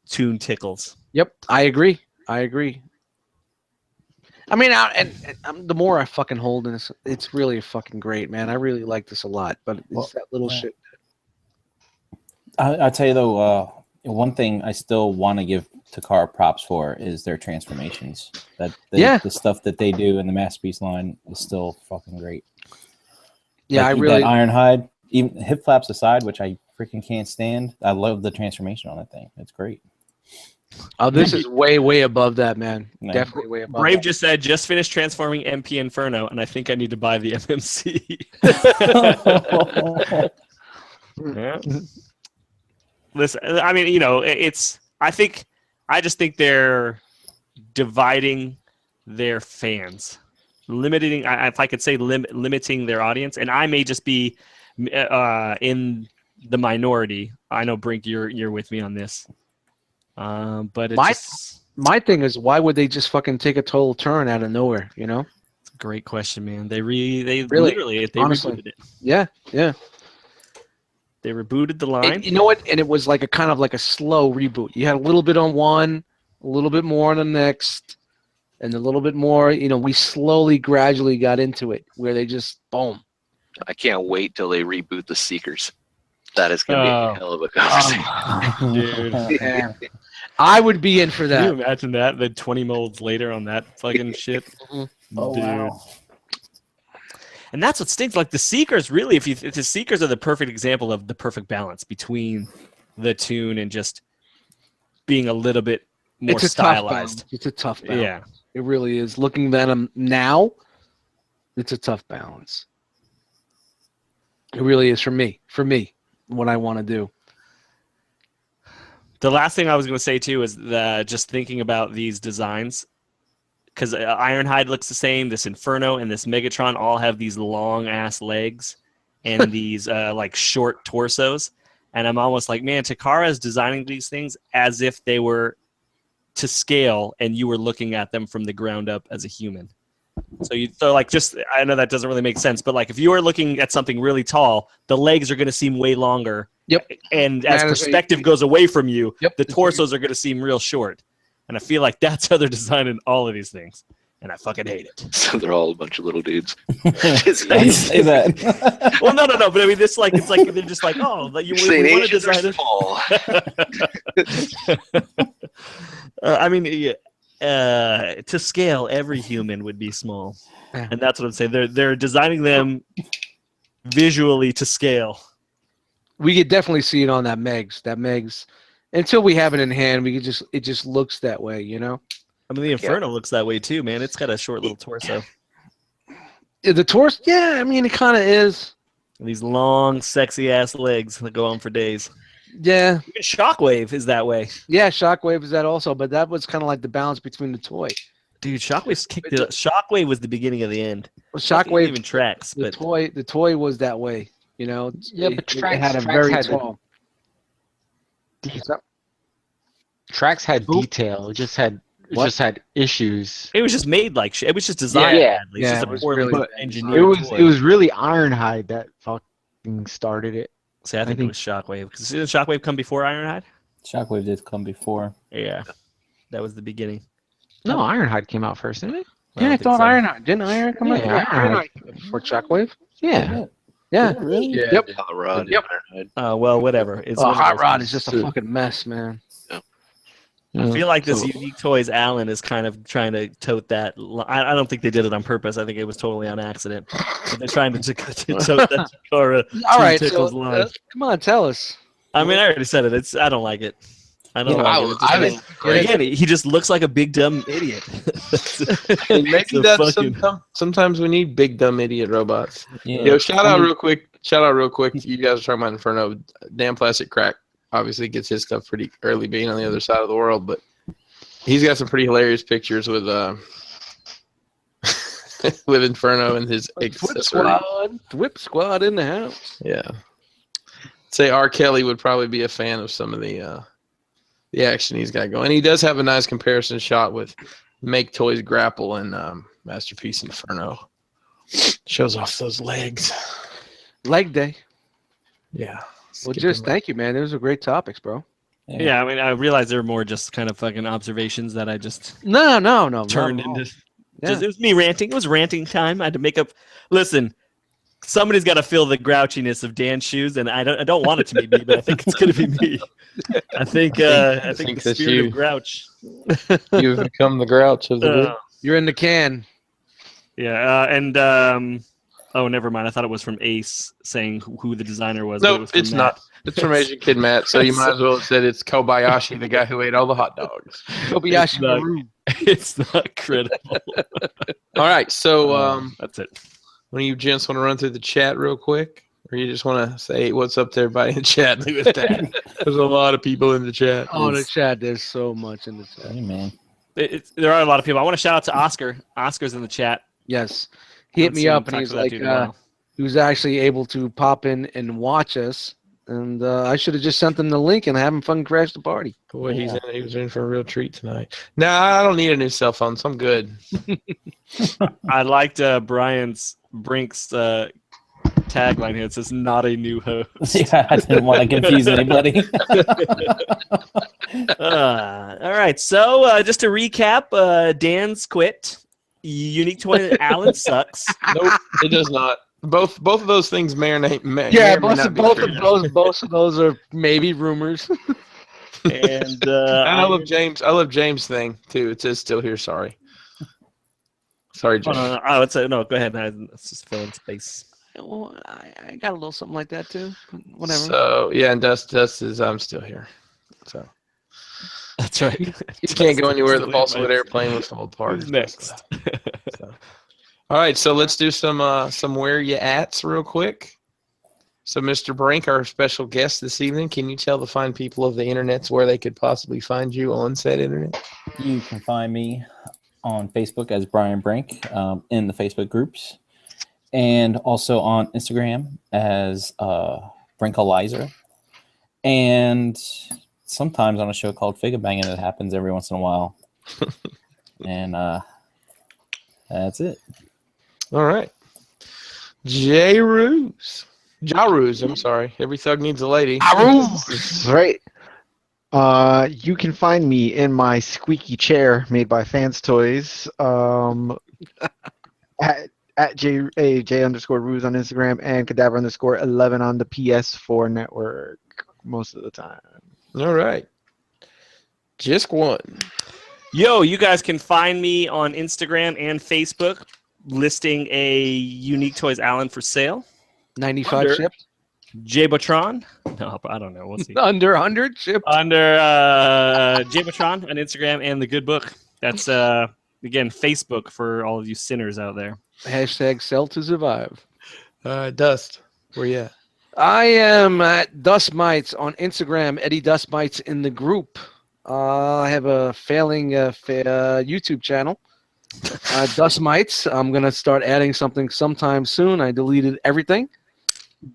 Tune Tickles. Yep, I agree. I mean, the more I fucking hold in this, it's really fucking great, man. I really like this a lot, but it's Well, that little yeah. shit. I tell you though, one thing I still want to give Takara props for is their transformations. The stuff that they do in the Masterpiece line is still fucking great. Yeah, Like, I really. that Ironhide, even hip flaps aside, which I freaking can't stand. I love the transformation on that thing. It's great. Oh, this is way above that, man. Yeah. Definitely way above. Brave that. just said, just finished transforming MP Inferno, and I think I need to buy the MMC. Yeah. Listen, I mean, you know, I just think they're dividing their fans, limiting. If I could say limiting their audience, and I may just be in the minority. I know, Brink, you're with me on this. But My thing is, why would they just fucking take a total turn out of nowhere? You know? it's a great question, man. They literally honestly. rebooted it. Yeah. They rebooted the line. You know what? And it was like a kind of like a slow reboot. You had a little bit on one, a little bit more on the next, and a little bit more. You know, we slowly, gradually got into it where they just boom. I can't wait till they reboot the Seekers. That is going to be a hell of a conversation. Dude. Yeah. I would be in for Can you that. imagine that? The 20 molds later on that fucking shit. Mhm. Oh, Dude. wow. And that's what stinks. Like the Seekers, really, if the Seekers are the perfect example of the perfect balance between the tune and just being a little bit more It's a stylized. tough balance. It's a tough balance. Yeah. It really is. Looking at them now, it's a tough balance. It really is for me. What I want to do. The last thing I was going to say too is just thinking about these designs, because Ironhide looks the same. This Inferno and this Megatron all have these long ass legs and these like short torsos, and I'm almost like, man, Takara is designing these things as if they were to scale, and you were looking at them from the ground up as a human. So like, just, I know that doesn't really make sense, but like if you are looking at something really tall, the legs are going to seem way longer. Yep. And as That is perspective goes away from you, Yep. the torsos are going to seem real short. And I feel like that's how they're designing all of these things. And I fucking hate it. So they're all a bunch of little dudes. Why you say that? Well, no. But I mean, it's like they're just like, oh, like we Saying want to Asians are design it. small. I mean, to scale, every human would be small, Yeah. and that's what I'm saying. They're designing them visually to scale. We could definitely see it on that Megs. Until we have it in hand, it just looks that way, you know. I mean, the Inferno looks that way too, man. It's got a short little torso. The torso, yeah, I mean, it kind of is. And these long, sexy ass legs that go on for days. Yeah, Even Shockwave is that way. yeah. Shockwave is that also, but that was kind of like the balance between the toy. Dude, Shockwave's kicked it up. Shockwave was the beginning of the end. Well, Shockwave Shockwave, even tracks, the but toy was that way. You know, Yeah, but it tracks had a tracks very had tall. tracks had Boop. detail. It just had What? issues. It was just made like shit. It was just designed Yeah. badly. Yeah, It's just it a was poorly really But bad engineered design. toy. it was really Ironhide that fucking started it. See, I think it think- was Shockwave. Because didn't Shockwave come before Ironhide? Shockwave did come before. Yeah, that was the beginning. No, Ironhide came out first, didn't it? I Yeah, I don't think thought so. Ironhide. Didn't Iron come out? Yeah, Yeah, Ironhide. Ironhide before Shockwave. Yeah. Yeah. Really? Yeah. Yep. Hot Rod. Yep. Well, whatever. It's Oh, one of Hot those Rod things. is just a fucking mess, man. I feel like this So- Unique Toys Allen is kind of trying to tote that. I don't think they did it on purpose. I think it was totally on accident. But they're trying to tote that Takara All right, Tickles so line. come on, tell us. I mean, I already said it. I don't like it. I don't Yeah, like it. It just I makes- think again, he just looks like a big dumb idiot. And maybe So that's fucking- sometimes we need big dumb idiot robots. Yeah. Yo, shout out real quick. You guys are talking about Inferno. Damn Plastic Crack obviously gets his stuff pretty early, being on the other side of the world, but he's got some pretty hilarious pictures with with Inferno and his accessory. Whip squad in the house. Yeah. Say R. Kelly would probably be a fan of some of the action he's got going. He does have a nice comparison shot with Make Toys Grapple and Masterpiece Inferno. Shows off those legs. Leg day. Yeah. Well, just thank you, man. Those are great topics, bro. Yeah, I mean, I realize they're more just kind of fucking observations that I just No. turned not at all. into. Yeah. Just, it was me ranting. It was ranting time. I had to make up. Listen, somebody's got to feel the grouchiness of Dan's shoes, and I don't want it to be me, but I think it's gonna be me. I think the that's spirit you. of grouch. You've become the grouch of the group. You're in the can. Yeah, and oh, never mind. I thought it was from Ace saying who the designer was. but it No, was from it's Matt. not. It's from Asian Kid Matt, so you might as well have said it's Kobayashi, the guy who ate all the hot dogs. Kobayashi not- Maru. It's not critical. All right, so That's it. one of you gents want to run through the chat real quick? Or you just want to say what's up to everybody in the chat? Leave it at that. There's a lot of people in the chat. Oh, the chat. There's so much in the chat. Hey, man. There are a lot of people. I want to shout out to Oscar. Oscar's in the chat. Yes. He hit me up and he's like, he was actually able to pop in and watch us. And I should have just sent him the link and have him fucking crash the party. Boy, he was in for a real treat tonight. Nah, I don't need a new cell phone, so I'm good. I liked Brian's Brink's tagline here. It says, "Not a new host." Yeah, I didn't want to confuse anybody. All right. So just to recap, Dan's quit. Unique Toy Allen sucks. Nope, it does not. Both of those things may or may Yeah, or may not be both true. of those are maybe rumors. And And I love James. I love James' thing too. It says still here. Sorry, James. I would say no. Go ahead. Let's just fill in space. Well, I got a little something like that too. Whatever. So yeah, and Dust is I'm still here. So That's right. you can't go anywhere. The Balsawood airplane was fall apart. Who's next? So. All right, so let's do some where you ats real quick. So, Mr. Brink, our special guest this evening, can you tell the fine people of the internets where they could possibly find you on said internet? You can find me on Facebook as Brian Brink in the Facebook groups, and also on Instagram as Brinkalizer, and sometimes on a show called Figure Banging that happens every once in a while. And that's it. All right. Jaruz, I'm sorry. Every thug needs a lady. Right. You can find me in my squeaky chair made by Fans Toys. At J_Ruse on Instagram and Cadaver_11 on the PS4 network most of the time. All right. Just one. Yo, you guys can find me on Instagram and Facebook listing a Unique Toys Allen for sale. 95 Under- shipped. J-Botron? No, I don't know. We'll see. Under 100 shipped. Under J-Botron on Instagram and The Good Book. That's, again, Facebook for all of you sinners out there. Hashtag sell to survive. Dust, where you at? I am at Dust Mites on Instagram. Eddie Dust Mites in the group. I have a failing YouTube channel. Dust Mites. I'm going to start adding something sometime soon. I deleted everything.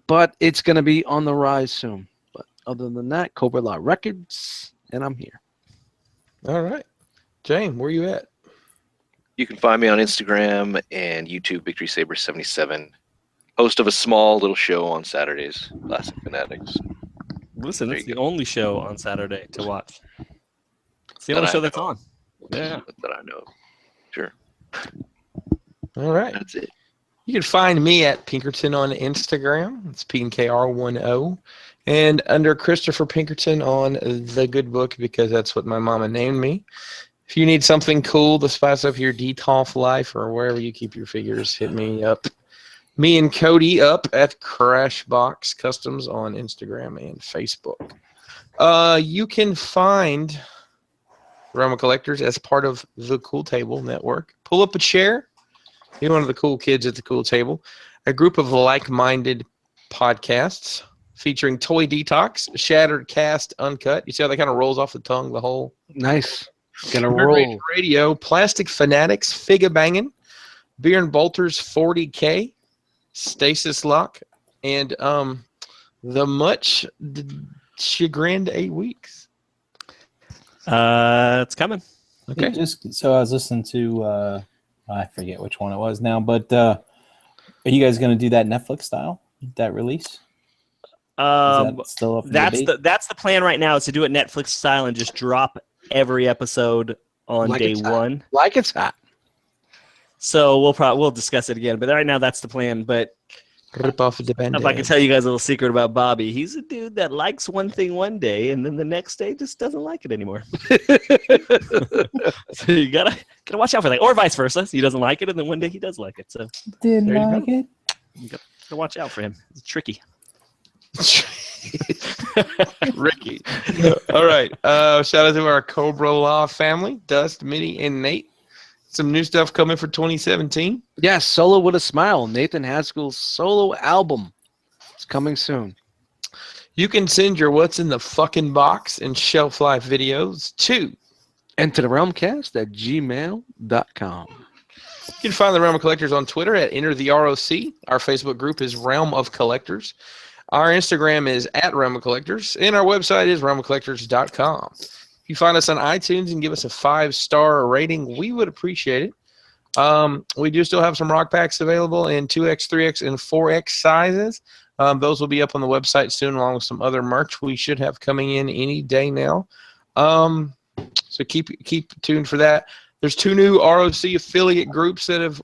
but it's going to be on the rise soon. But other than that, Cobra Law Records, and I'm here. All right. Jane, where you at? You can find me on Instagram and YouTube, Victory Saber 77. Host of a small little show on Saturdays, Classic Fanatics. Listen, There it's you the only show on Saturday to watch. It's the That only I show that's know. on. Yeah. That I know. Sure. All right. That's it. You can find me at Pinkerton on Instagram. It's PNKR10. And under Christopher Pinkerton on The Good Book, because that's what my mama named me. If you need something cool to spice up your DTOF life or wherever you keep your figures, hit me up. Me and Cody up at Crashbox Customs on Instagram and Facebook. You can find Realm of Collectors as part of the Cool Table Network. Pull up a chair. Be one of the cool kids at the cool table. A group of like-minded podcasts featuring Toy Detox, Shattered Cast Uncut. You see how that kind of rolls off the tongue, the whole Nice. Gonna Nerd Rage roll. Radio, Plastic Fanatics, Figga Bangin', Beer and Bolters 40K, Stasis Lock, and the much chagrined 8 weeks. It's coming. Okay. Just so I was listening to I forget which one it was now, but are you guys going to do that Netflix style, that release? Is that still up for debate? That's the plan right now, is to do it Netflix style and just drop every episode on Like day it's hot. one. Like it's hot. So we'll discuss it again, but right now that's the plan. But Rip off the band. if I can tell you guys a little secret about Bobby, he's a dude that likes one thing one day and then the next day just doesn't like it anymore. So you gotta watch out for that, or vice versa. He doesn't like it, and then one day he does like it. So Didn't there you like it. you gotta watch out for him. It's tricky. Ricky. All right. Shout out to our Cobra Law family, Dust, Mitty, and Nate. Some new stuff coming for 2017. Yes, Solo with a Smile. Nathan Haskell's solo album. It's coming soon. You can send your what's in the fucking box and shelf life videos to Enter the Realmcast at gmail.com. You can find the Realm of Collectors on Twitter at Enter the R.O.C. Our Facebook group is Realm of Collectors. Our Instagram is at Realm of Collectors, and our website is realmofcollectors.com. If you find us on iTunes and give us a 5-star rating, we would appreciate it. We do still have some rock packs available in 2X, 3X, and 4X sizes. Those will be up on the website soon, along with some other merch we should have coming in any day now. So keep tuned for that. There's 2 new R.O.C. affiliate groups that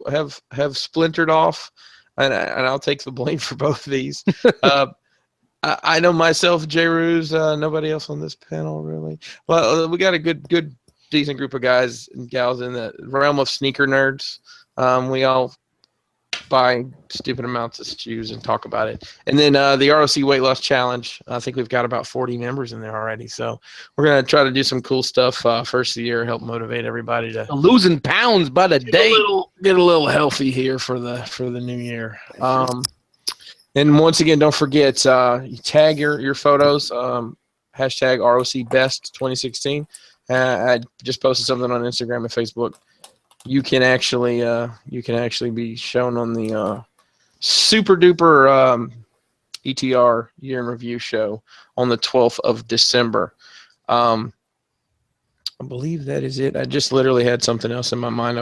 have splintered off, and I'll take the blame for both of these. I know myself, J. Ruse, nobody else on this panel really. Well, we got a good, decent group of guys and gals in the realm of sneaker nerds. We all buy stupid amounts of shoes and talk about it. And then the R.O.C. Weight Loss Challenge, I think we've got about 40 members in there already. So we're going to try to do some cool stuff first of the year, help motivate everybody to Losing pounds by the day. get a little healthy here for the new year. And once again, don't forget, you tag your photos, hashtag ROC Best 2016. I just posted something on Instagram and Facebook. You can actually be shown on the super duper ETR Year in Review show on the 12th of December. I believe that is it. I just literally had something else in my mind.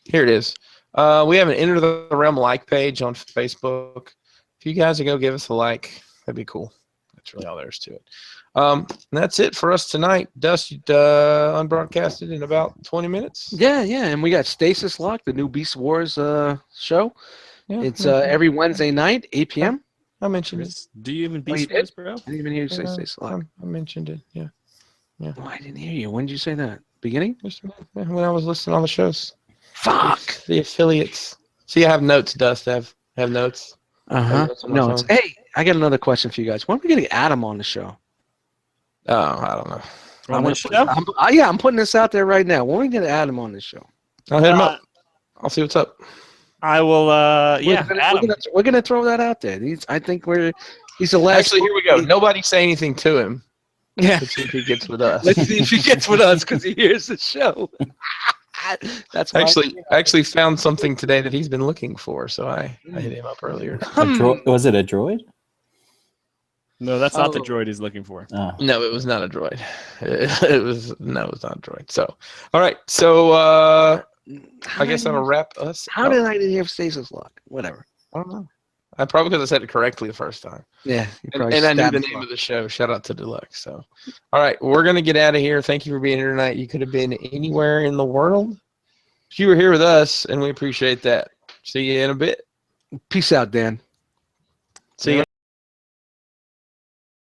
Here it is. We have an Enter the Realm like page on Facebook. If you guys would go give us a like, that'd be cool. That's really all there is to it. And that's it for us tonight. Dust, unbroadcasted in about 20 minutes. Yeah, and we got Stasis Lock, the new Beast Wars show. Yeah, It's every Wednesday night, 8 p.m. I mentioned it. Do you even Oh, you beat did? Spurs, bro? I didn't even hear you say Stasis Lock. I mentioned it. Yeah. Oh, I didn't hear you. When did you say that? Beginning? Just when I was listening on the shows. Fuck. The affiliates. See, I have notes, Dust. I have notes. Uh-huh. Notes on my No, phone. hey, I got another question for you guys. When are we getting Adam on the show? Oh, I don't know. On this show? I'm putting this out there right now. When are we going to Adam on this show? I'll hit him up. I'll see what's up. I will. Adam. We're gonna throw that out there. I think he's the last. Actually, here we go. Nobody say anything to him. Yeah. Let's see if he gets with us. Let's see if he gets with us because he hears the show. That's why I actually found something today that he's been looking for, so I hit him up earlier. Was it a droid? No, that's not the Oh. droid he's looking for. Oh. No, it was not a droid. It was not a droid. So, all right. So I guess that'll wrap us. How up. did I hear stasis lock? Whatever. I don't know. I probably because I said it correctly the first time. Yeah. And I knew the name of the show. Shout out to Deluxe. So, all right, we're gonna get out of here. Thank you for being here tonight. You could have been anywhere in the world. But you were here with us, and we appreciate that. See you in a bit. Peace out, Dan. See you.